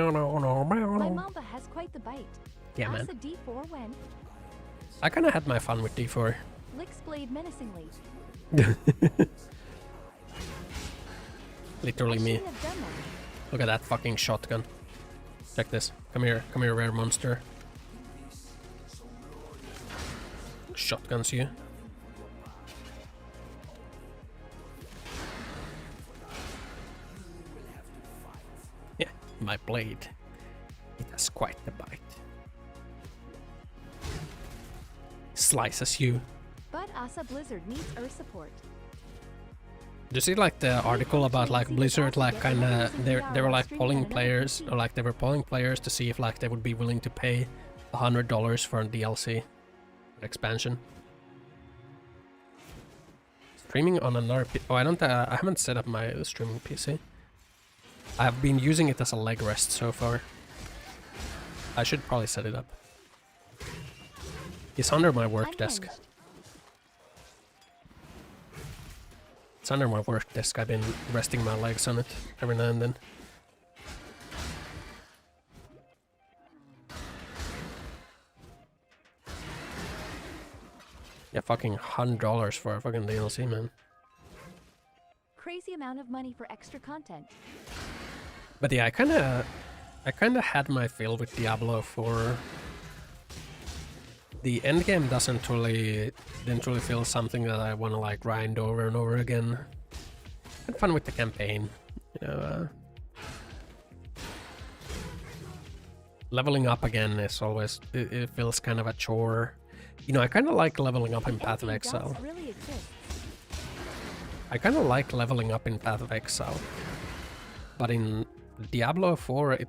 Mamba has quite the bite. Yeah, man. Asa D4 when I kinda had my fun with D4. licks blade menacingly. Literally me. Shouldn't have done that. Look at that fucking shotgun. Check this. Come here, rare monster. Shotguns you. Yeah, my blade. It has quite the bite. Slices you. But Asa Blizzard needs Earth support. Did you see like the article about like Blizzard like kinda they were like polling players, or like they were polling players to see if like they would be willing to pay $100 for a DLC expansion. Streaming on another oh I haven't set up my streaming PC. I've been using it as a leg rest so far. I should probably set it up. It's under my work desk. It's under my work desk. I've been resting my legs on it every now and then. Yeah, fucking $100 for a fucking DLC, man. Crazy amount of money for extra content. But yeah, I kinda had my fill with Diablo 4. The endgame didn't really feel something that I wanna like grind over and over again. Had fun with the campaign, you know. Leveling up again is always, it feels kind of a chore. You know, I kinda like leveling up in Path of Exile. Really exists. I kinda like leveling up in Path of Exile. But in Diablo 4, it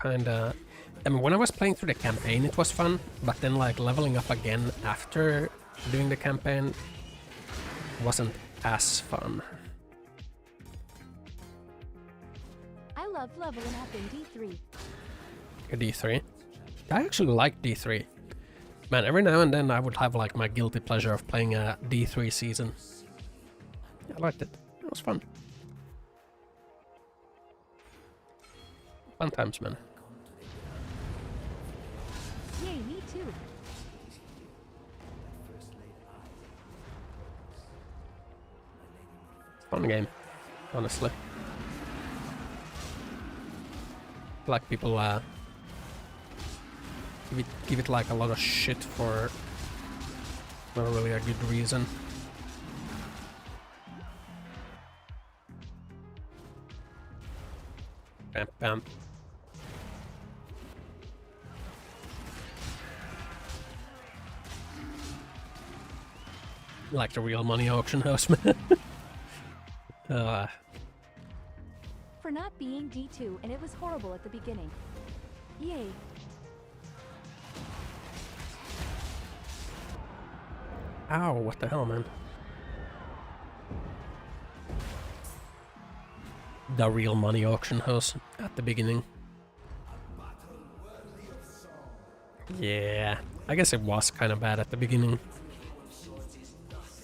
kinda... I mean, when I was playing through the campaign, it was fun, but then like leveling up again after doing the campaign wasn't as fun. I love leveling up in D3. D3? I actually like D3. Man, every now and then I would have like my guilty pleasure of playing a D3 season. I liked it. It was fun. Fun times, man. Yay, me too. Fun game, honestly. Like people give it like a lot of shit for not really a good reason. Bam bam. Like the real money auction house, man. For not being D2, and it was horrible at the beginning. Yay. Ow, what the hell, man? The real money auction house at the beginning. Yeah, I guess it was kind of bad at the beginning.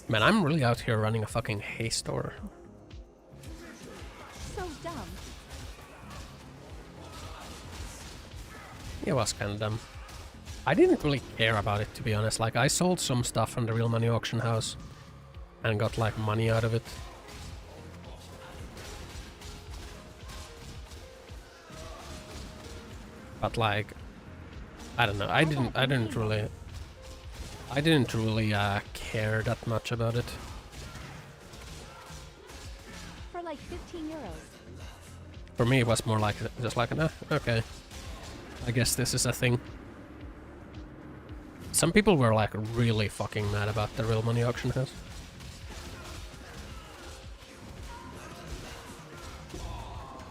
Man, I'm really out here running a fucking hay store. So dumb. It was kind of dumb. I didn't really care about it, to be honest. Like, I sold some stuff from the real money auction house and got like money out of it. But like, I don't know. I didn't really care that much about it. For like 15 euros. For me, it was more like just like, okay, I guess this is a thing. Some people were like really fucking mad about the real money auction house.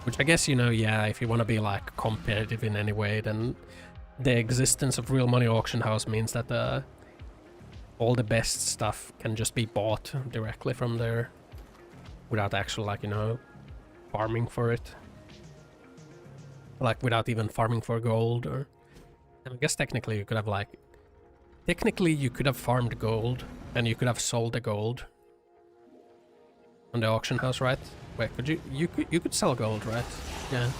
Which I guess, you know, yeah, if you want to be like competitive in any way, then the existence of real money auction house means that all the best stuff can just be bought directly from there without actually, like, you know, farming for it. Like, without even farming for gold, or... I guess technically you could have, like... Technically you could have farmed gold, and you could have sold the gold on the auction house, right? Wait, could you... You could sell gold, right? Yeah.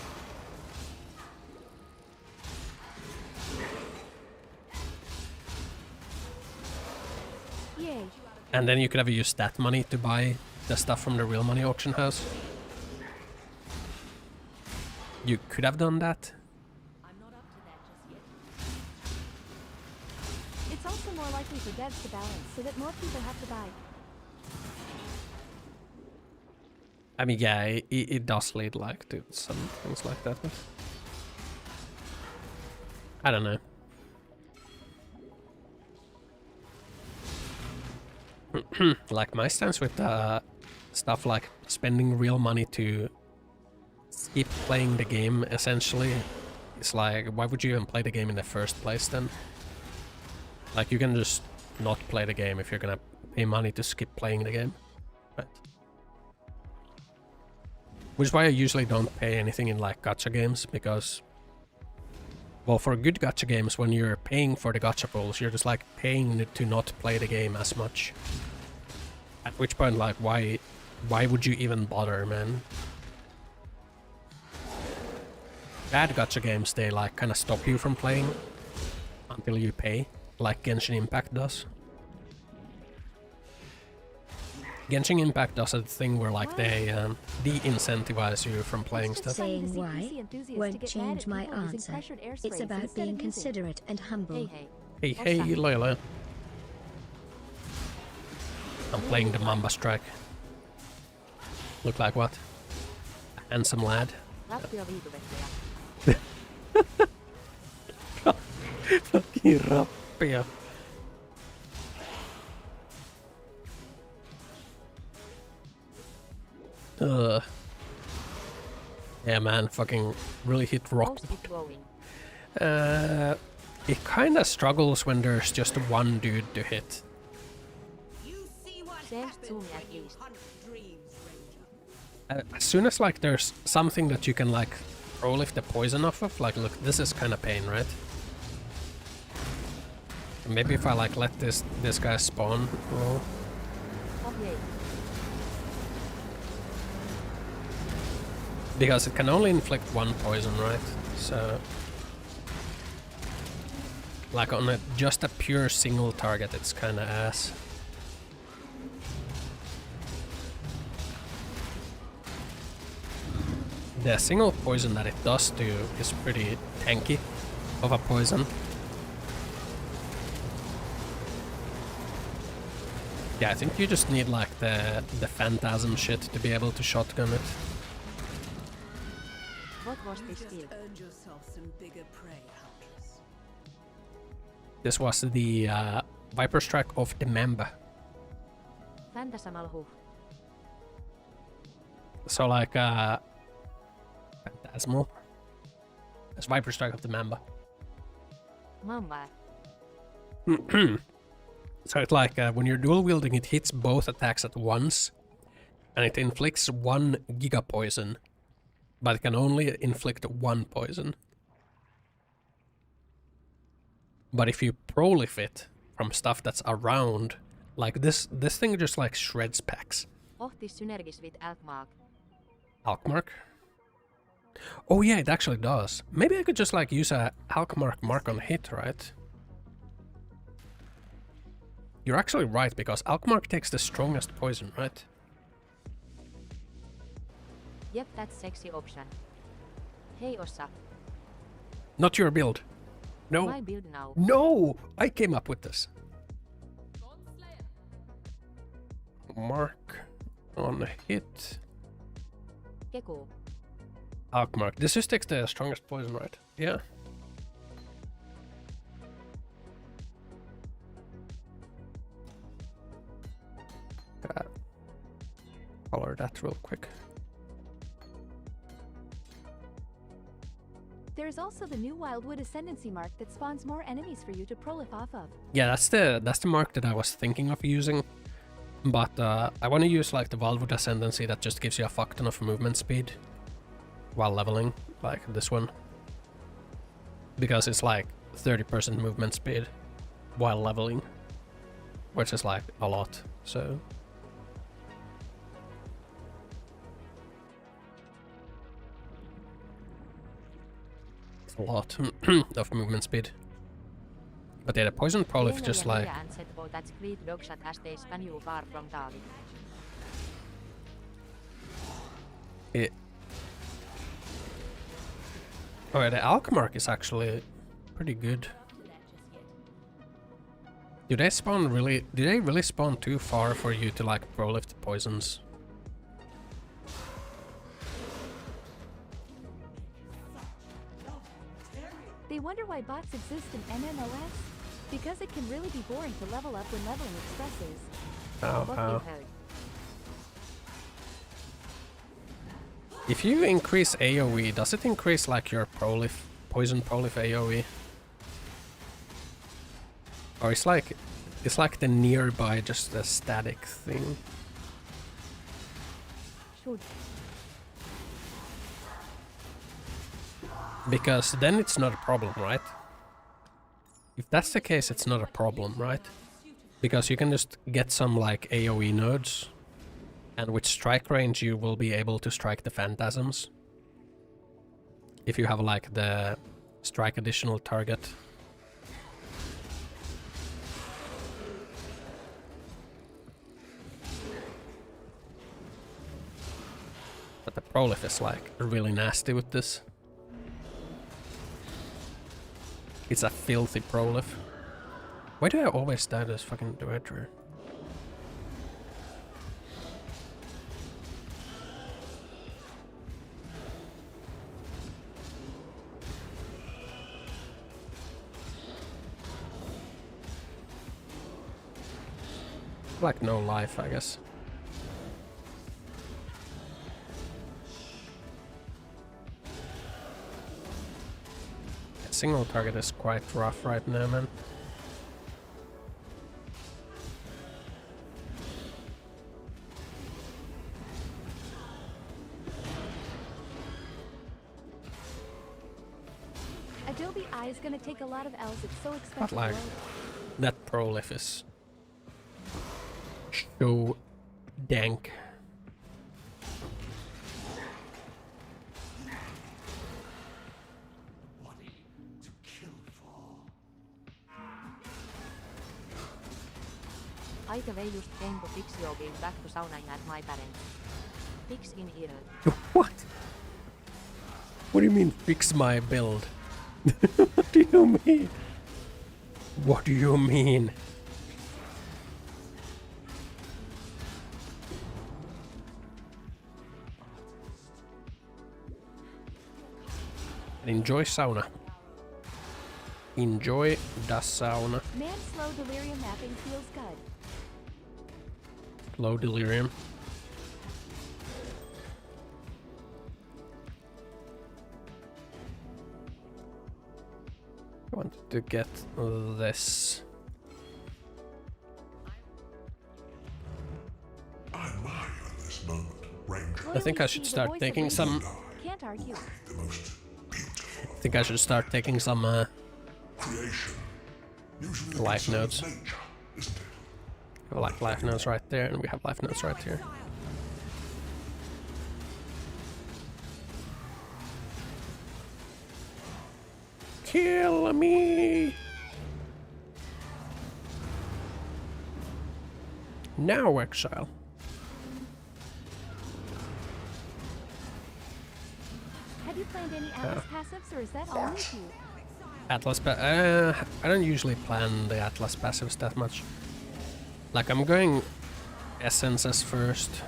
Yay. And then you could have used that money to buy the stuff from the real money auction house. You could have done that. It's also more likely for devs to balance, so that more people have to buy. I mean, yeah, it does lead like to some things like that. But I don't know. Like, my stance with stuff like spending real money to skip playing the game, essentially, is like, why would you even play the game in the first place then? Like, you can just not play the game if you're gonna pay money to skip playing the game, right? Which is why I usually don't pay anything in like gacha games, because, well, for good gacha games, when you're paying for the gacha pulls, you're just like paying to not play the game as much. At which point, like, why would you even bother, man? Bad gacha games, they like kind of stop you from playing until you pay, like Genshin Impact does. Genshin Impact does a thing where like they de-incentivize you from playing stuff. Saying why won't change my answer. It's about being considerate and humble. Hey, Loyola. I'm playing the Mamba Strike. Look like what? A handsome lad. Fucking rappia. Yeah, man, fucking really hit rock. It kinda struggles when there's just one dude to hit. As soon as like there's something that you can like pro lift the poison off of, like look, this is kinda pain, right? Maybe if I like let this guy spawn roll. Because it can only inflict one poison, right? So like on just a pure single target, it's kinda ass. The single poison that it does do is pretty tanky of a poison. Yeah, I think you just need like the phantasm shit to be able to shotgun it. What was this deal? This was the Viper Strike of the Mamba. Phantasmal. So like Phantasmal. It's Viper Strike of the Mamba. Mamba. So it's like when you're dual wielding, it hits both attacks at once, and it inflicts 1 giga poison, but it can only inflict 1 poison. But if you prolif it from stuff that's around, like this thing just like shreds packs. Ohti synergis with Alkmaar. Alkmaar? Oh yeah, it actually does. Maybe I could just like use a Alkmaar mark on hit, right? You're actually right, because Alkmaar takes the strongest poison, right? Yep, that's sexy option. Hey Ossa. Not your build. No. My build now. No! I came up with this. Mark on hit. Keku. Alkmaar. This just takes the strongest poison, right? Yeah. Color that real quick. There's also the new Wildwood Ascendancy mark that spawns more enemies for you to prolif off of. Yeah, that's the mark that I was thinking of using. But I want to use like the Wildwood Ascendancy that just gives you a fuck ton of movement speed while leveling, like this one. Because it's like 30% movement speed while leveling, which is like a lot, so... a lot of movement speed. But yeah, the poison prolif just like... It... Oh yeah, the Alkmaar is actually pretty good. Do they spawn really... Do they really spawn too far for you to like prolif the poisons? They wonder why bots exist in MMOS? Because it can really be boring to level up when leveling expresses. Oh. If you increase AoE, does it increase like your poison prolif AoE? Or it's like the nearby just a static thing? Should. Because then it's not a problem, right? If that's the case, it's not a problem, right? Because you can just get some like AoE nodes, and with strike range you will be able to strike the phantasms. If you have like the strike additional target. Prolif is like really nasty with this. It's a filthy Prolif. Why do I always die to this fucking Director? Like no life, I guess. Single target is quite rough right now, man. Adobe Eye is gonna take a lot of L's. It's so expensive. But like, that Prolif is so dank. I the way just came to fix your game back to sauna at my parents. Fix in Ire. What? What do you mean fix my build? What do you mean? What do you mean? Enjoy sauna. Enjoy the sauna. Man, slow delirium mapping feels good. Low delirium. I want to get this. I admire this moment, Ranger. I think I should start taking some. Can't argue. The most beautiful I think I should start taking some creation. Usually the life concern of notes. nature, isn't it? We have like life notes right there, and we have life notes right here. Kill me! Now exile. Have you planned any Atlas passives, or is that all new to you? Atlas I don't usually plan the Atlas passives that much. Like, I'm going essences first.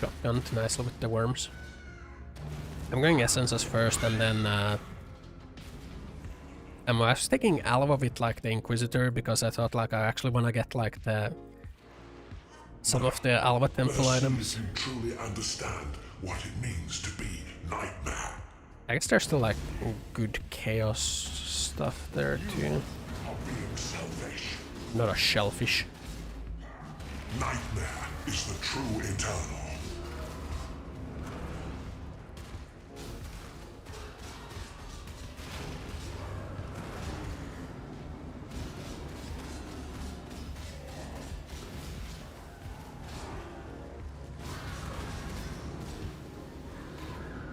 Shotgun nicely with the worms. I'm going essences first, and then I was taking Alva with like the Inquisitor because I thought like I actually want to get like the some of the Alva Temple items. You truly understand what it means to be Nightmare. I guess there's still like good chaos stuff there too. Being selfish. Not a shellfish. Nightmare is the true eternal.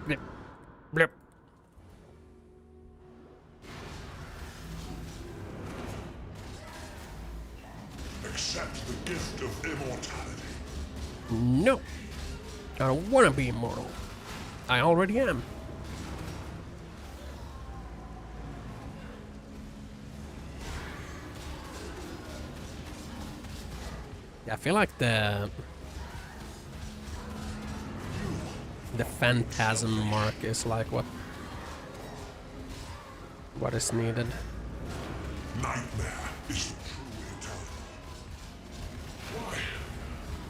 Blip. Blip. Accept the gift of immortality. No. I don't want to be immortal. I already am. Yeah, I feel like the phantasm mark is like what is needed. Nightmare is the true eternal. Why?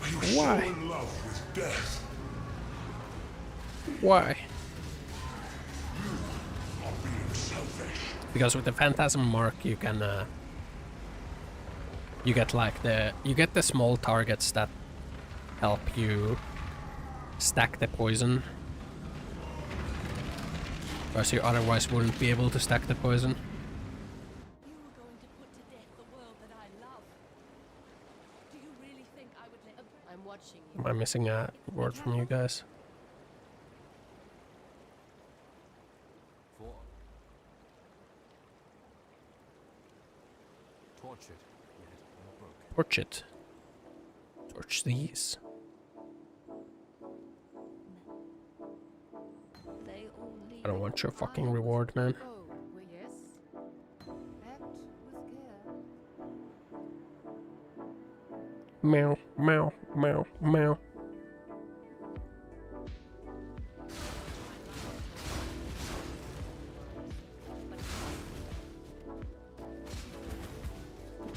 Are you Why? so in love with death? Why? You are being selfish. Because with the phantasm mark you can you get like the small targets that help you stack the poison. Whereas you otherwise wouldn't be able to stack the poison. You were going to put to death the world that I love. Do you really think I would let I'm watching you. Am I missing a word from you guys? Torch it, yet unbroken. Torch it. Torch these. I don't want your fucking reward, man. Oh, well, yes. Act with care. Meow, meow, meow, meow.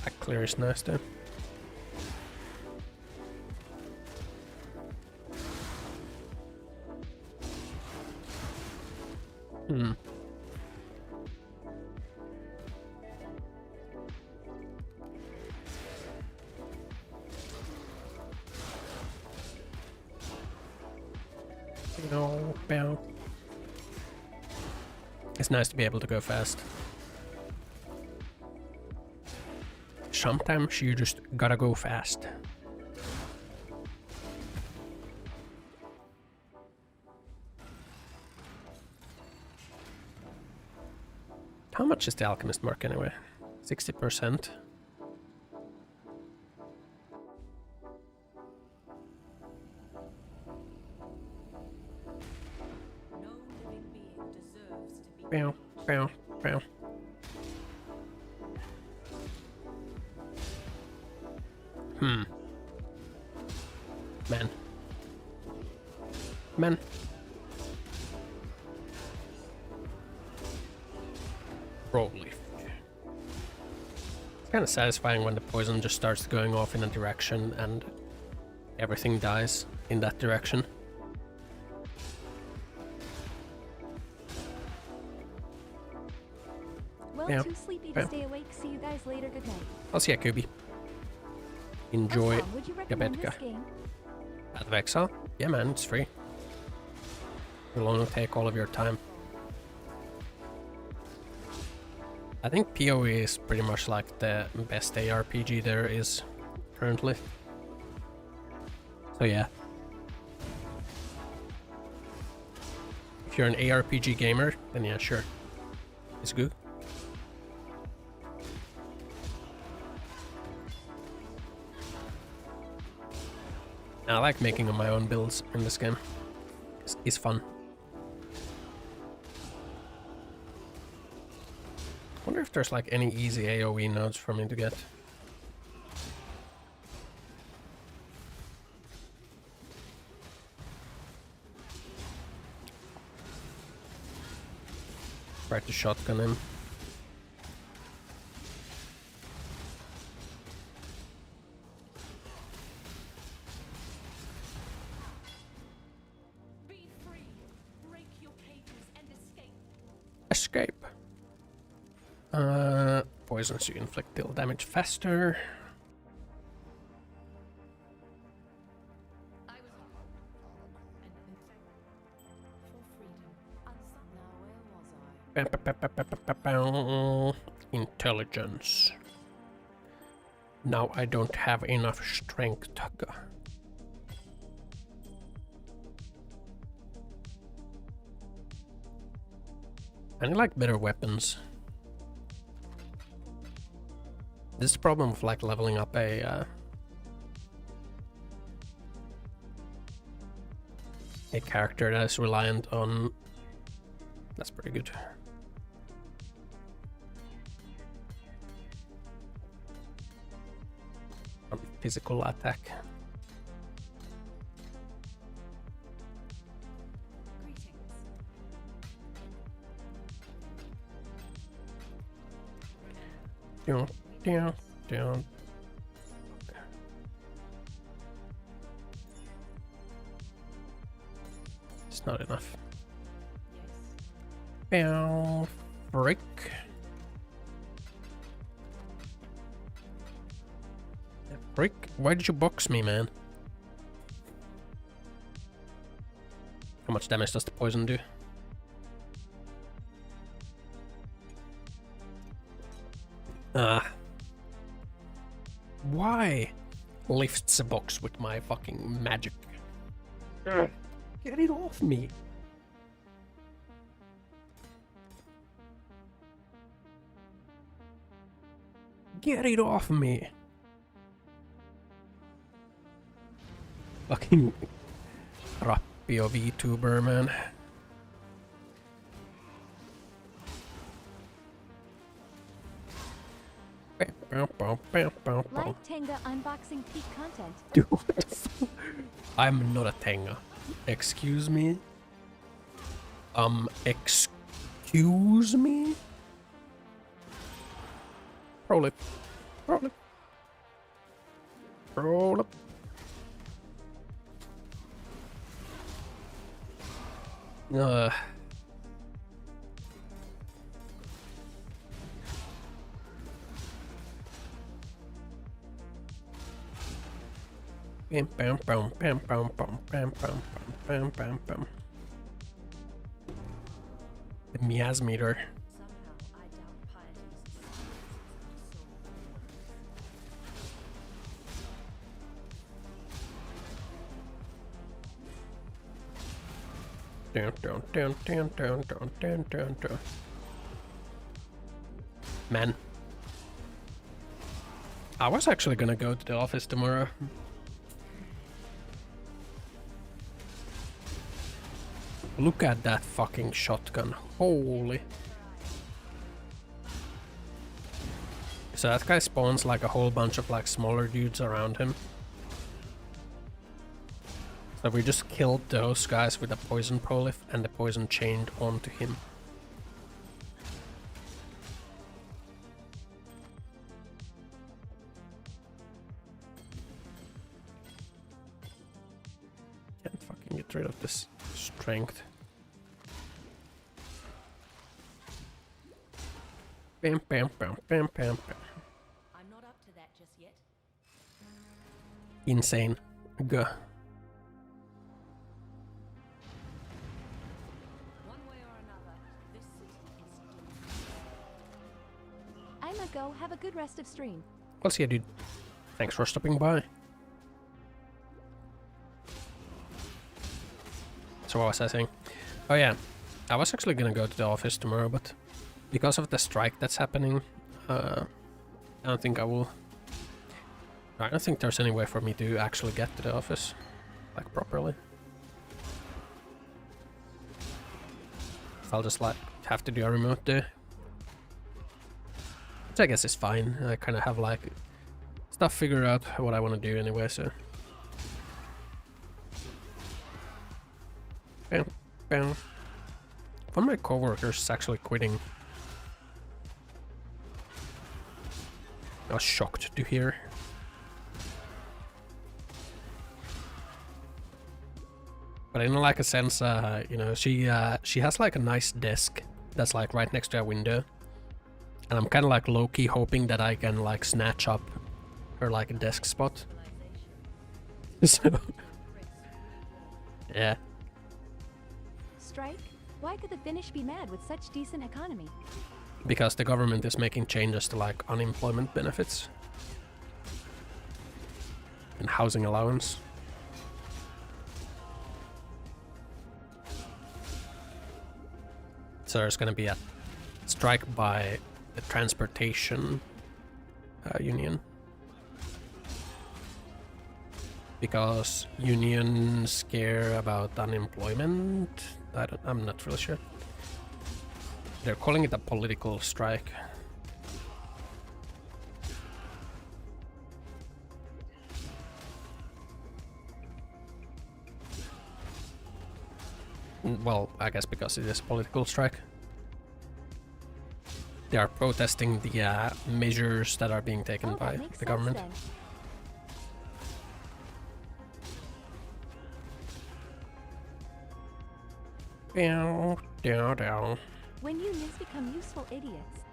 That clear is nice though. Hmm. No, bow. It's nice to be able to go fast. Sometimes you just gotta go fast. How much is the alchemist mark anyway? 60%. No living being deserves to be. Bow, bow, bow. Hmm. Man. Man. Rolly. It's kind of satisfying when the poison just starts going off in a direction and everything dies in that direction. Well, Yeah. too sleepy to Yeah. stay awake. See you guys later. Good night. I'll see ya, Kubi. Enjoy Ossan, would you recommend Gabetka. this game? Path of Exile? Yeah, man, it's free. It'll only take all of your time. I think PoE is pretty much like the best ARPG there is currently. So yeah. If you're an ARPG gamer, then yeah, sure. It's good. I like making my own builds in this game. It's fun. Wonder if there's like any easy AoE nodes for me to get. Try to shotgun him. Be free. Break your cages and escape. Escape. Poisons you inflict deal damage faster. I was and for freedom. Now where was I? Intelligence. Now I don't have enough strength. I need like better weapons. This is the problem with like leveling up a character that is reliant on. That's pretty good. On physical attack. Down, down, down. It's not enough. Bow, frick. Frick, why did you box me, man? How much damage does the poison do? Why? Lifts a box with my fucking magic. Ugh. Get it off me. Get it off me. Fucking Rappio VTuber, man. Like Tenga unboxing peak content. Dude, what the fuck? I'm not a Tenga. Excuse me? Excuse me? Roll it. Roll it. Roll it. Bam bam bam bam bam bam bam bam bam bam bam. The miasmeter. Down, down, down, down, down, down, down, down, down. Man. I was actually gonna go to the office tomorrow. Look at that fucking shotgun. Holy. So that guy spawns like a whole bunch of like smaller dudes around him. So we just killed those guys with a poison polyp and the poison chained onto him. Can't fucking get rid of this strength. Bam bam bam bam bam bam. I'm not up to that just yet. Insane. Go. I'ma go have a good rest of stream. I'll see you, dude. Thanks for stopping by. So what was I saying? Oh yeah, I was actually gonna go to the office tomorrow, but because of the strike that's happening, I don't think I will. I don't think there's any way for me to actually get to the office, like properly. I'll just like have to do a remote day. Which I guess is fine. I kind of have like stuff figured out what I want to do anyway, so. Bam, bam. One of my coworkers is actually quitting. I was shocked to hear. But in like a sense, you know, she has like a nice desk that's like right next to a window. And I'm kind of like low-key hoping that I can like snatch up her like desk spot. So, yeah. Strike? Why could the Finnish be mad with such decent economy? Because the government is making changes to like unemployment benefits. And housing allowance. So there's gonna be a strike by the transportation union. Because unions care about unemployment. I'm not really sure. They're calling it a political strike. Well, I guess because it is a political strike. They are protesting the measures that are being taken by the government. When unions become useful idiots.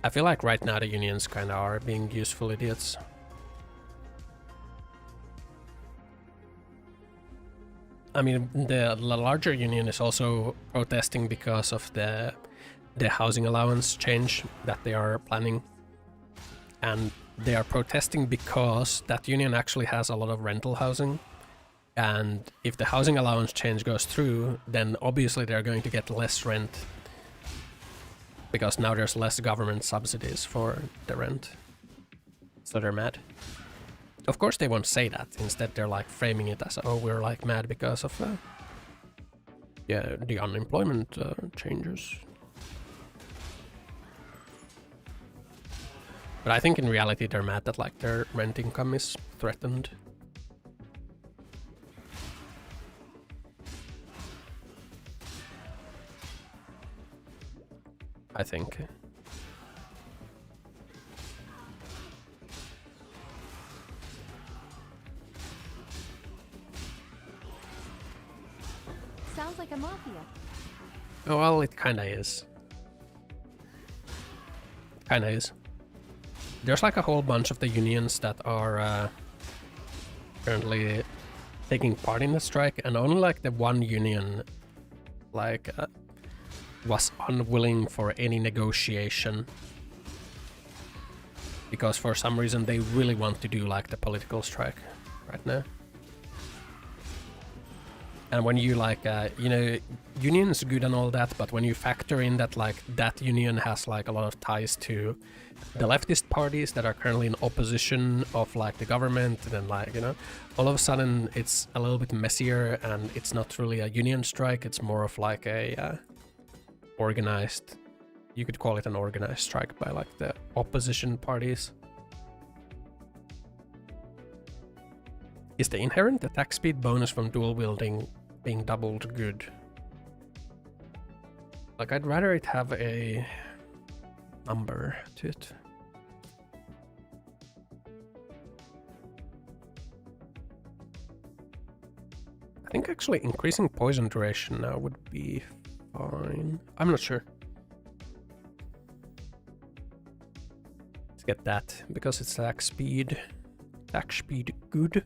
I feel like right now the unions kind of are being useful idiots. I mean, the larger union is also protesting because of the housing allowance change that they are planning. And they are protesting because that union actually has a lot of rental housing. And if the housing allowance change goes through, then obviously they're going to get less rent. Because now there's less government subsidies for the rent. So they're mad. Of course they won't say that. Instead they're like framing it as, oh, we're like mad because of yeah, the unemployment changes. But I think in reality they're mad that like their rent income is threatened. I think. Sounds like a mafia. Oh, well, it kinda is. Kinda is. There's like a whole bunch of the unions that are currently taking part in the strike, and only like the one union like was unwilling for any negotiation because for some reason they really want to do like the political strike right now. And when you like, you know, union's good and all that, but when you factor in that like that union has like a lot of ties to the leftist parties that are currently in opposition of like the government, and then like, you know, all of a sudden it's a little bit messier and it's not really a union strike, it's more of like a organized, you could call it an organized strike by like the opposition parties. Is the inherent attack speed bonus from dual wielding being doubled good? Like, I'd rather it have a number to it. I think actually increasing poison duration now would be fine. I'm not sure. Let's get that because it's attack speed. Attack speed good.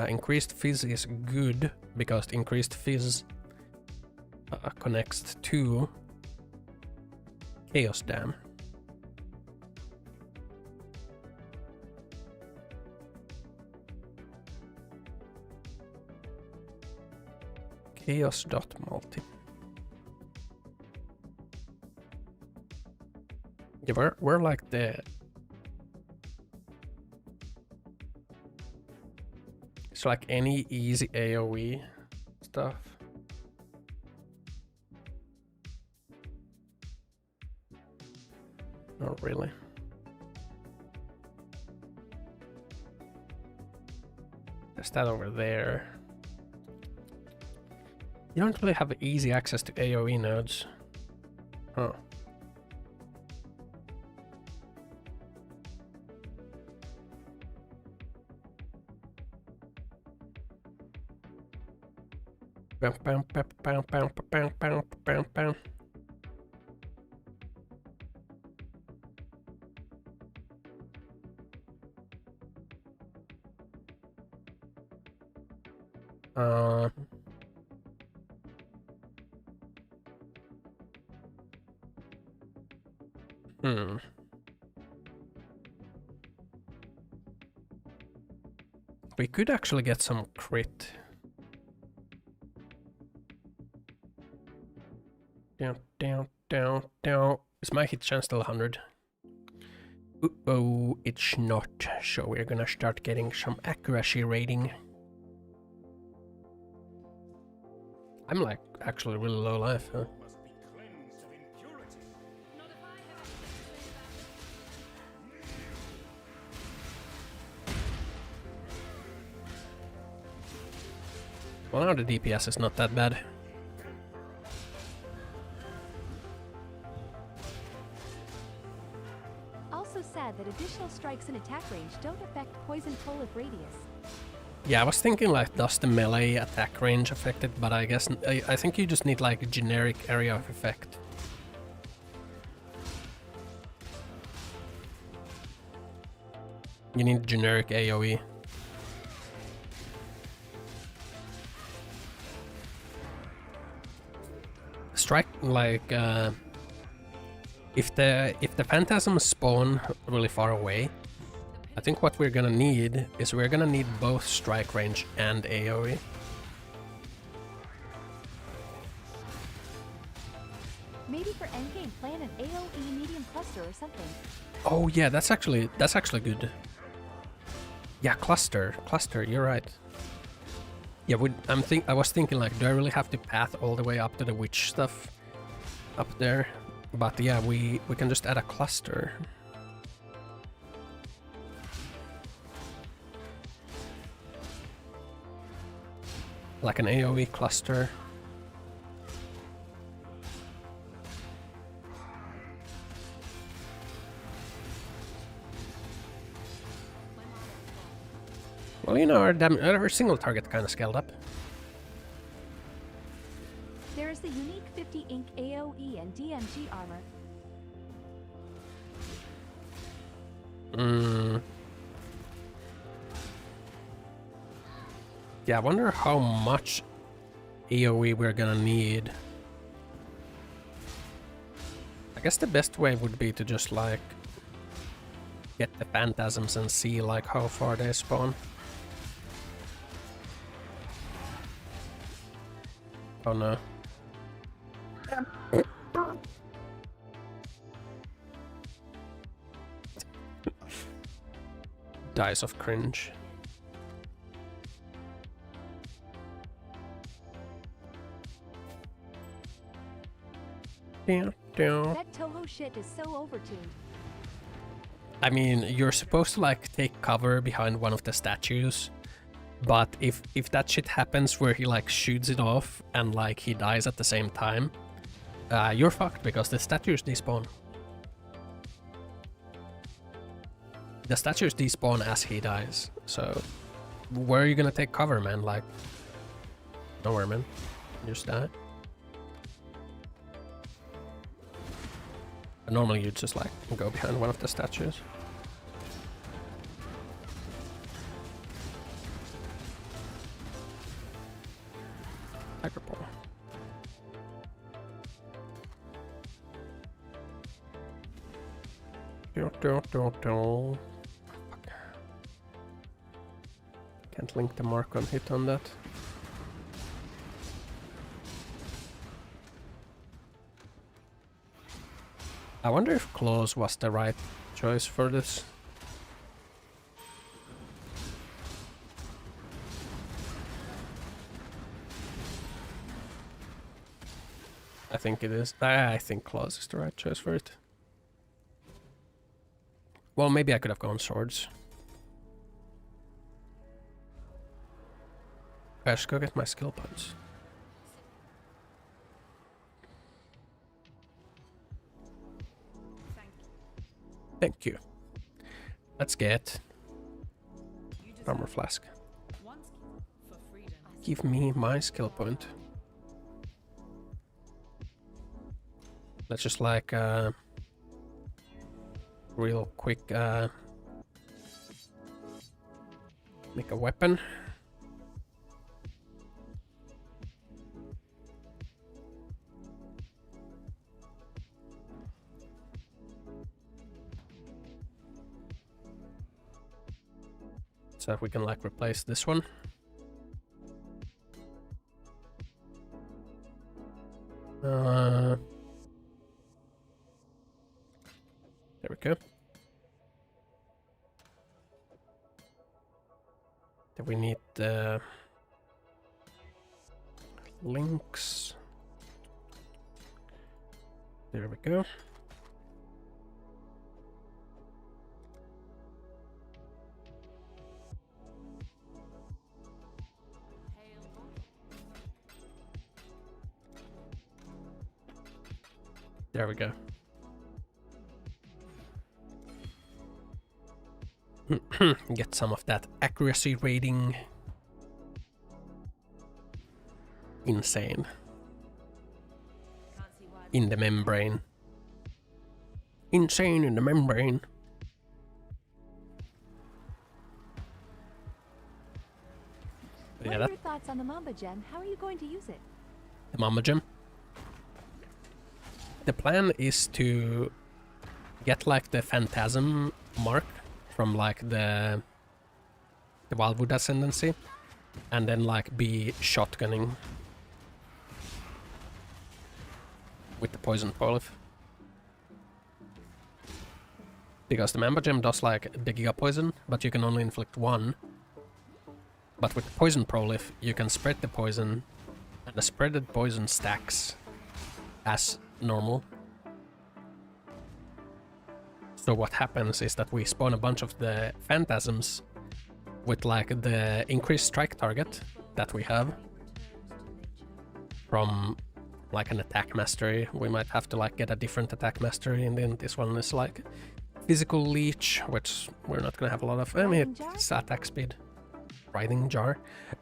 Increased fizz is good because increased fizz connects to chaos dam. Chaos.multi. Yeah, we're like the... It's like any easy AoE stuff. Not really. There's that over there. You don't really have easy access to AoE nodes. Huh. Bam, bam, bam, bam, bam, bam, bam, bam, bam. We could actually get some crit. Down, down, down, down. Is my hit chance still 100? Oh, it's not. So we're gonna start getting some accuracy rating. I'm like actually really low life, huh? Well, now the DPS is not that bad. Also sad that additional strikes in attack range don't affect poison pull of radius. Yeah, I was thinking like, does the melee attack range affect it? But I guess I think you just need like a generic area of effect. You need generic AoE. Strike like if the phantasms spawn really far away, I think what we're gonna need is we're gonna need both strike range and AoE. Maybe for endgame plan an AoE medium cluster or something. Oh yeah, that's actually good. Yeah, cluster, you're right. Yeah, I was thinking like, do I really have to path all the way up to the witch stuff up there? But yeah, we can just add a cluster. Like an AoE cluster. Well, you know, our single target kind of scaled up. There is the unique 50 ink AoE and DMG armor. Yeah, I wonder how much AoE we're gonna need. I guess the best way would be to just like get the phantasms and see like how far they spawn. Oh no. Dies of cringe. That Toho shit is so overtuned. I mean, you're supposed to like take cover behind one of the statues, but if that shit happens where he like shoots it off and like he dies at the same time, you're fucked because the statues despawn. The statues despawn as he dies, so where are you gonna take cover, man? Like, nowhere, man. You just die. But normally you just like go behind one of the statues. Hyper ball. Can't link the mark on hit on that. I wonder if Claws was the right choice for this. I think it is. I think Claws is the right choice for it. Well, maybe I could have gone Swords. I should go get my skill points. Thank you. Let's get armor flask. Give me my skill point. Let's just like real quick make a weapon. So if we can like replace this one. There we go. Then we need the links. There we go. There we go. Get some of that accuracy rating. Insane. In the membrane. Insane in the membrane. What are your thoughts on the Mamba Gem? How are you going to use it? The Mamba Gem? The plan is to get like the Phantasm mark from like the Wildwood Ascendancy and then like be shotgunning with the Poison Prolif. Because the Mamba Gem does like the Giga Poison, but you can only inflict one. But with the Poison Prolif, you can spread the poison, and the spreaded poison stacks as normal. So what happens is that we spawn a bunch of the phantasms with like the increased strike target that we have from like an attack mastery. We might have to like get a different attack mastery, and then this one is like physical leech, which we're not gonna have a lot of. I mean, it's attack speed. Writhing jar?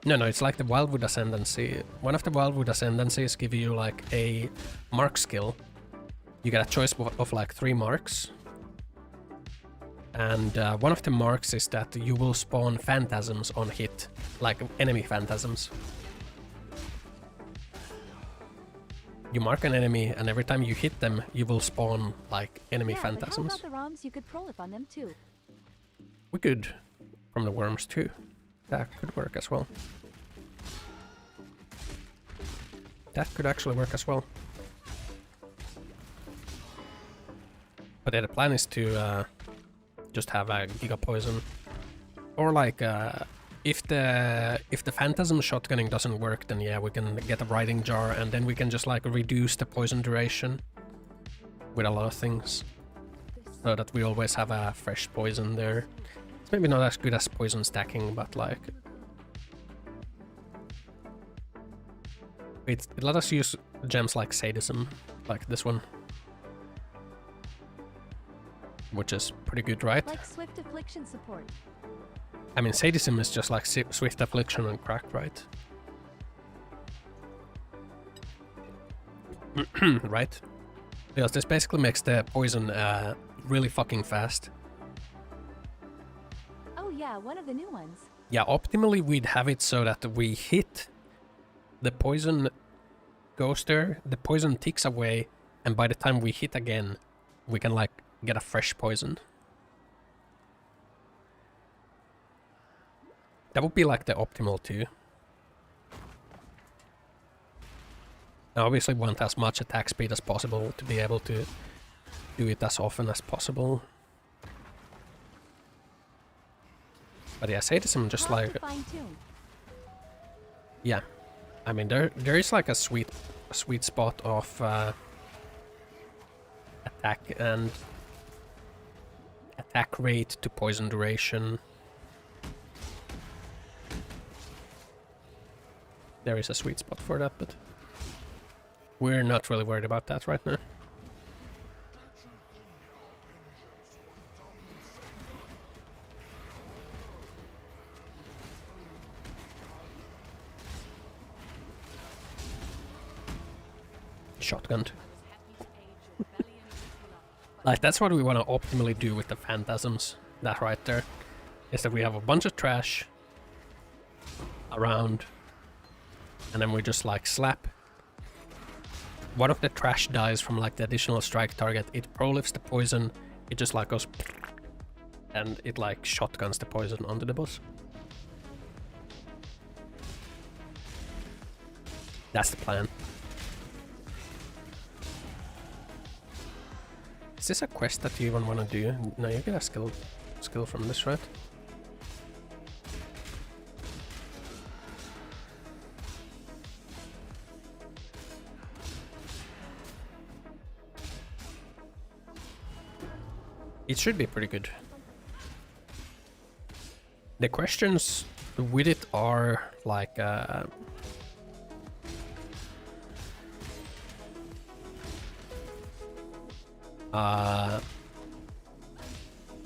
No, it's like the Wildwood Ascendancy. One of the Wildwood Ascendancies give you like a mark skill. You get a choice of like 3 marks. And one of the marks is that you will spawn phantasms on hit, like enemy phantasms. You mark an enemy, and every time you hit them, you will spawn like enemy phantasms. But how about the ROMs? You could prolif on them too. We could, from the worms too. That could work as well. That could actually work as well. But yeah, the plan is to just have a Giga Poison. Or like, if the Phantasm shotgunning doesn't work, then yeah, we can get a Writhing Jar, and then we can just like reduce the poison duration with a lot of things. So that we always have a fresh poison there. It's maybe not as good as poison stacking, but like... it let us use gems like Sadism, like this one. Which is pretty good, right? Like Swift Affliction support. I mean, Sadism is just like Swift Affliction and Crack, right? Right? Because this basically makes the poison really fucking fast. Oh yeah, one of the new ones. Yeah, optimally we'd have it so that we hit, the poison goes there, the poison ticks away, and by the time we hit again, we can like get a fresh poison. That would be like the optimal too. I obviously want as much attack speed as possible to be able to do it as often as possible. But yeah, Sadism just like... yeah. I mean, there is like a sweet spot of attack and attack rate to poison duration. There is a sweet spot for that, but we're not really worried about that right now. Shotgun. Like, that's what we want to optimally do with the phantasms. That right there is that we have a bunch of trash around, and then we just like slap. One of the trash dies from like the additional strike target. It prolifts the poison. It just like goes, and it like shotguns the poison onto the boss. That's the plan. Is this a quest that you even want to do? No, you get a skill from this, right? It should be pretty good. The questions with it are like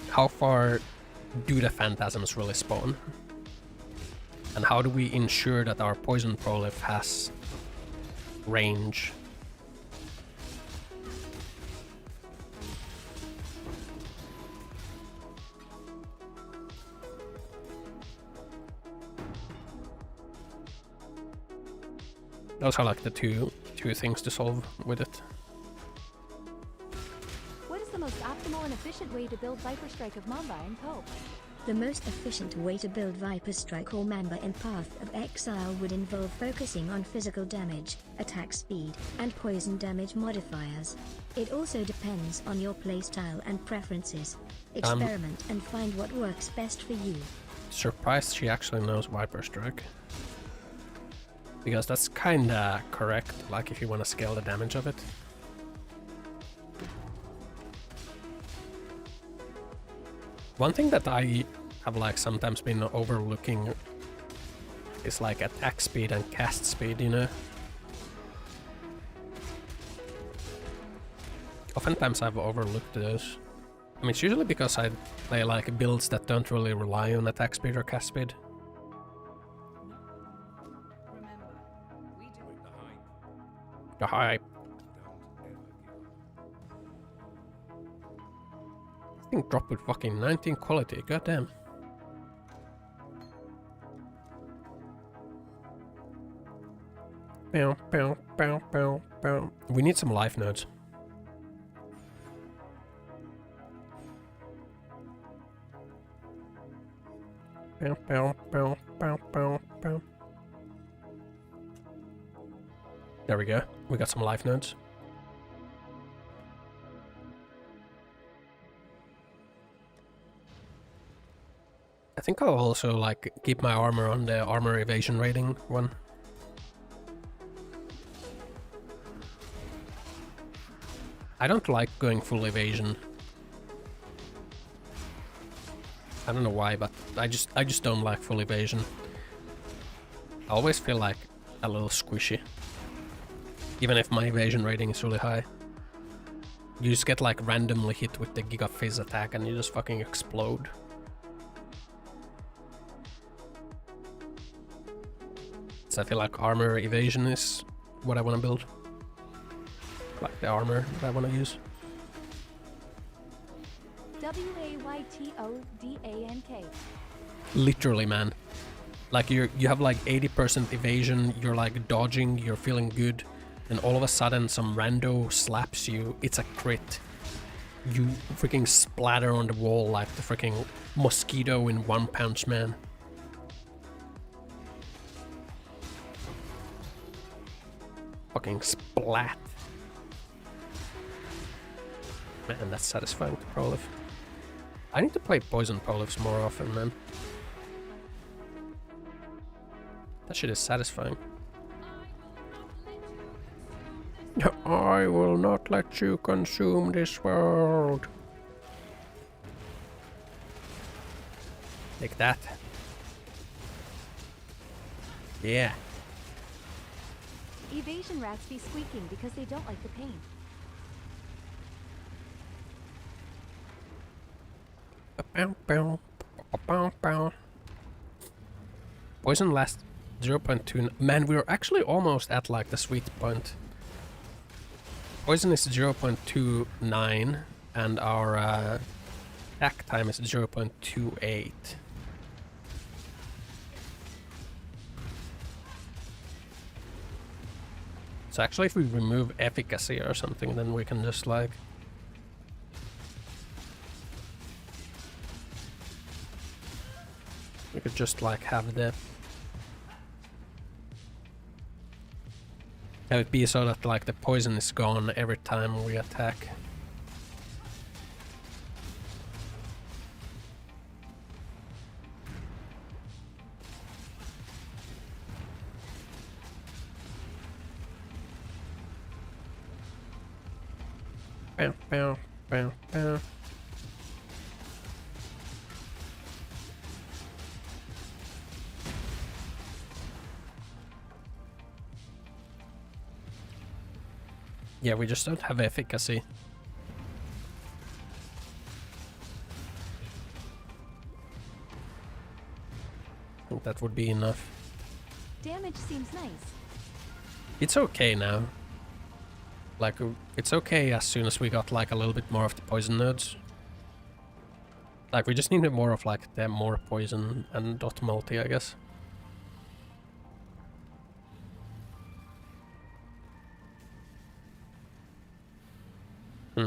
how far do the phantasms really spawn? And how do we ensure that our poison prolif has range? Those are like the two things to solve with it. What is the most optimal and efficient way to build Viper Strike of Mamba and Pope? The most efficient way to build Viper Strike or Mamba in Path of Exile would involve focusing on physical damage, attack speed, and poison damage modifiers. It also depends on your playstyle and preferences. Experiment and find what works best for you. Surprised she actually knows Viper Strike. Because that's kinda correct, like if you want to scale the damage of it. One thing that I have like sometimes been overlooking is like attack speed and cast speed, you know? Oftentimes I've overlooked those. I mean, it's usually because I play like builds that don't really rely on attack speed or cast speed. The hype. This thing dropped with fucking 19 quality, goddamn. Bow, bow, bow, bow, bow. We need some life nodes. Bow, bow, bow, bow, bow, bow. There we go. We got some life nodes. I think I'll also like keep my armor on the armor evasion rating one. I don't like going full evasion. I don't know why, but I just don't like full evasion. I always feel like a little squishy. Even if my evasion rating is really high. You just get like randomly hit with the Giga Fizz attack and you just fucking explode. So I feel like armor evasion is what I want to build. Like the armor that I want to use. WAYTODANK. Literally, man. Like you have like 80% evasion, you're like dodging, you're feeling good, and all of a sudden some rando slaps you, it's a crit. You freaking splatter on the wall like the freaking mosquito in One Punch Man. Fucking splat. Man, that's satisfying to prolive. I need to play poison prolifs more often, man. That shit is satisfying. I will not let you consume this world. Take that. Yeah. Evasion rats be squeaking because they don't like the pain. Poison lasts 0.2. Man, we're actually almost at like the sweet point. Poison is 0.29 and our attack time is 0.28. So actually if we remove efficacy or something, then we can just like... We could just like have the... Have it be so that like the poison is gone every time we attack. Bow, bow, bow, bow. Yeah, we just don't have efficacy. I think that would be enough. Damage seems nice. It's okay now. Like, it's okay as soon as we got like a little bit more of the poison nodes. Like, we just need more of like the more poison and dot multi, I guess. The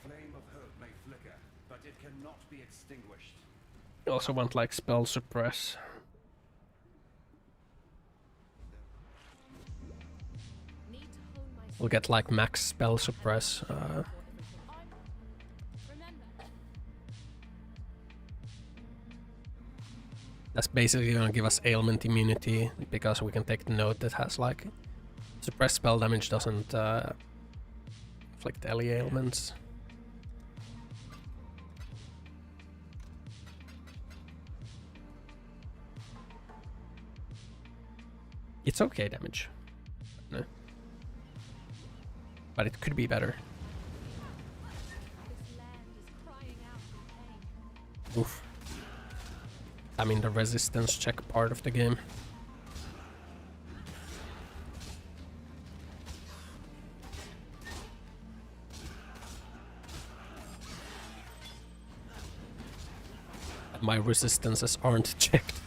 flame of hope may flicker, but it cannot be extinguished. You also want like spell suppress. We'll get like max spell suppress. That's basically gonna give us ailment immunity because we can take the node that has like suppressed spell damage doesn't inflict any ailments. It's okay damage. No. But it could be better. Oof. I mean the resistance check part of the game. My resistances aren't checked.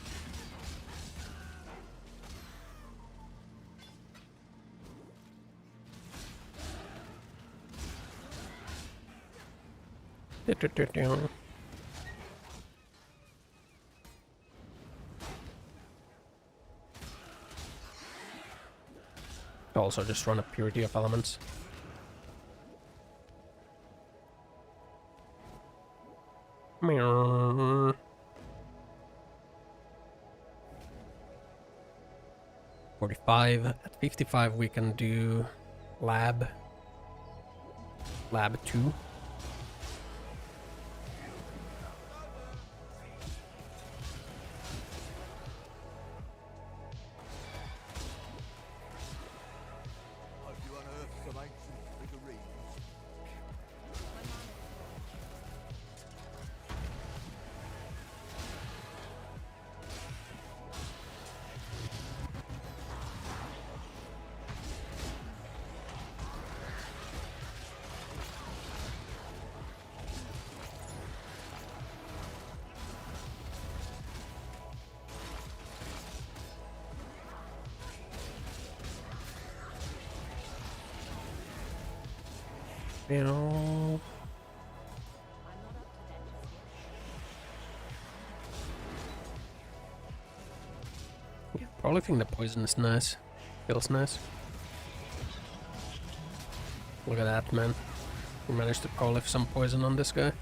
Also just run a purity of elements. Meow. 45. At 55 we can do lab 2. You know. Yeah, probably think the poison is nice. Feels nice. Look at that, man. We managed to prolife some poison on this guy.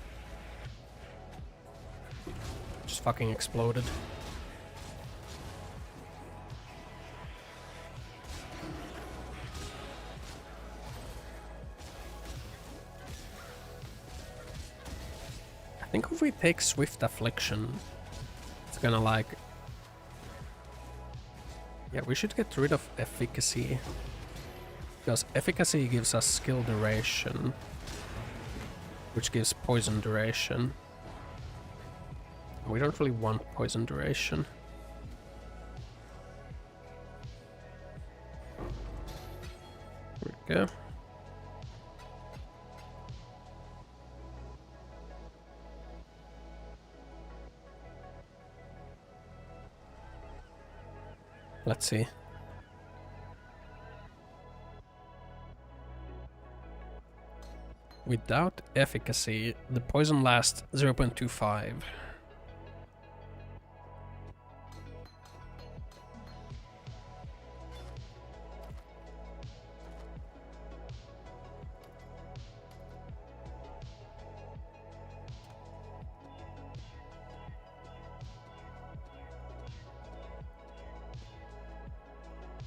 Just fucking exploded. I think if we take Swift Affliction, it's gonna like... Yeah, we should get rid of Efficacy. Because Efficacy gives us skill duration, which gives poison duration. We don't really want poison duration. There we go. Let's see. Without efficacy, the poison lasts 0.25.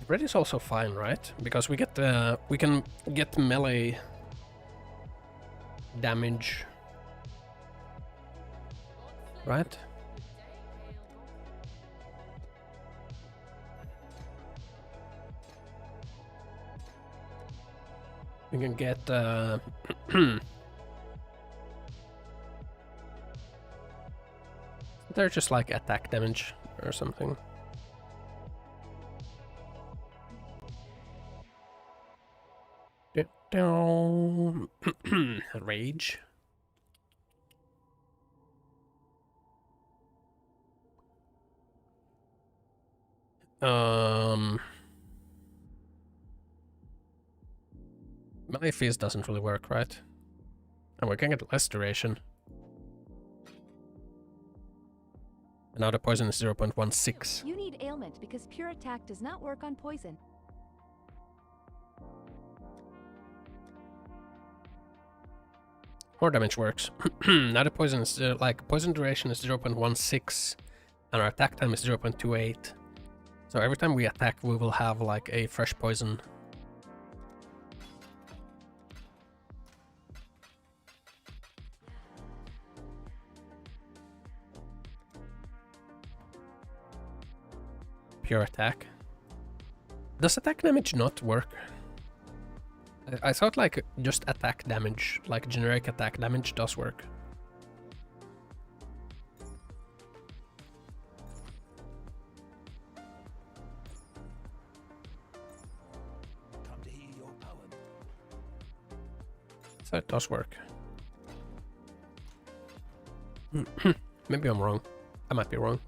Red is also fine, right? Because we can get melee damage, right? We can get they're just like attack damage or something. Rage. Melee Fizz doesn't really work, right? And we can get less duration. And now the poison is 0.16. You need ailment because pure attack does not work on poison. More damage works. Now the poison is like poison duration is 0.16 and our attack time is 0.28. So every time we attack we will have like a fresh poison. Pure attack. Does attack damage not work? I thought like just attack damage, like generic attack damage does work. Come to heal your poem. So it does work. Maybe I'm wrong. I might be wrong.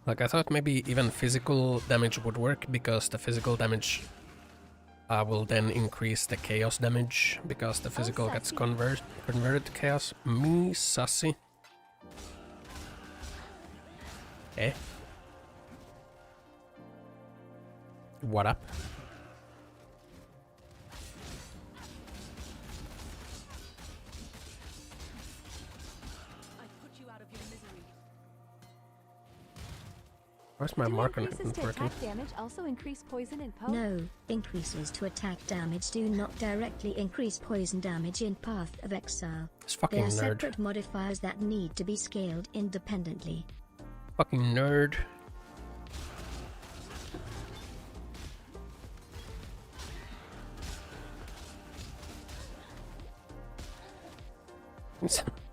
Like, I thought maybe even physical damage would work, because the physical damage will then increase the chaos damage, because the physical gets converted to chaos. Me sussy. Eh? What up? Where's my marker not Increases to working? attack damage also increase poison and poke. No, increases to attack damage do not directly increase poison damage in Path of Exile. This fucking They are nerd. separate modifiers that need to be scaled independently. Fucking nerd.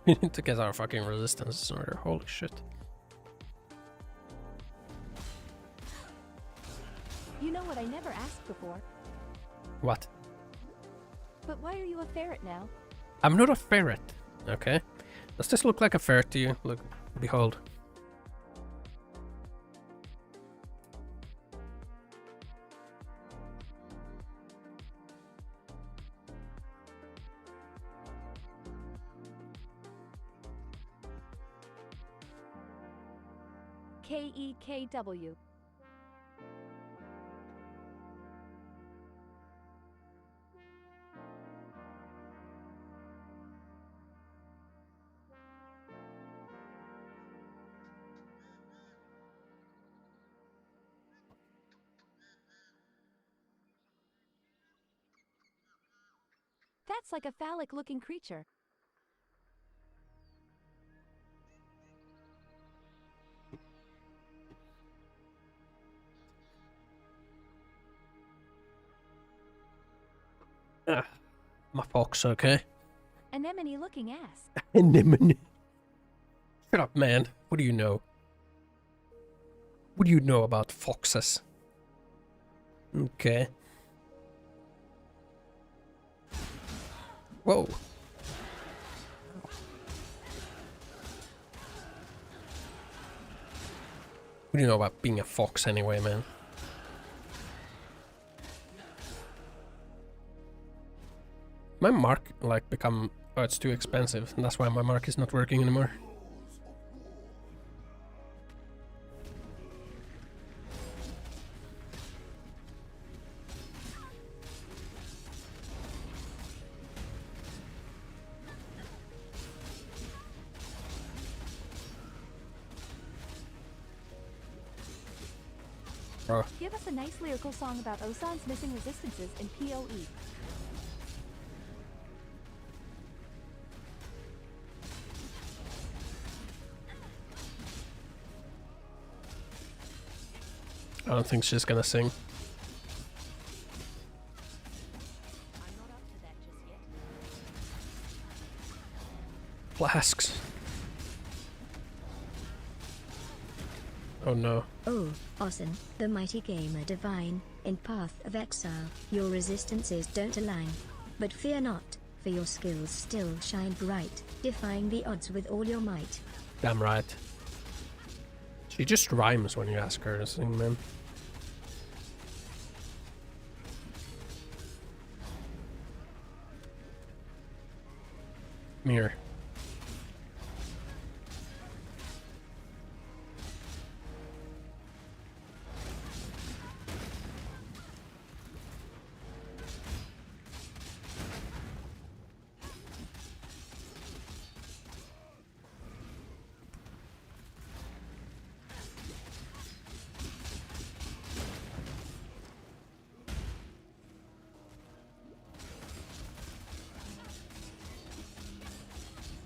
We need to get our fucking resistance in order. Holy shit. You know what I never asked before? What? But why are you a ferret now? I'm not a ferret. Okay. Does this look like a ferret to you? Look, behold. KEKW. That's like a phallic-looking creature. Ah, my fox, okay? Anemone-looking ass. Anemone. Shut up, man. What do you know? What do you know about foxes? Okay. Whoa. What do you know about being a fox anyway, man? My mark, like, become... Oh, it's too expensive, and that's why my mark is not working anymore. Oh. Give us a nice lyrical song about Ossan's missing resistances in PoE. I don't think she's gonna sing. Flasks. Oh no. Oh, Ossan, the mighty gamer divine, in Path of Exile, your resistances don't align. But fear not, for your skills still shine bright, defying the odds with all your might. Damn right. She just rhymes when you ask her to sing, man. Mirror.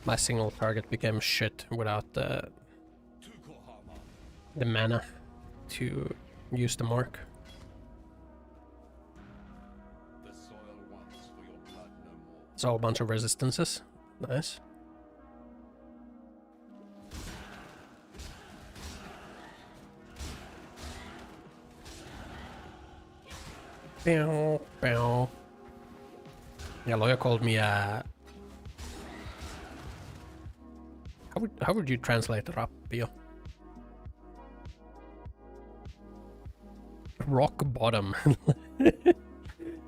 my single target became shit without the mana to use the mark. It's all a bunch of resistances. Nice. Bow, bow. Yeah, Lawyer called me how would you translate rappio? Rock bottom.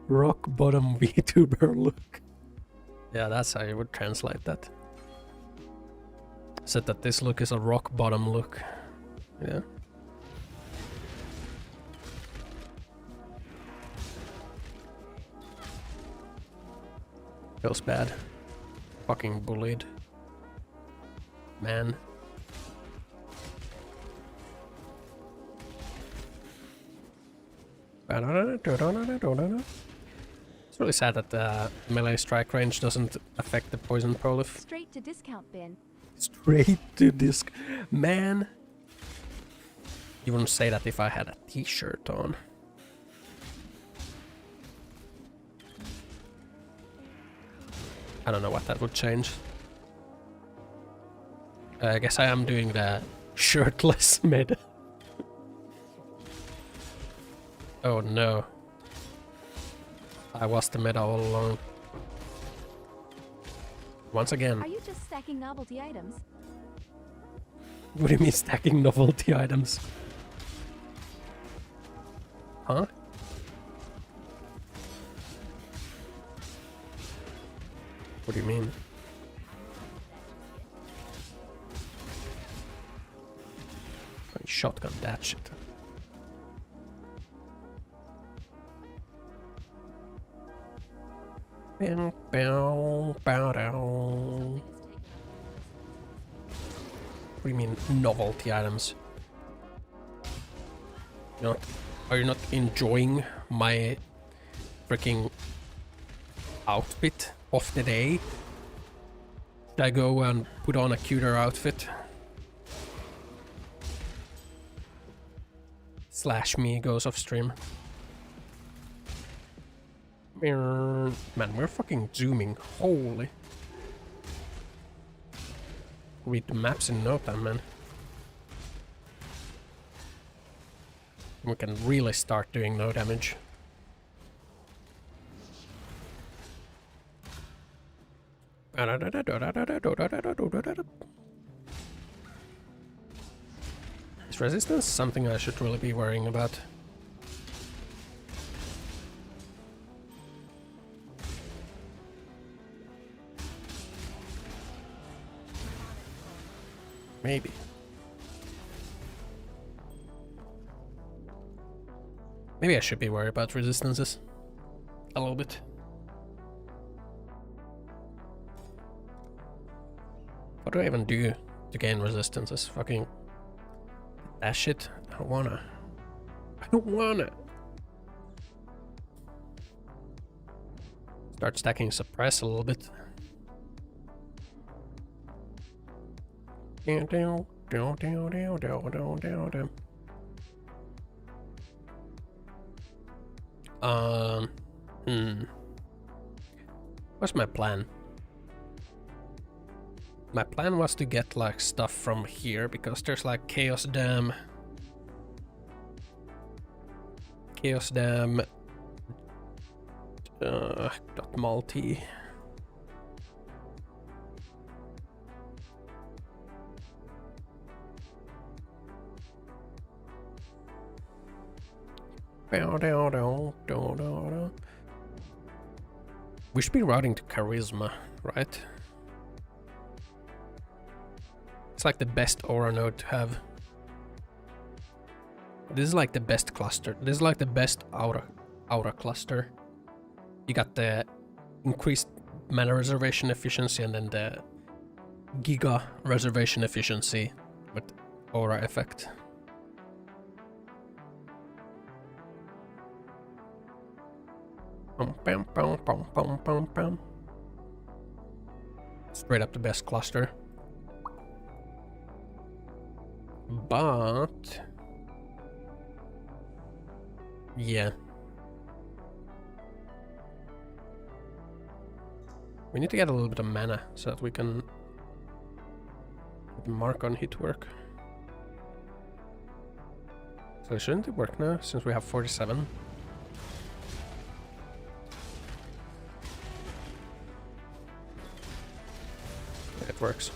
Rock bottom VTuber look. Yeah, that's how you would translate that. Said that this look is a rock bottom look. Yeah. Feels bad. Fucking bullied. Man. It's really sad that the melee strike range doesn't affect the poison prolif. Straight to discount bin. Straight to disc. Man. You wouldn't say that if I had a t-shirt on. I don't know what that would change. I guess I am doing the shirtless mid. Oh no. I was the mid all along. Once again. Are you just stacking novelty items? What do you mean stacking novelty items? Huh? What do you mean? I shotgun that shit. Bow, bow, bow, down. What do you mean novelty items? Are you not enjoying my freaking outfit of the day? Should I go and put on a cuter outfit? Slash me goes off stream. Man, we're fucking zooming. Holy. Read the maps in no time, man. We can really start doing no damage. Is resistance something I should really be worrying about? Maybe. Maybe I should be worried about resistances. A little bit. What do I even do to gain resistances? Fucking that shit? I don't wanna. I don't wanna. Start stacking suppress a little bit. What's my plan? My plan was to get like stuff from here because there's like Chaos Dam, dot multi. We should be routing to Charisma, right? It's like the best aura node to have. This is like the best cluster. This is like the best aura cluster. You got the increased mana reservation efficiency and then the giga reservation efficiency with aura effect. straight up the best cluster. But yeah, we need to get a little bit of mana so that we can mark on hit work. So shouldn't it work now since we have 47? It works.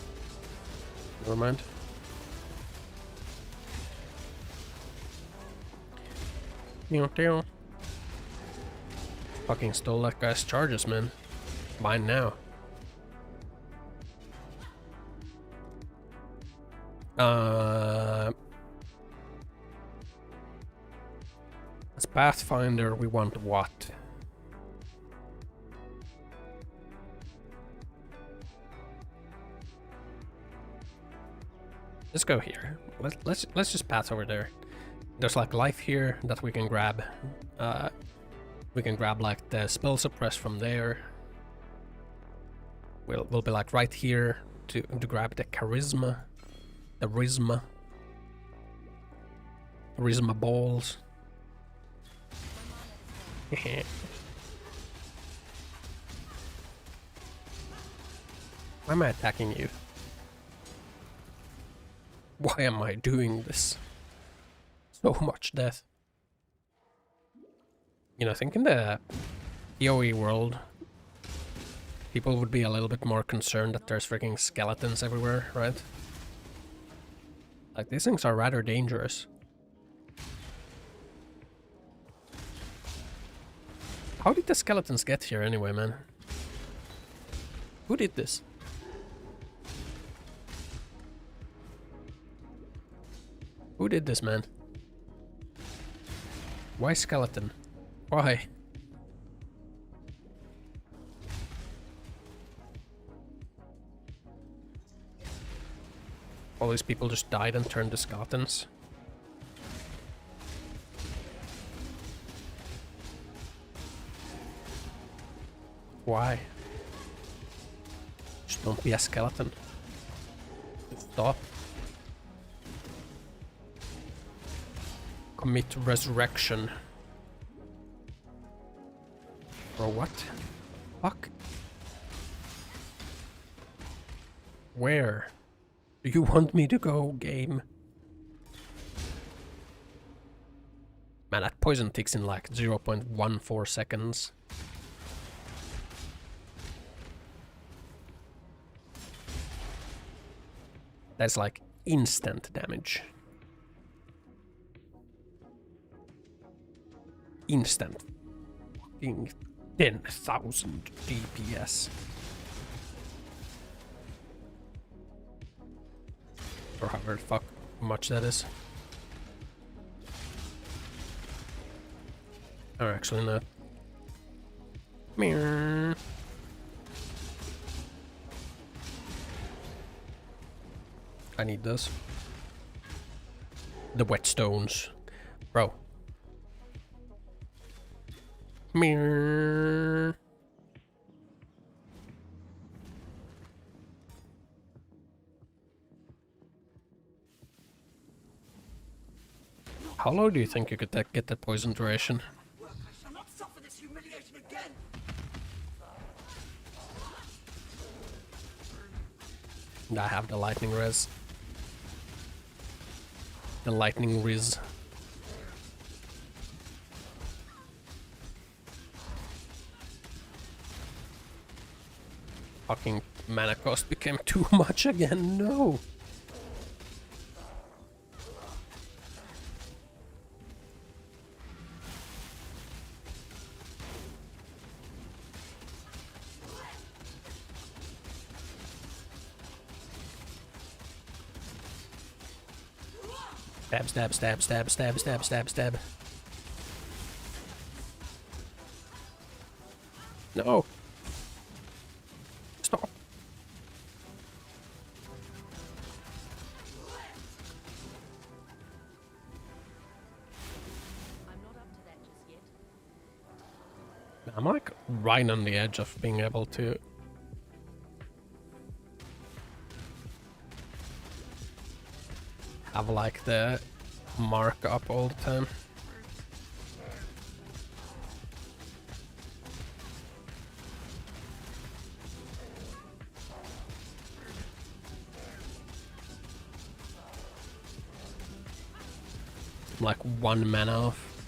Never mind. Fucking stole that guy's charges, man. Mine now. As Pathfinder, we want what? Let's go here. Let's just path over there. There's like life here that we can grab. We can grab like the spell suppress from there. We'll be like right here to grab the charisma, the charisma balls. Why am I attacking you? Why am I doing this? So much death. You know, I think in the PoE world, people would be a little bit more concerned that there's freaking skeletons everywhere, right? Like, these things are rather dangerous. How did the skeletons get here anyway, man? Who did this? Who did this, man? Why skeleton? Why? All these people just died and turned to skeletons. Why? Just don't be a skeleton. Stop. Commit resurrection. Bro, what? Fuck. Where do you want me to go, game? Man, that poison ticks in like 0.14 seconds. That's like instant damage. Instant. Fucking 10,000 DPS. Or however the fuck much that is. Or actually not. Meow. I need this. The whetstones. Bro. Meow. How low do you think you could get that poison duration? I shall not suffer this humiliation again. I have the lightning res. The lightning riz. Fucking mana cost became too much again, no! Stab, stab, stab, stab, stab, stab, stab, stab. No! Stop! I'm not up to that just yet. I'm like right on the edge of being able to have like the mark up all the time. I'm like 1 mana off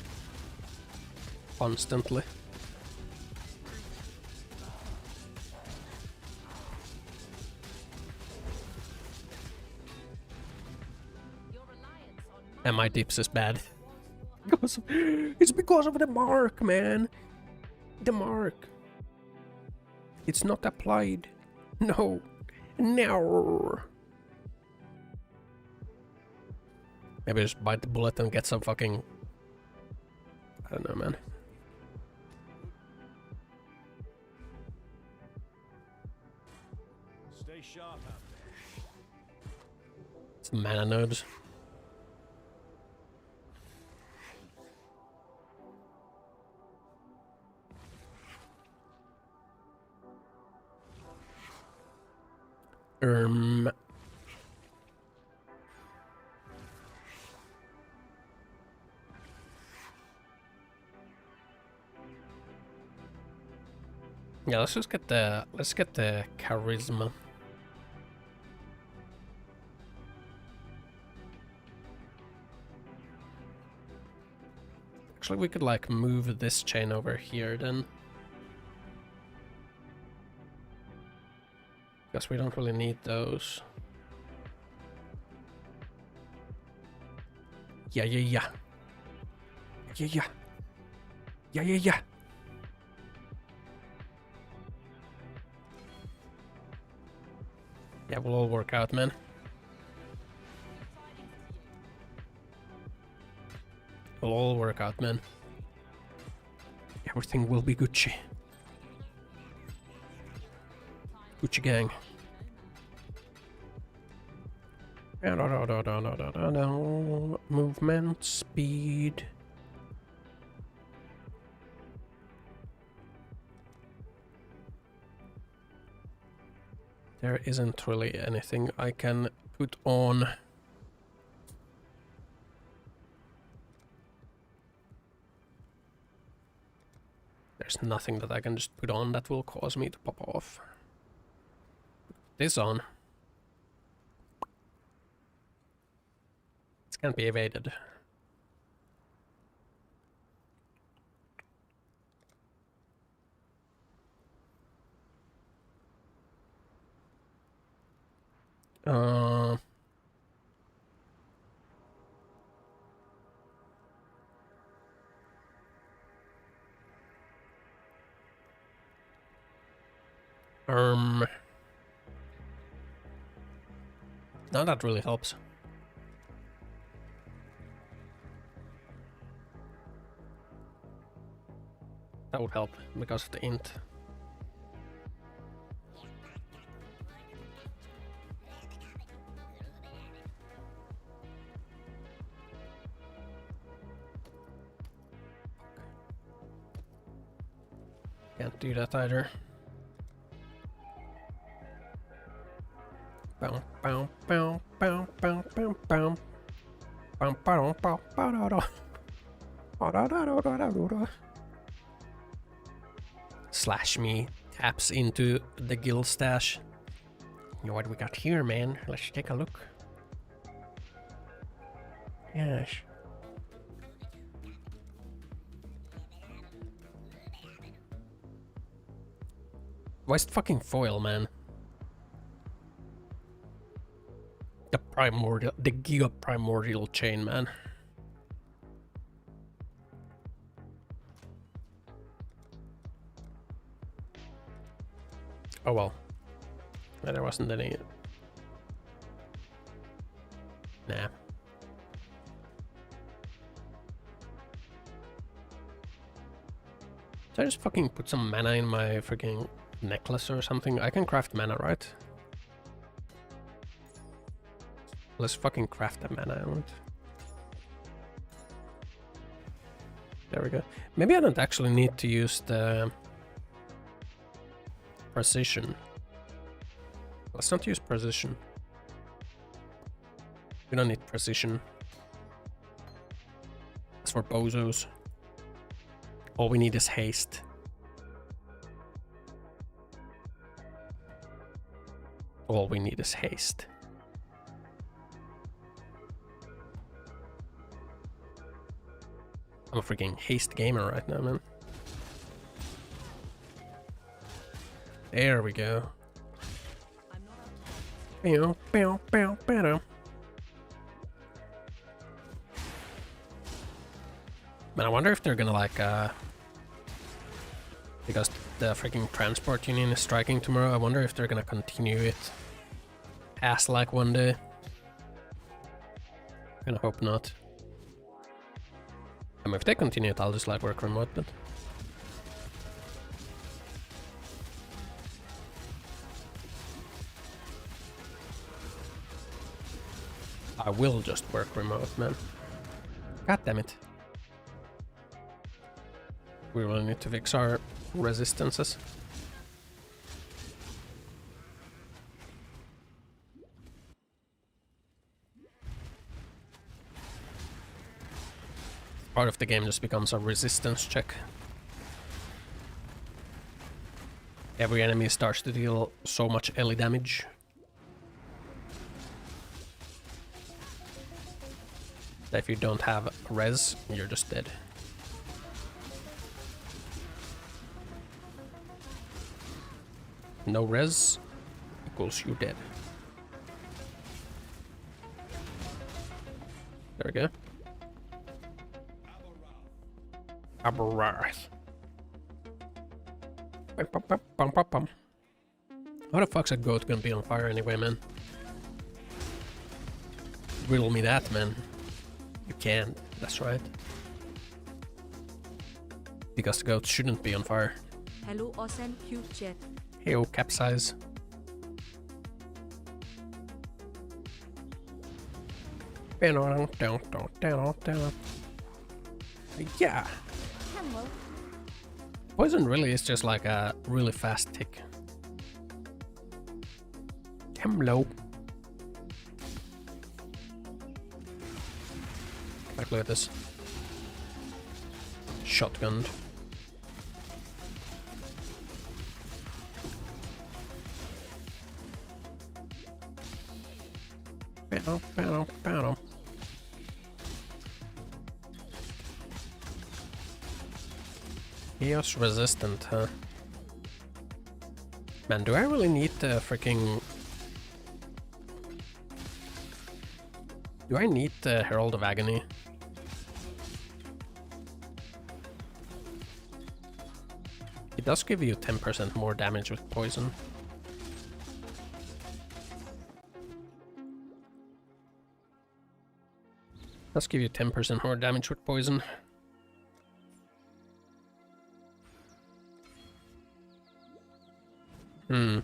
constantly. And my dips is bad. It's because of the mark, man. The mark. It's not applied. No. No. Maybe just bite the bullet and get some fucking... I don't know, man. Stay sharp out there. It's the mana nodes. Yeah, let's get the charisma. Actually, we could like move this chain over here then. Because we don't really need those. Yeah. Yeah. Yeah, we'll all work out, man. We'll all work out, man. Everything will be Gucci. Gucci gang. Movement speed. There isn't really anything I can put on. There's nothing that I can just put on that will cause me to pop off. Put this on. This can't be evaded. No, that really helps. That would help because of the int. Can't do that either. Bow, bow, bow, bow, bow, bow, bow. Bow, bow, bow, bow, da, da. Da, da, da, da, da, da, da. Slash me taps into the guild stash. You know what we got here, man? Let's take a look. Yes. Why is it fucking foil, man? The primordial, the Giga Primordial chain, man. Oh well. Yeah, there wasn't any. Nah. Did I just fucking put some mana in my freaking necklace or something? I can craft mana, right? Let's fucking craft the mana I want. There we go. Maybe I don't actually need to use the precision. Let's not use precision. We don't need precision. As for bozos, all we need is haste. All we need is haste. I'm a freaking haste gamer right now, man. There we go. Bow, bow, bow, bow. Man, I wonder if they're gonna like, because the freaking transport union is striking tomorrow, I wonder if they're gonna continue it past like one day. Kinda hope not. I mean, if they continue it, I'll just like work remote, but... I will just work remote, man. God damn it. We really need to fix our resistances. Part of the game just becomes a resistance check. Every enemy starts to deal so much LE damage. That if you don't have res, you're just dead. No res equals you dead. There we go. Aberrath. How the fuck's a goat gonna be on fire anyway, man? Riddle me that, man. You can't, that's right. Because the goat shouldn't be on fire. Hello, Ossan, cute chat. Heyo, capsize. Yeah. Hello. Poison really is just like a really fast tick. Hello. Like, look at this. Shotgunned. Bow. Chaos resistant, huh? Man, do I really need the freaking... Do I need the Herald of Agony? It does give you 10% more damage with poison. Does give you 10% more damage with poison. Hmm.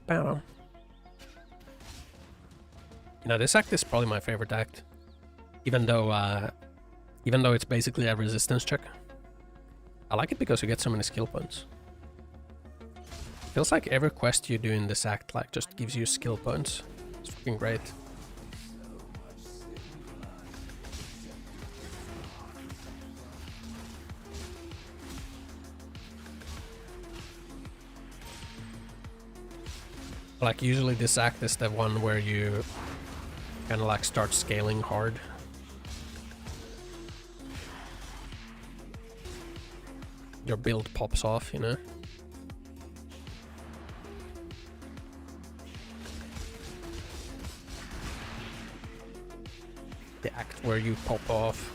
Battle. You know, this act is probably my favorite act. Even though it's basically a resistance check. I like it because you get so many skill points. Feels like every quest you do in this act like just gives you skill points. It's fucking great. Like usually this act is the one where you kind of like start scaling hard. Your build pops off, you know? The act where you pop off.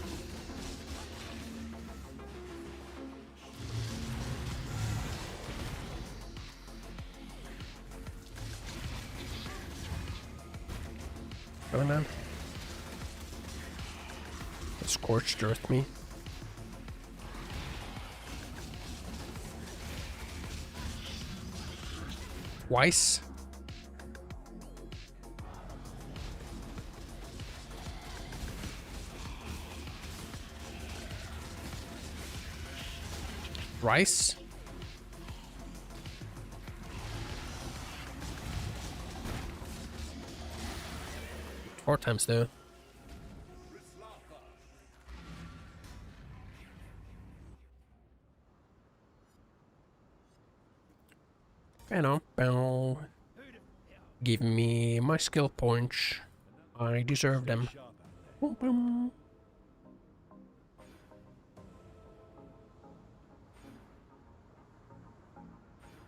Go on, man. Scorched earth me. Twice. Rice. Four times though. Bow. Give me my skill points. I deserve them. Boom, boom.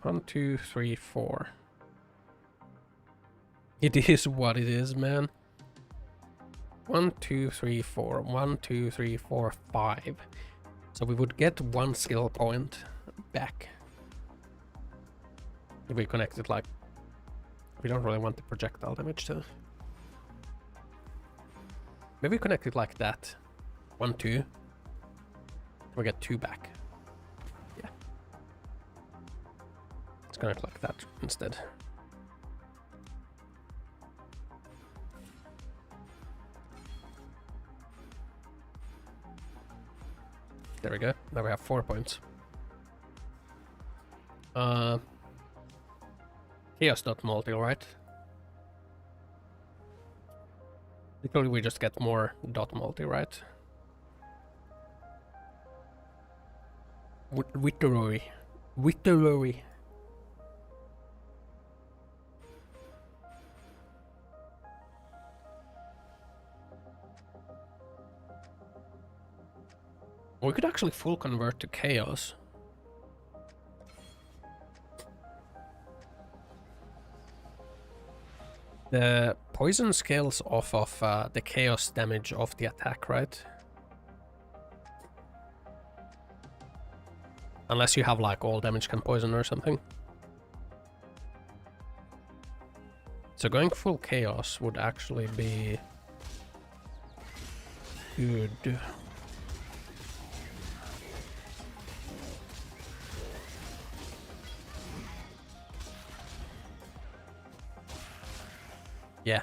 One, two, three, four. It is what it is, man. 1, 2, 3, 4. 1, 2, 3, 4, 5. So we would get 1 skill point back. If we connect it like... We don't really want the projectile damage to... Maybe connect it like that. 1, 2. We get 2 back. Yeah. Let's connect like that instead. There we go. Now we have 4 points. Chaos dot multi, right? Literally we just get more dot multi, right? Witteroy. We could actually full convert to chaos. The poison scales off of the chaos damage of the attack, right? Unless you have like all damage can poison or something. So going full chaos would actually be good. Yeah.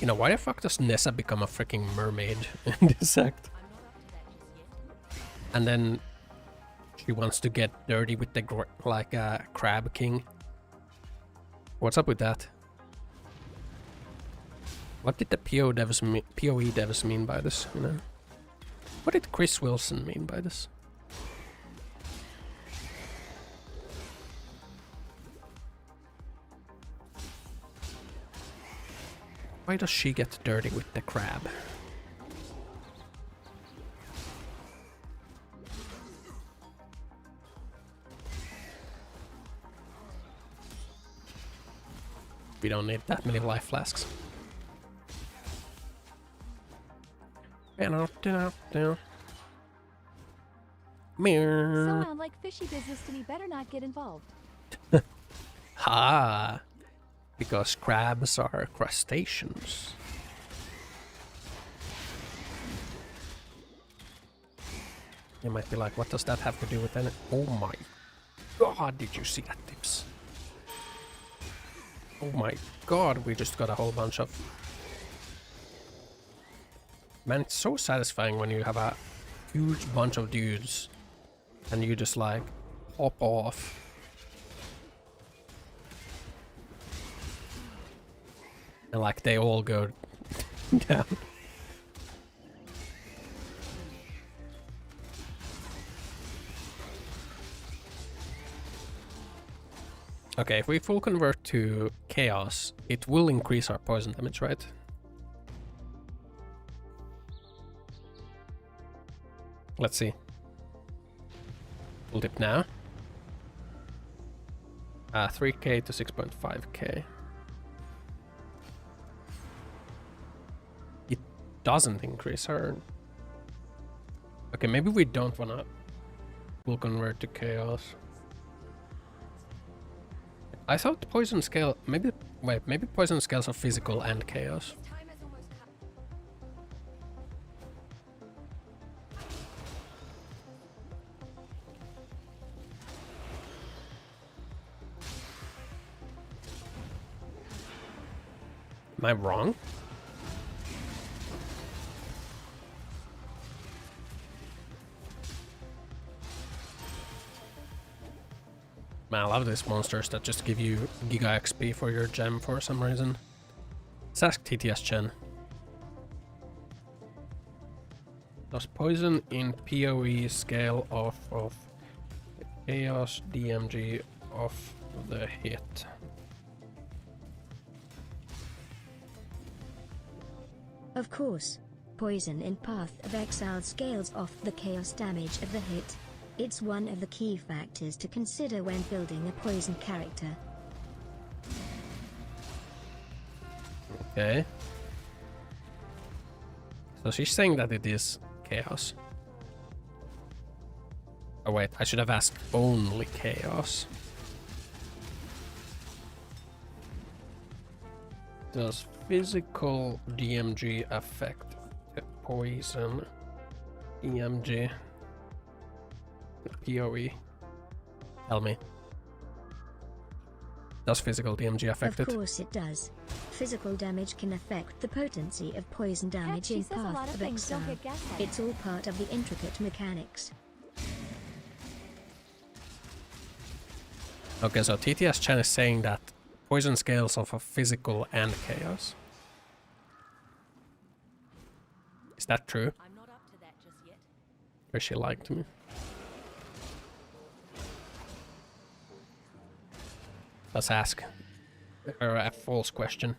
You know, why the fuck does Nessa become a freaking mermaid in this act? And then she wants to get dirty with the crab king. What's up with that? What did the PoE devs mean by this, you know? What did Chris Wilson mean by this? Why does she get dirty with the crab? We don't need that many life flasks. Sound like fishy business to me. Better not get involved. Ha! Because crabs are crustaceans. You might be like, what does that have to do with anything? Oh my god, did you see that, Tips? Oh my god, we just got a whole bunch of... Man, it's so satisfying when you have a huge bunch of dudes and you just like hop off. And like they all go down. Okay, if we full convert to chaos, it will increase our poison damage, right? Let's see. Full dip now. 3k to 6.5k. It doesn't increase our... Okay, maybe we don't wanna full convert to chaos. I thought poison scale... Maybe... Wait, maybe poison scales are physical and chaos. Am I wrong? Man, I love these monsters that just give you Giga XP for your gem for some reason. Let's ask TTS Chen. Does poison in PoE scale off of Chaos DMG of the hit? Of course, poison in Path of Exile scales off the chaos damage of the hit. It's one of the key factors to consider when building a poison character. Okay. So she's saying that it is chaos. Oh wait, I should have asked only chaos. Does physical DMG affect the poison DMG? PoE. Tell me. Does physical DMG affect it? Of course it does. Physical damage can affect the potency of poison damage in Path of Exile. It's all part of the intricate mechanics. Okay, so TTS Chan is saying that poison scales off of physical and chaos. Is that true? I'm not up to that just yet. Or she lying to me? Let's ask her a false question.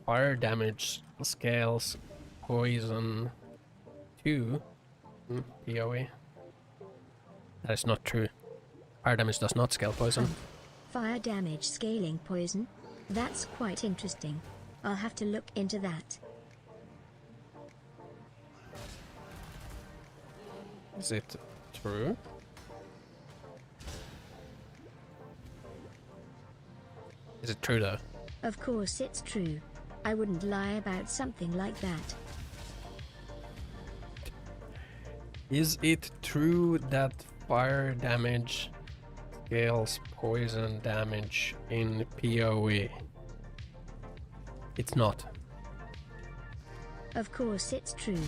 Fire damage scales poison to PoE. That is not true. Fire damage does not scale poison. Fire damage scaling poison? That's quite interesting. I'll have to look into that. Is it true? Is it true though? Of course it's true. I wouldn't lie about something like that. Is it true that fire damage scales poison damage in PoE? It's not. Of course it's true.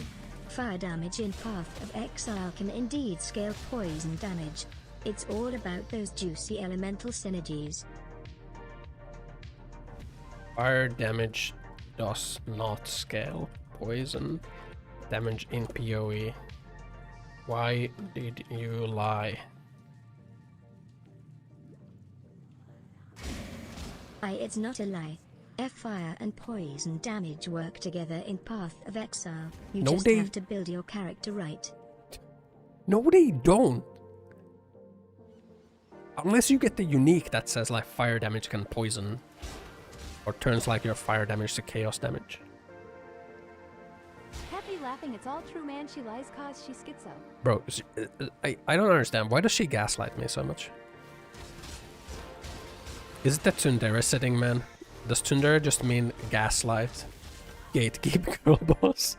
Fire damage in Path of Exile can indeed scale poison damage. It's all about those juicy elemental synergies. Fire damage does not scale poison damage in PoE. Why did you lie? It's not a lie. Fire and poison damage work together in Path of Exile. You No, just they- have to build your character right. No, they don't. Unless you get the unique that says like fire damage can poison. Or turns like your fire damage to chaos damage. Happy laughing, it's all true, man. She lies cause she's schizo. Bro, I don't understand. Why does she gaslight me so much? Is it the tsundere setting, man? Does tsundere just mean gaslight? Gatekeep girl boss?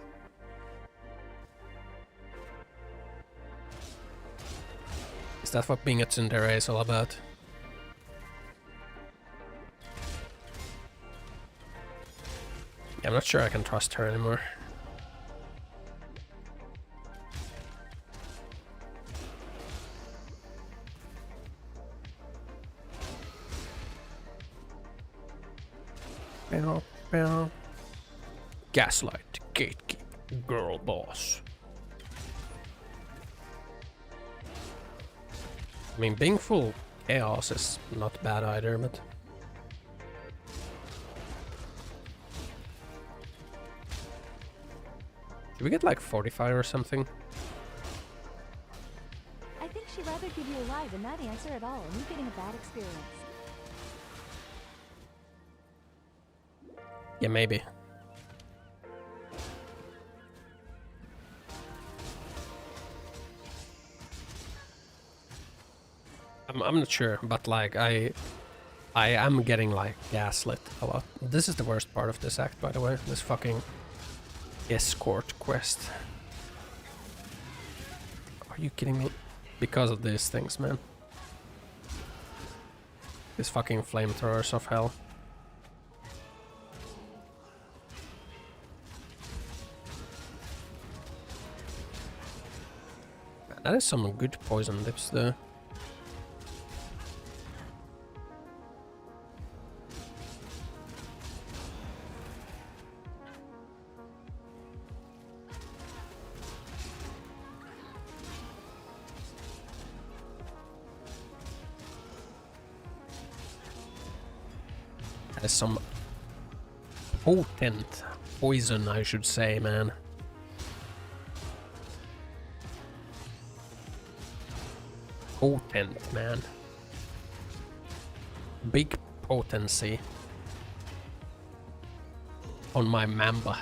Is that what being a tsundere is all about? Yeah, I'm not sure I can trust her anymore. Bow, bow. Gaslight, gatekeep, girl boss. I mean, being full chaos is not bad either, but... Did we get like 45 or something? I think she'd rather give you a lie than not answer at all, and you getting a bad experience. Yeah, maybe. I'm not sure, but like I am getting like gaslit a lot. This is the worst part of this act, by the way. This fucking escort quest. Are you kidding me? Because of these things, man. These fucking flamethrowers of hell. That is some good poison lips though. That is some potent poison, I should say, man. Potent, man. Big potency on my Mamba.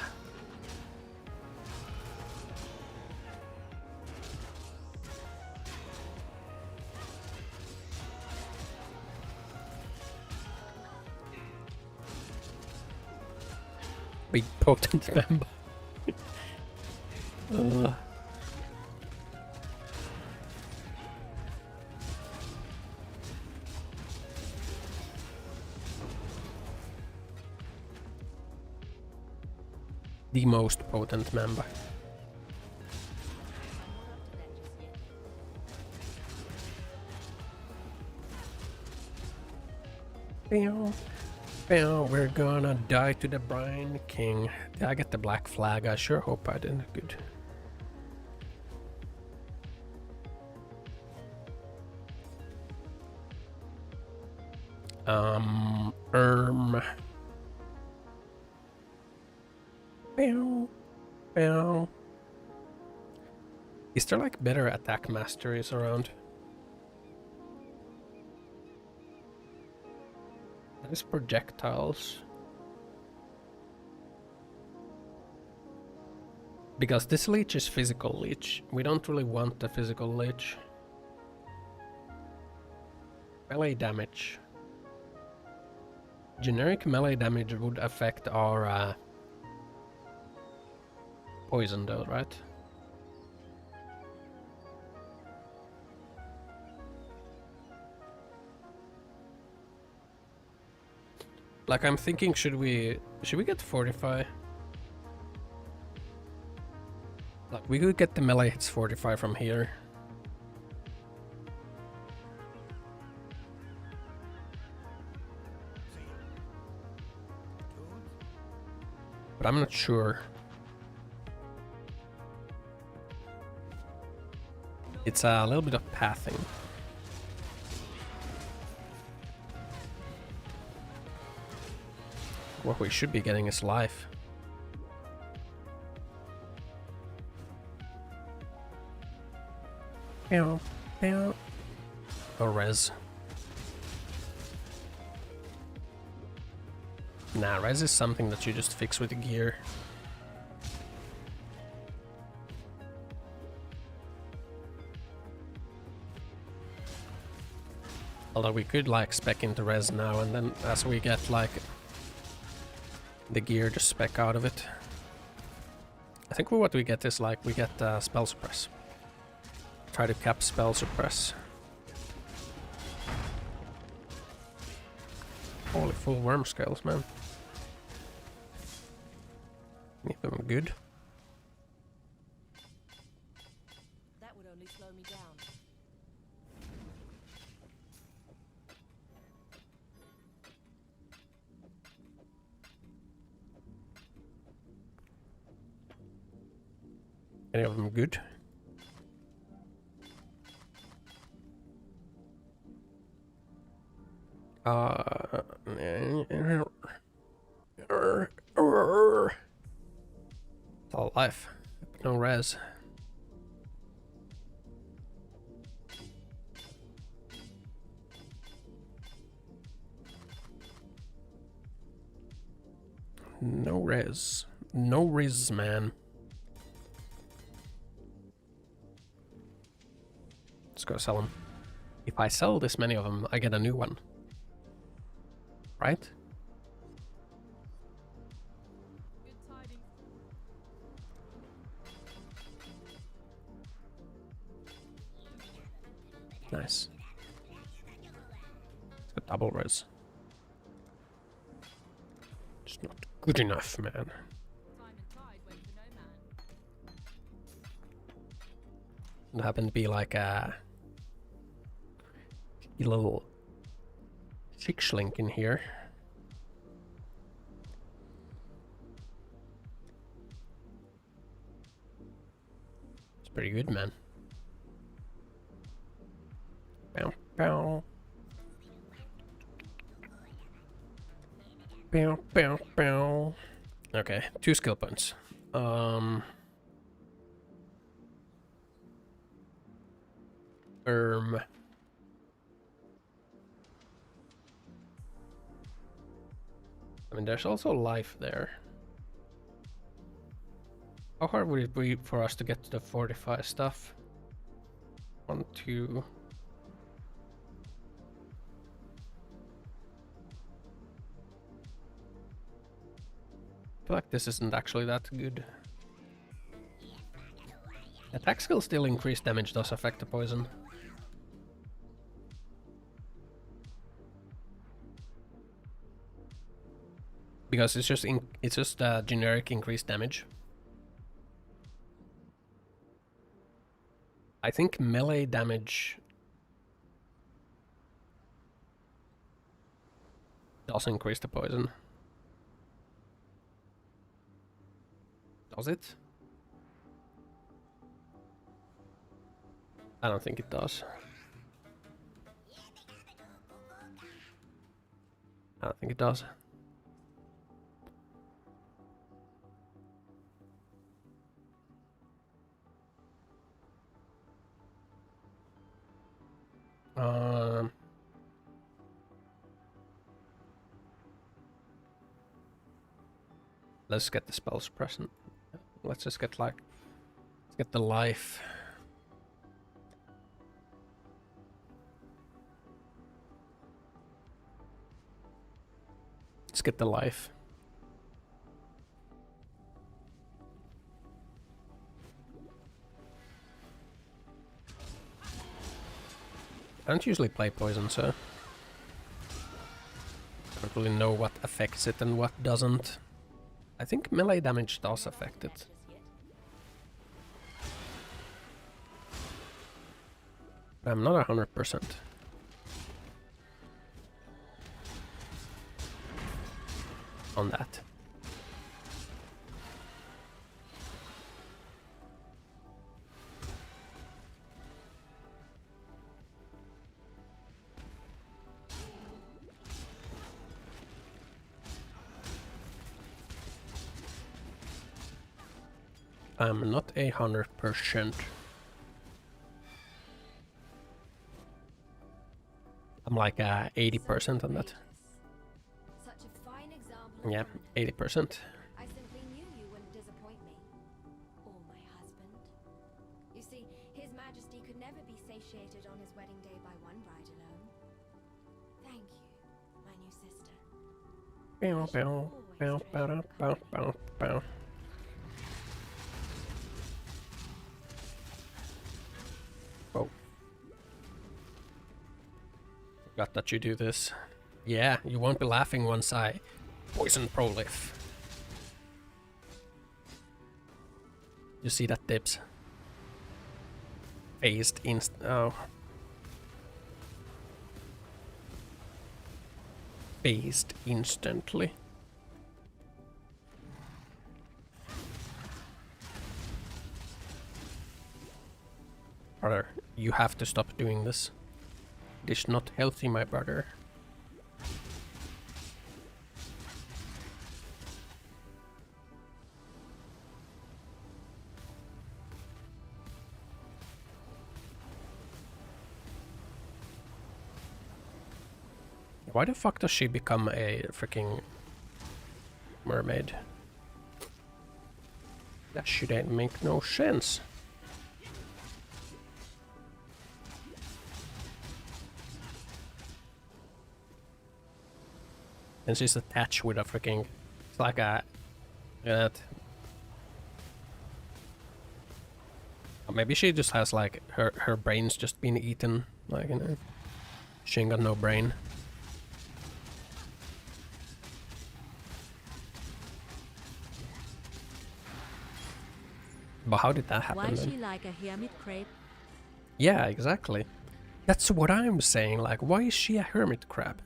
Big potent Mamba. The most potent Mamba. We're gonna die to the Brine King. Did I get the black flag? I sure hope I did. Good. Is there like better attack masteries around? That is projectiles. Because this leech is physical leech. We don't really want the physical leech. Melee damage. Generic melee damage would affect our poison though, right? Like I'm thinking, should we get Fortify? Like we could get the melee hits Fortify from here. But I'm not sure. It's a little bit of pathing. What we should be getting is life. Or res. Nah, res is something that you just fix with the gear. Although we could like spec into res now, and then as we get like the gear, just spec out of it. I think what we get is like we get spell suppress. Try to cap spell suppress. Holy full worm scales, man. Make them good. That would only slow me down. Any of them good? It's all life. No res. No res. No res, man. Let's go sell them. If I sell this many of them, I get a new one. Right? Nice. It's got double res. It's not good enough, man. It happened to be like a little Chicklink in here. It's pretty good, man. Bow, bow. Bow, bow, bow. Okay, 2 skill points. I mean, there's also life there. How hard would it be for us to get to the 45 stuff? 1, 2... I feel like this isn't actually that good. Attack skill still increased damage does affect the poison. Because it's just generic increased damage. I think melee damage does increase the poison. Does it? I don't think it does. I don't think it does. Let's get the spell suppressant. Let's just get like, let's get the life. Let's get the life. I don't usually play poison, so I don't really know what affects it and what doesn't. I think melee damage does affect it. But I'm not 100%. On that. I'm not 100%. I'm like 80% on that. Such a fine example. Yeah, 80%. I simply knew you wouldn't disappoint me. Or my husband. You see, His Majesty could never be satiated on his wedding day by one bride alone. Thank you, my new sister. Bow, bow, bow, bow, bow, bow, bow. Oh. Forgot that you do this. Yeah, you won't be laughing once I poison Prolif. You see that, Dips? Phased oh. Phased instantly. Brother, you have to stop doing this. It is not healthy, my brother. Why the fuck does she become a freaking mermaid? That shit ain't make no sense. And she's attached with a freaking... It's like a... Or maybe she just has like... Her brain's just been eaten. Like, you know... She ain't got no brain. But how did that happen Why then? she like a hermit crab? Yeah, exactly. That's what I'm saying, like, why is she a hermit crab?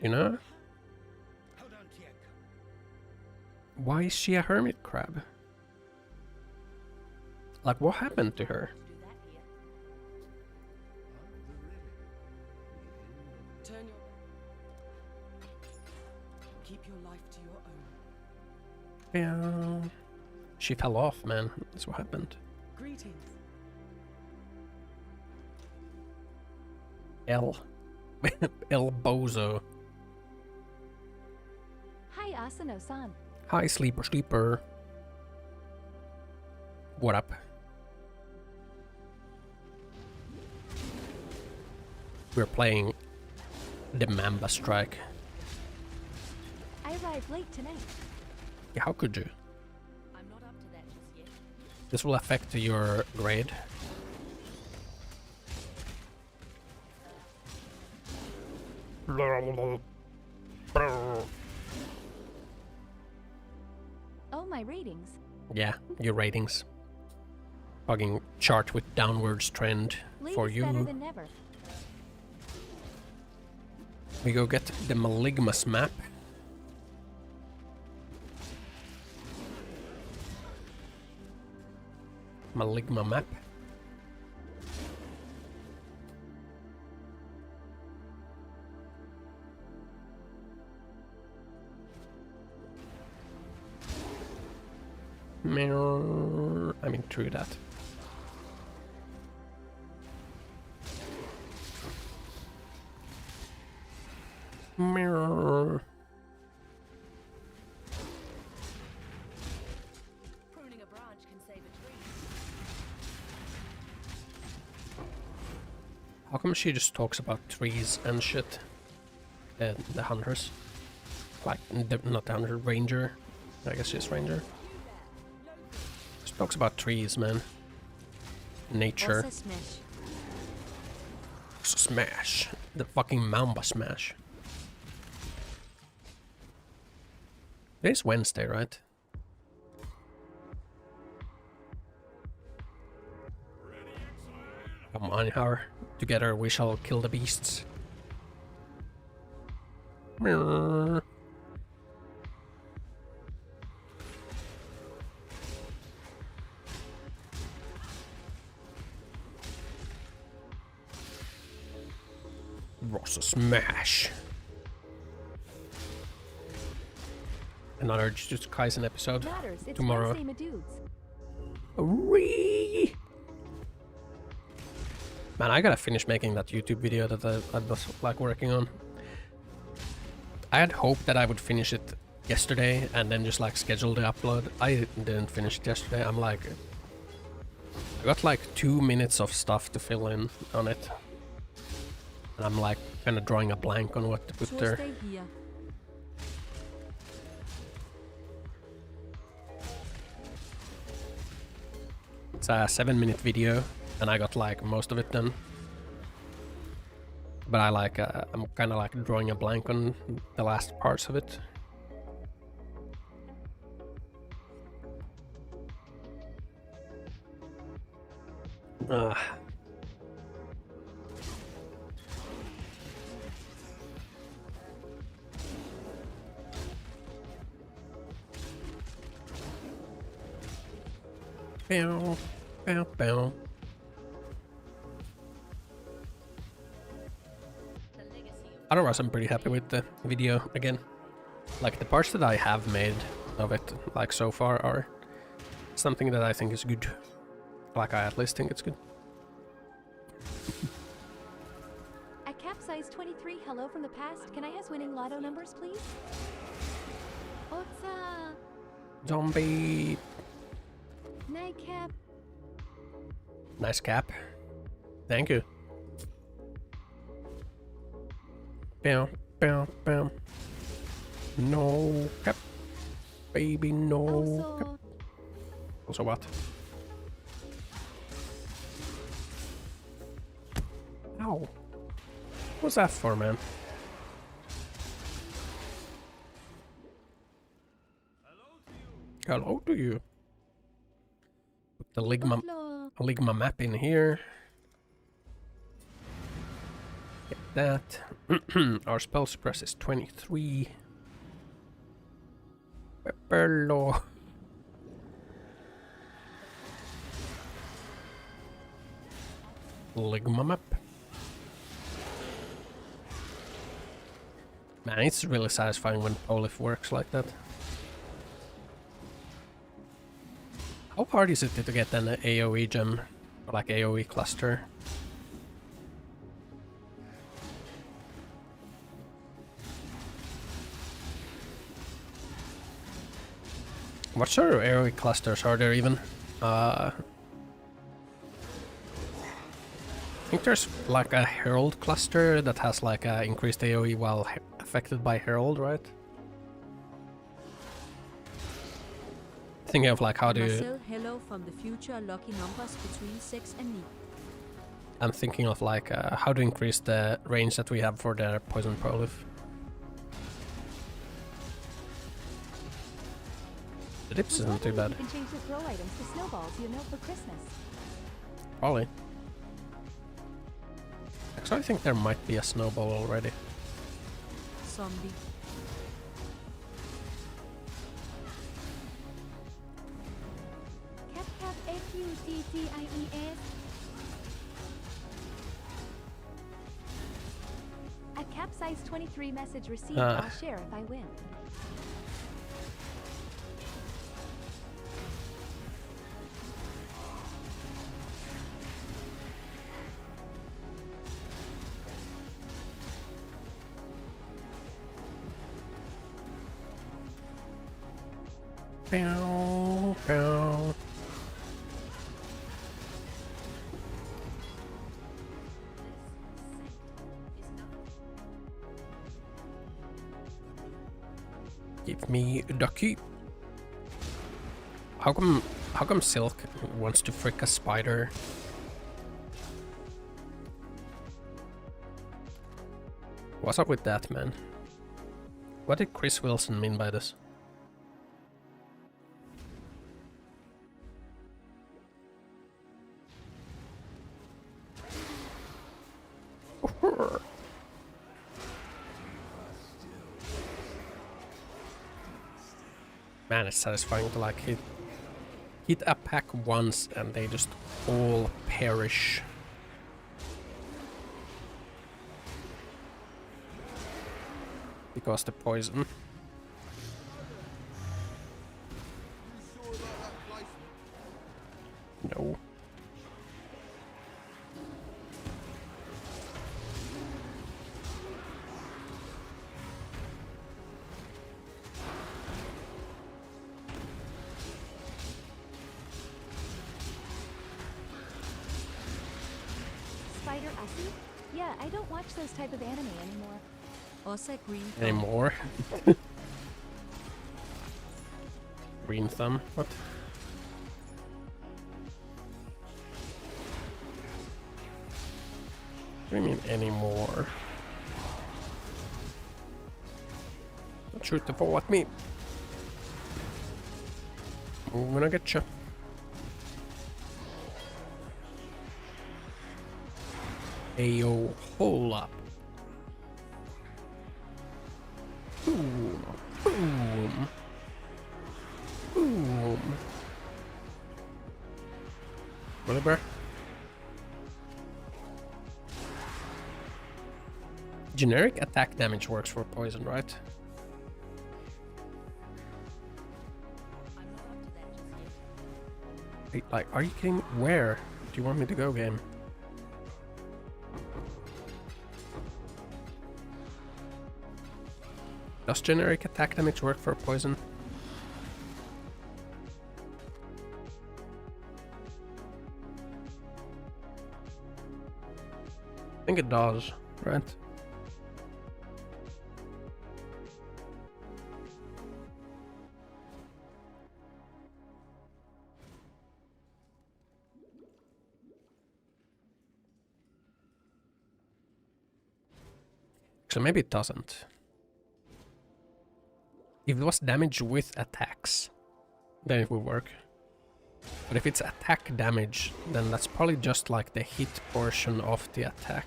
You know? Why is she a hermit crab? Like, what happened to her? Turn your... Keep your life to your own. Yeah. She fell off, man. That's what happened. Greetings. El Bozo. Hi, Ossan Ossan. Hi, sleeper. What up? We're playing the Mamba Strike. I arrived late tonight. Yeah, how could you? I'm not up to that just yet. This will affect your grade. Oh, my ratings. Yeah, your ratings. Fucking chart with downwards trend for Latest you. better than never. We go get the Maligmus map. Maligma map. Mirror. I mean, true that. Mirror. Pruning a branch can save a tree. How come she just talks about trees and shit? The hunters. Like, not the hunter, ranger. I guess she's ranger. Just talks about trees, man. Nature. Smash. The fucking Mamba smash. Today's Wednesday, right? Come on, Har. Together we shall kill the beasts. Mirror. Rossa smash. Another Jujutsu Kaisen episode It's tomorrow. Wednesday, my dudes. Ree! Man, I gotta finish making that YouTube video that I was like working on. I had hoped that I would finish it yesterday and then just like schedule the upload. I didn't finish it yesterday. I'm like, I got like 2 minutes of stuff to fill in on it. And I'm like kind of drawing a blank on what to put there. Stay here. It's a 7-minute video, and I got like most of it done. But I like, I'm kind of like drawing a blank on the last parts of it. Bow, bow, bow. Otherwise, I'm pretty happy with the video again. Like the parts that I have made of it, like so far, are something that I think is good. Like I at least think it's good. At Capsize 23, hello from the past. Can I have winning lotto numbers, please? Otsa. Zombie. Night Cap. Nice cap. Thank you. Bow, bow, bow. No cap. Baby, no cap. Also what? Ow. What's that for, man? Hello to you. the Ligma map in here. Get that. Our spell suppress is 23. Pepperlo. Ligma map. Man, it's really satisfying when Polif works like that. How hard is it to get an AoE gem, or like AoE cluster? What sort of AoE clusters are there even? I think there's like a Herald cluster that has like a increased AoE while affected by Herald, right? Thinking of like how to... Hello from the future, lucky numbers between 6 and 9. I'm thinking of like how to increase the range that we have for the Poison Prolif. The dips isn't too bad. You can change the throw items to snowballs you know for Christmas. Probably. Actually, I think there might be a snowball already. Zombie. Cap FUDDIES. A capsize 23 message received. I'll share if I win. Bow, bow. Give me a ducky. How come Silk wants to frick a spider? What's up with that, man? What did Chris Wilson mean by this? Man, it's satisfying to like hit a pack once and they just all perish. Because the poison. No. Spider Ussie? Yeah, I don't watch those type of anime anymore. Også green thumb. Anymore? Green thumb? What? What do you mean anymore? Don't shoot the ball at me. I'm gonna get you. Ayo, hold up. Boom. Boom. Boom. Whatever. Generic attack damage works for poison, right? Wait, like, are you kidding me? Where do you want me to go, game? Does generic attack damage work for poison? I think it does, right? So maybe it doesn't. If it was damage with attacks, then it would work. But if it's attack damage, then that's probably just like the hit portion of the attack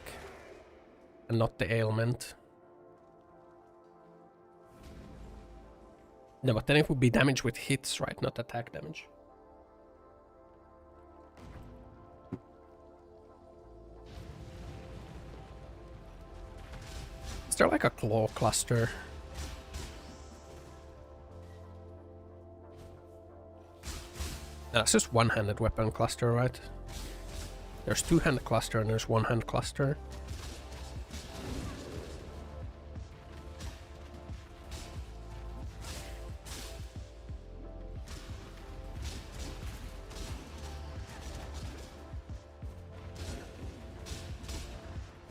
and not the ailment. No, but then it would be damage with hits, right? Not attack damage. Is there like a claw cluster? That's just one-handed weapon cluster, right? There's two-hand cluster and there's one-hand cluster.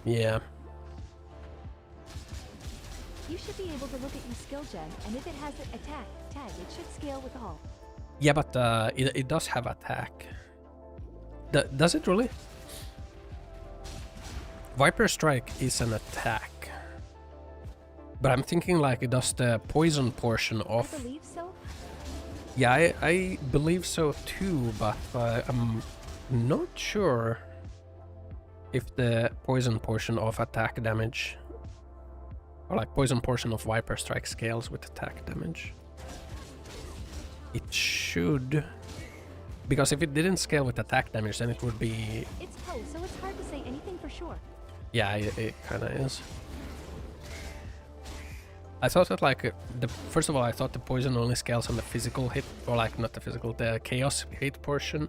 Yeah. You should be able to look at your skill gem, and if it has an attack tag, it should scale with all. Yeah, but it does have attack. Does it really? Viper Strike is an attack. But I'm thinking like it does the poison portion of... I believe so. Yeah, I believe so too, but I'm not sure if the poison portion of attack damage, or like poison portion of Viper Strike scales with attack damage. It should, because if it didn't scale with attack damage, then it would be... It's Poe, so it's hard to say anything for sure. Yeah, it kind of is. I thought that like, first of all, I thought the poison only scales on the physical hit, or like not the physical, the chaos hit portion,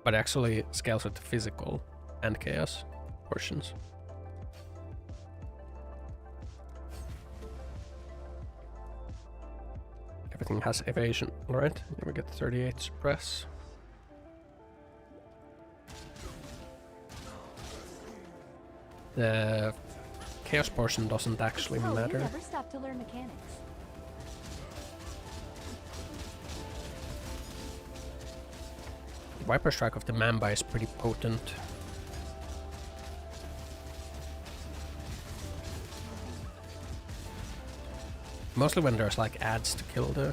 but actually scales with the physical and chaos portions. Everything has evasion, alright? Here we get 38 suppress. The chaos portion doesn't actually matter. You never stop to learn mechanics. Viper Strike of the Mamba is pretty potent. Mostly when there's like ads to kill there.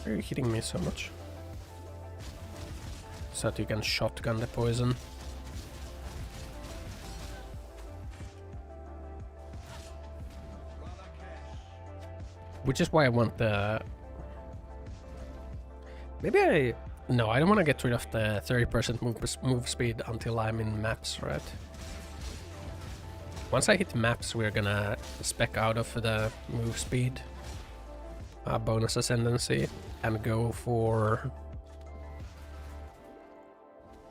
Why are you hitting me so much? So that you can shotgun the poison. Which is why I want the... No, I don't want to get rid of the 30% move speed until I'm in maps, right? Once I hit maps, we're gonna spec out of the move speed, bonus ascendancy, and go for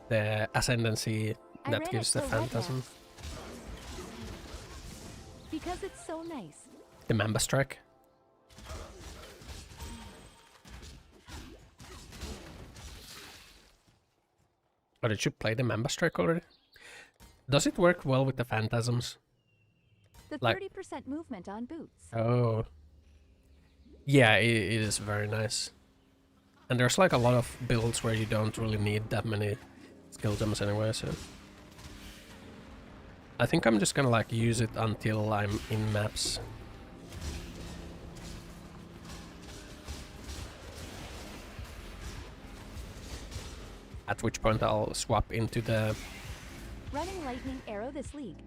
the ascendancy that gives the phantasm. Because it's so nice. The Mamba Strike. But did you play the Mamba Strike already? Does it work well with the phantasms? The 30% movement on boots. Oh. Yeah, it is very nice. And there's like a lot of builds where you don't really need that many skill gems anyway, so... I think I'm just gonna like use it until I'm in maps. At which point I'll swap into the... Running lightning arrow this league.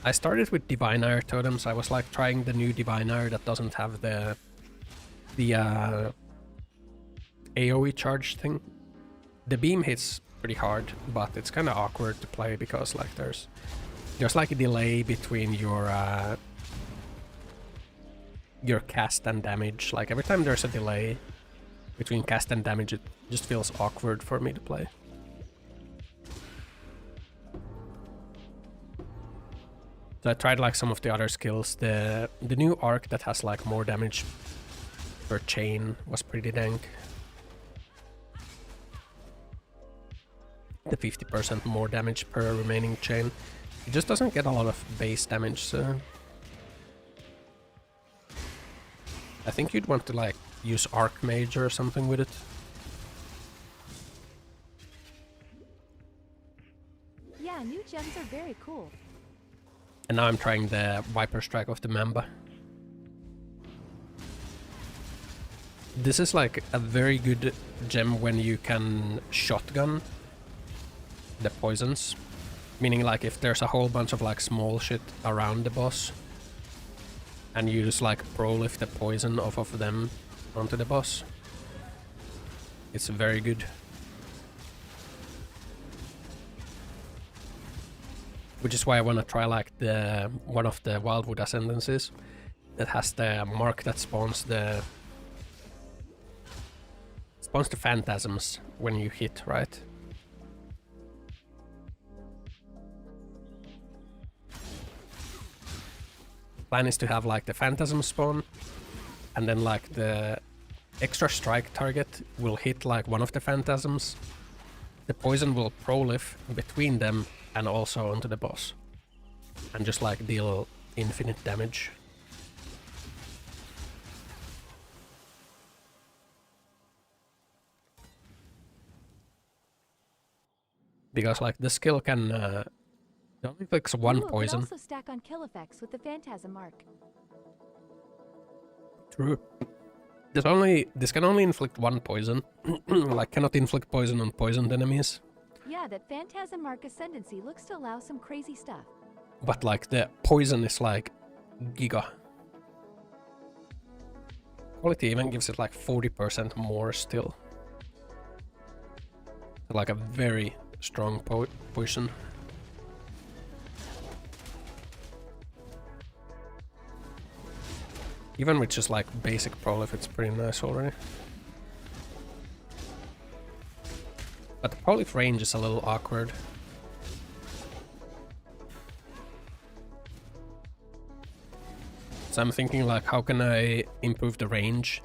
I started with Divine Ire totems. I was like trying the new Divine Ire that doesn't have the AoE charge thing. The beam hits pretty hard, but it's kind of awkward to play because like there's like a delay between your cast and damage. Like every time there's a delay between cast and damage, it just feels awkward for me to play. So I tried like some of the other skills. The new arc that has like more damage per chain was pretty dank. The 50% more damage per remaining chain. It just doesn't get a lot of base damage, so... I think you'd want to like use Archmage or something with it. Yeah, new gems are very cool. And now I'm trying the Viper Strike of the Mamba. This is like a very good gem when you can shotgun the poisons. Meaning like if there's a whole bunch of like small shit around the boss and you just like pro lift the poison off of them onto the boss. It's very good. Which is why I want to try like the one of the Wildwood Ascendances that has the mark that spawns the phantasms when you hit, right? Plan is to have like the phantasm spawn, and then like the extra strike target will hit like one of the phantasms. The poison will prolife between them and also onto the boss, and just like deal infinite damage. Because like the skill can it only inflicts one poison. Could also stack on kill effects with the phantasm mark. True. This can only inflict one poison. Like cannot inflict poison on poisoned enemies. Yeah, that phantasm mark ascendancy looks to allow some crazy stuff. But like the poison is like giga. Quality even gives it like 40% more still. Like a very strong poison. Even with just like basic prolif, it's pretty nice already. But the prolif range is a little awkward. So I'm thinking like, how can I improve the range?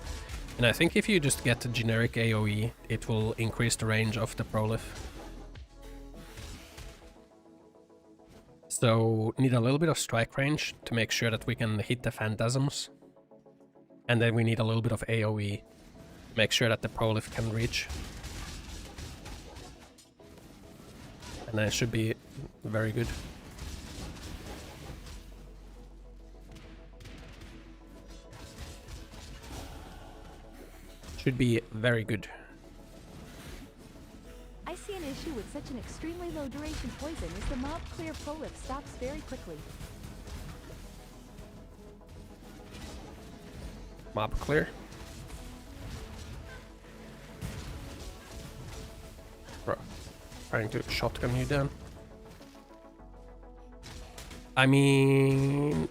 And I think if you just get a generic AoE, it will increase the range of the prolif. So need a little bit of strike range to make sure that we can hit the phantasms. And then we need a little bit of AoE, make sure that the prolif can reach. And then it should be very good. Should be very good. I see an issue with such an extremely low duration poison as the mob clear prolif stops very quickly. Mob clear. Bro, trying to shotgun you down. I mean...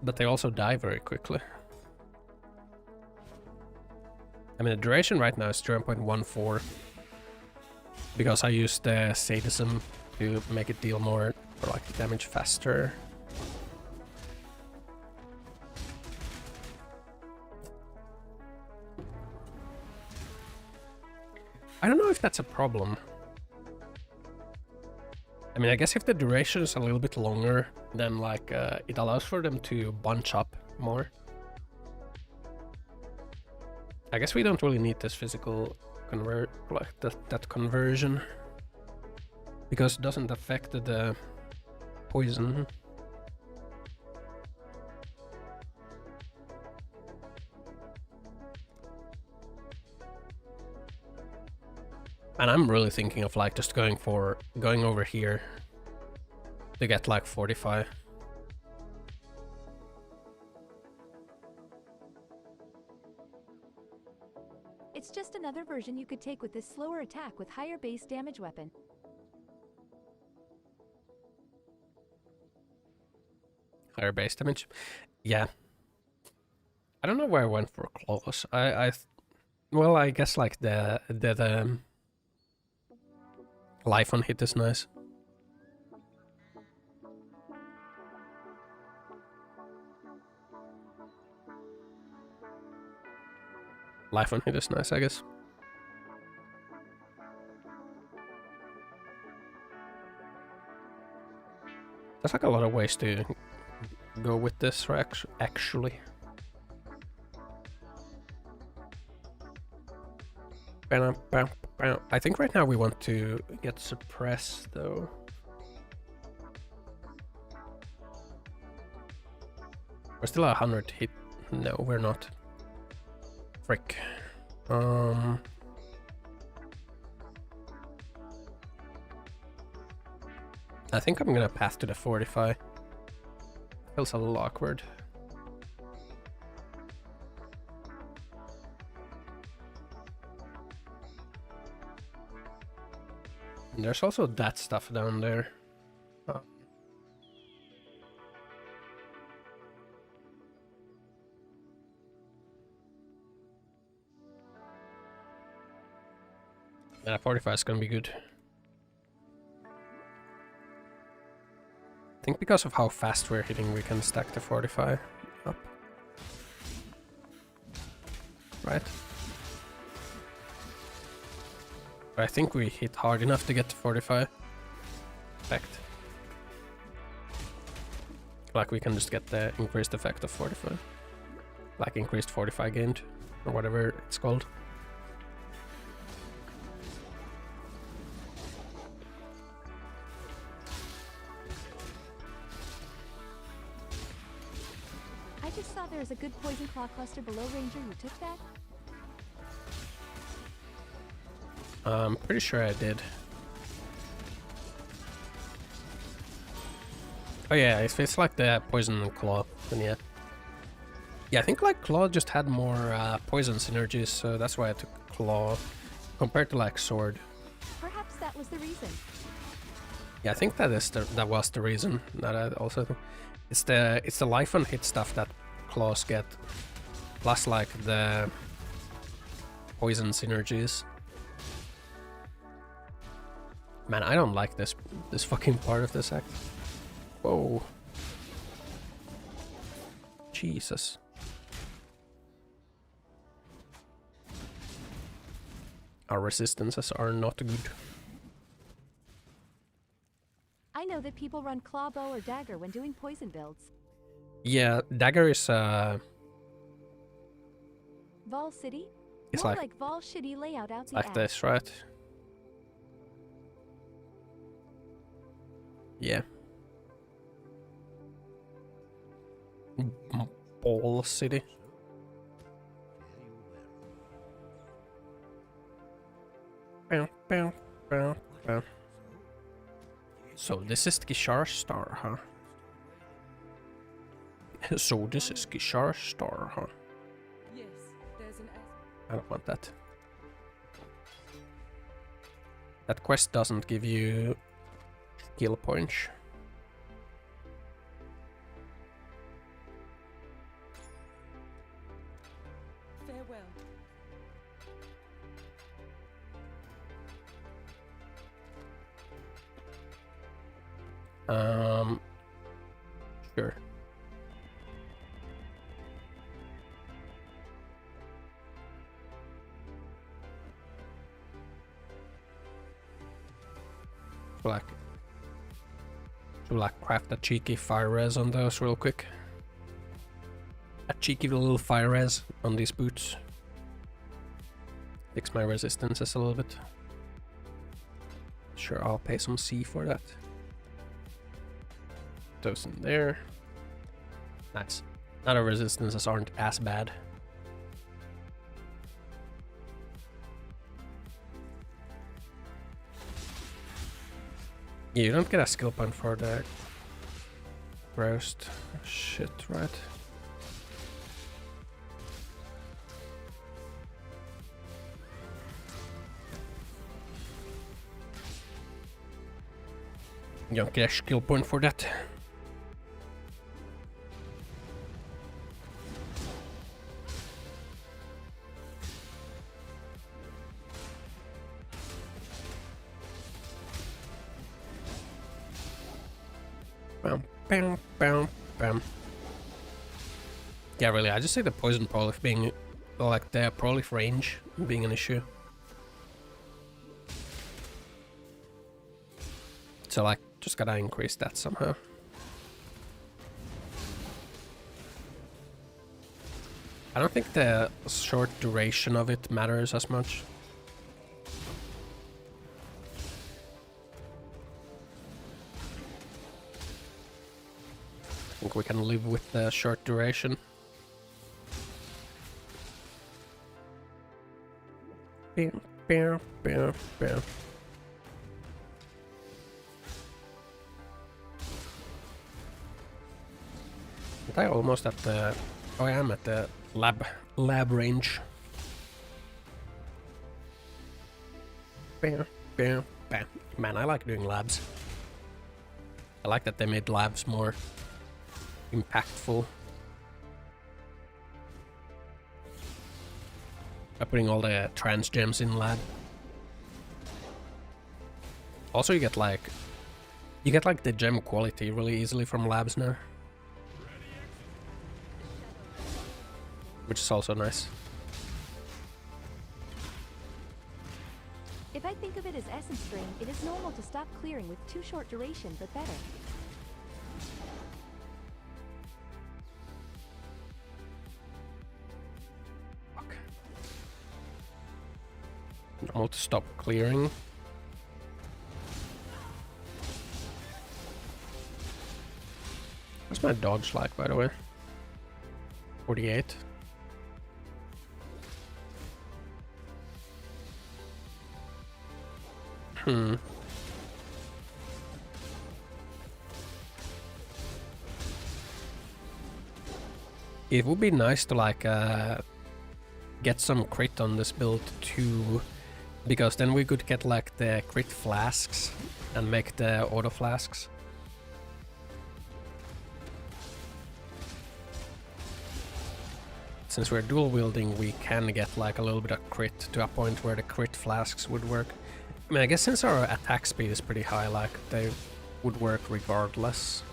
But they also die very quickly. I mean, the duration right now is 0.14. Because I used the sadism to make it deal more, or like damage faster. I don't know if that's a problem. I mean, I guess if the duration is a little bit longer, then like it allows for them to bunch up more. I guess we don't really need this physical that conversion, because it doesn't affect the poison. And I'm really thinking of like just going over here to get like 45. It's just another version you could take with this slower attack with higher base damage weapon. Higher base damage? Yeah. I don't know where I went for claws. Well, I guess like the life on hit is nice. Life on hit is nice, I guess. There's like a lot of ways to go with this, actually. I think right now we want to get suppressed, though. We're still at 100 hit, No, we're not. Frick. I think I'm gonna pass to the 45. Feels a little awkward. And there's also that stuff down there. Oh. Yeah, 45 is gonna be good. I think because of how fast we're hitting, we can stack the 45 up. Right? But I think we hit hard enough to get to 45 effect. Like we can just get the increased effect of 45. Like increased 45 gained, or whatever it's called. I just saw there was a good poison claw cluster below Ranger. You took that? I'm pretty sure I did. Oh yeah, if it's like the poison and claw, then yeah. Yeah, I think like claw just had more poison synergies, so that's why I took claw compared to like sword. Perhaps that was the reason. Yeah, I think that was the reason. That I also think it's the life and hit stuff that claws get, plus like the poison synergies. Man, I don't like this fucking part of this act. Whoa. Jesus. Our resistances are not good. I know that people run claw, bow, or dagger when doing poison builds. Yeah, dagger is Vol City? It's More like- like Vol shitty layout out the like ass. this, right? Yeah. Ball City. Bow, bow, bow, bow. So this is Gishar Star, huh? So this is Gishar Star, huh? Yes, there's an I don't want that. That quest doesn't give you skill points. farewell. Sure. So like craft a cheeky fire res on those real quick. A cheeky little fire res on these boots. Fix my resistances a little bit. Sure, I'll pay some C for that. Those in there. Nice. Now the resistances aren't as bad. Yeah, you don't get a skill point for the roast. Shit, right? You don't get a skill point for that. Bam, bam, bam, bam. Yeah, really, I just say the poison prolif being, like, the prolif range being an issue. So, like, just gotta increase that somehow. I don't think the short duration of it matters as much. I think we can live with the short duration. Bam, bam, bam, bam. Aren't I almost at the... Oh, I am at the lab range. Bam, bam, bam. Man, I like doing labs. I like that they made labs more impactful. By putting all the trans gems in lab. Also, you get like the gem quality really easily from labs now, which is also nice. If I think of it as essence drain, it is normal to stop clearing with too short duration, but better. Fuck. Normal to stop clearing. What's my dodge like, by the way? 48. It would be nice to like get some crit on this build too, because then we could get like the crit flasks and make the auto flasks. Since we're dual wielding, we can get like a little bit of crit to a point where the crit flasks would work. I mean, I guess since our attack speed is pretty high, like they would work regardless.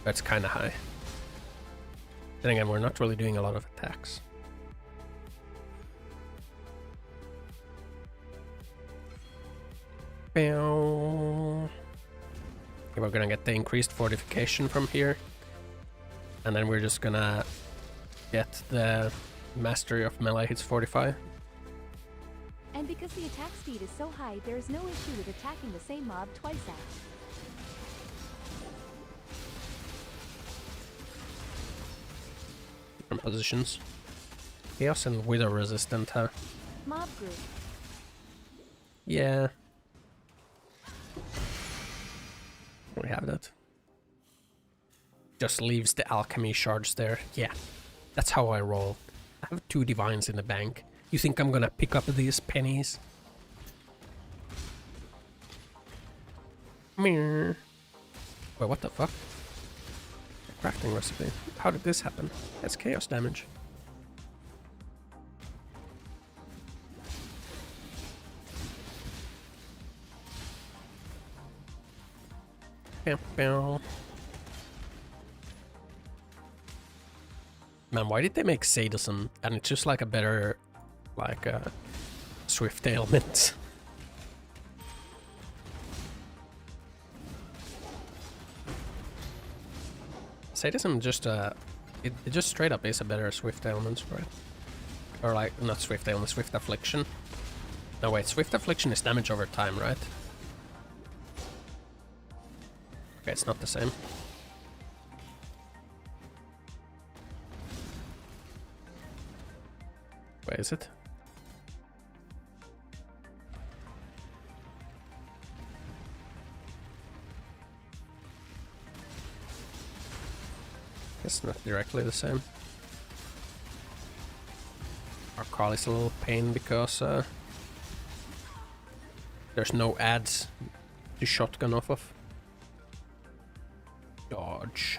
That's kind of high. Then again, we're not really doing a lot of attacks. Bow. Okay, we're gonna get the increased fortification from here. And then we're just gonna get the mastery of melee hits 45. And because the attack speed is so high, there is no issue with attacking the same mob twice at. From positions. Chaos and Wither resistant, huh? Mob group. Yeah. We have that. Just leaves the alchemy shards there. Yeah, that's how I roll. I have 2 divines in the bank. You think I'm gonna pick up these pennies? Meow. Wait, what the fuck? Crafting recipe. How did this happen? That's chaos damage. Bow, bow. Man, why did they make sadism? And it's just like a better, like, swift ailment. Sadism just, it just straight up is a better swift ailment for it. Or like, not swift ailment, swift affliction. No wait, swift affliction is damage over time, right? Okay, it's not the same. Wait, is it? It's not directly the same. Our call is a little pain because there's no ads to shotgun off of. Dodge.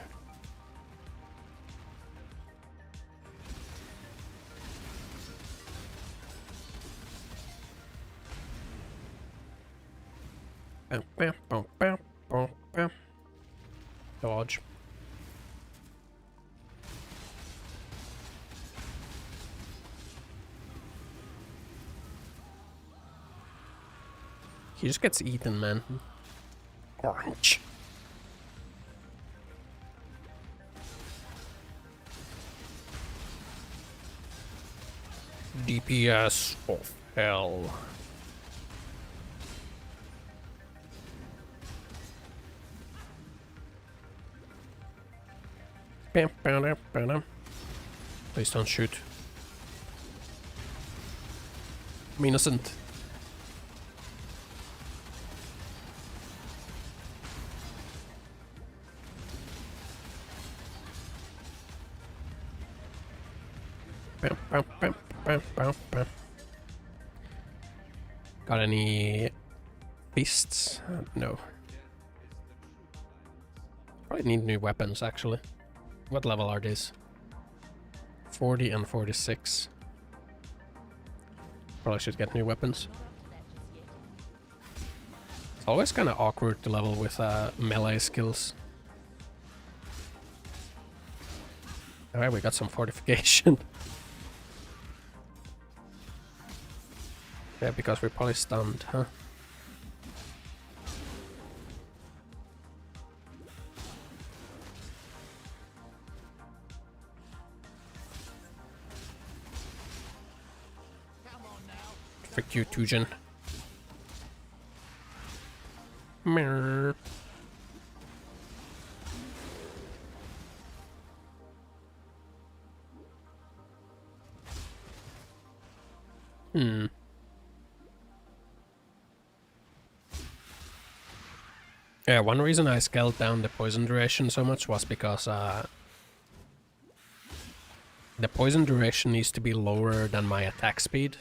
Dodge. He just gets eaten, man. Orange. DPS of hell. Please don't shoot. I'm innocent. Got any fists? No. Probably need new weapons actually. What level are these? 40 and 46. Probably should get new weapons. It's always kind of awkward to level with melee skills. Alright, we got some fortification. Yeah, because we're probably stunned, huh? Frick you, Tujin. Mirror. Yeah, one reason I scaled down the poison duration so much was because the poison duration needs to be lower than my attack speed.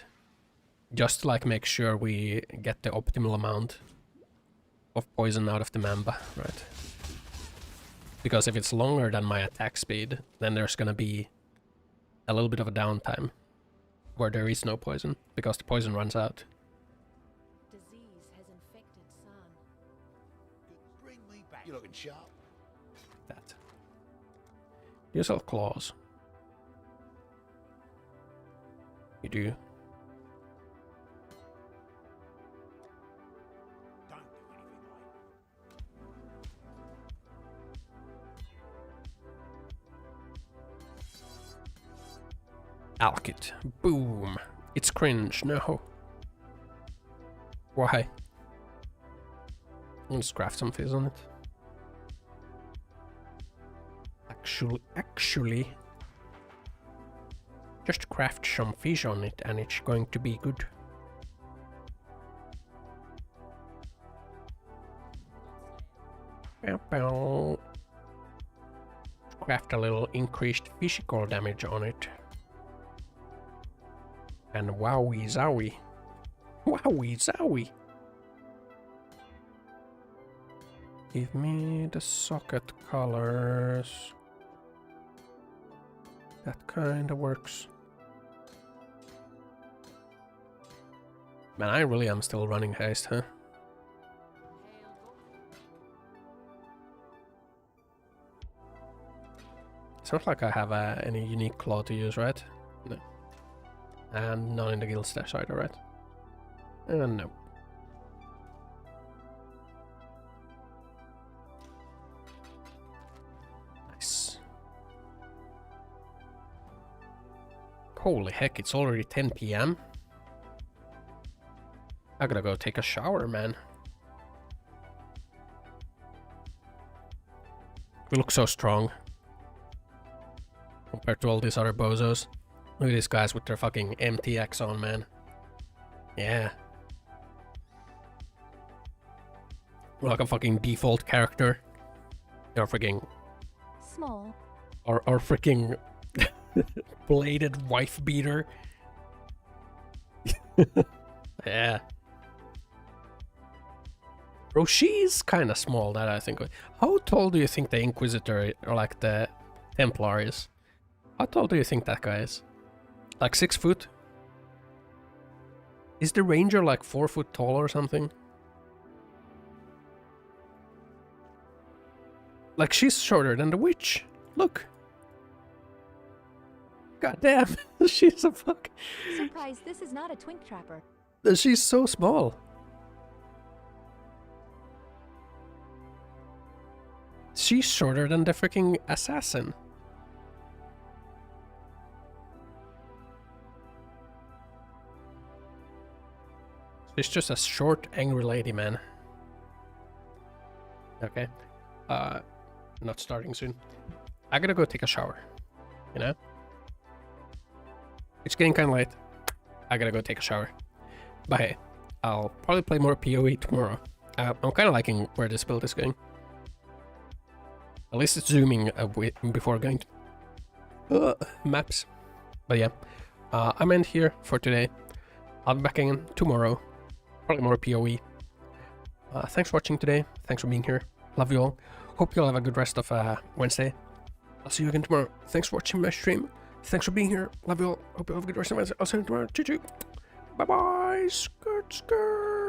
Just to like make sure we get the optimal amount of poison out of the Mamba, right? Because if it's longer than my attack speed, then there's gonna be a little bit of a downtime where there is no poison, because the poison runs out. Disease has infected San. Bring me back. You're looking sharp. That. You sell claws. You do. Alkit. Boom. It's cringe. No. Why? Let's craft some fizz on it. Actually, just craft some fish on it and it's going to be good. Craft a little increased physical damage on it. And wowie zowie. Wowie zowie. Give me the socket colors. That kinda works. Man, I really am still running haste, huh? It's not like I have any unique claw to use, right? No. And not in the guild stash either, right? No. Nice. Holy heck, it's already 10 PM. I gotta go take a shower, man. We look so strong compared to all these other bozos. Look at these guys with their fucking MTX on, man. Yeah. We're like a fucking default character. Or freaking... Small. Or freaking... bladed wife beater. Yeah. Bro, she's kinda small, that I think. How tall do you think the Inquisitor, or like the Templar is? How tall do you think that guy is? Like 6 foot? Is the Ranger like 4 foot tall or something? Like she's shorter than the Witch. Look. God damn. She's a fuck. Surprise, this is not a twink trapper. She's so small. She's shorter than the freaking assassin. She's just a short, angry lady, man. Okay. Not starting soon. I gotta go take a shower, you know? It's getting kind of late. I gotta go take a shower. But hey, I'll probably play more PoE tomorrow. I'm kind of liking where this build is going. At least it's zooming before going to maps. But yeah, I'm end here for today. I'll be back again tomorrow. Probably more PoE. Thanks for watching today. Thanks for being here. Love you all. Hope you all have a good rest of Wednesday. I'll see you again tomorrow. Thanks for watching my stream. Thanks for being here. Love you all. Hope you all have a good rest of Wednesday. I'll see you tomorrow. Choo choo. Bye bye. Skirt skirt.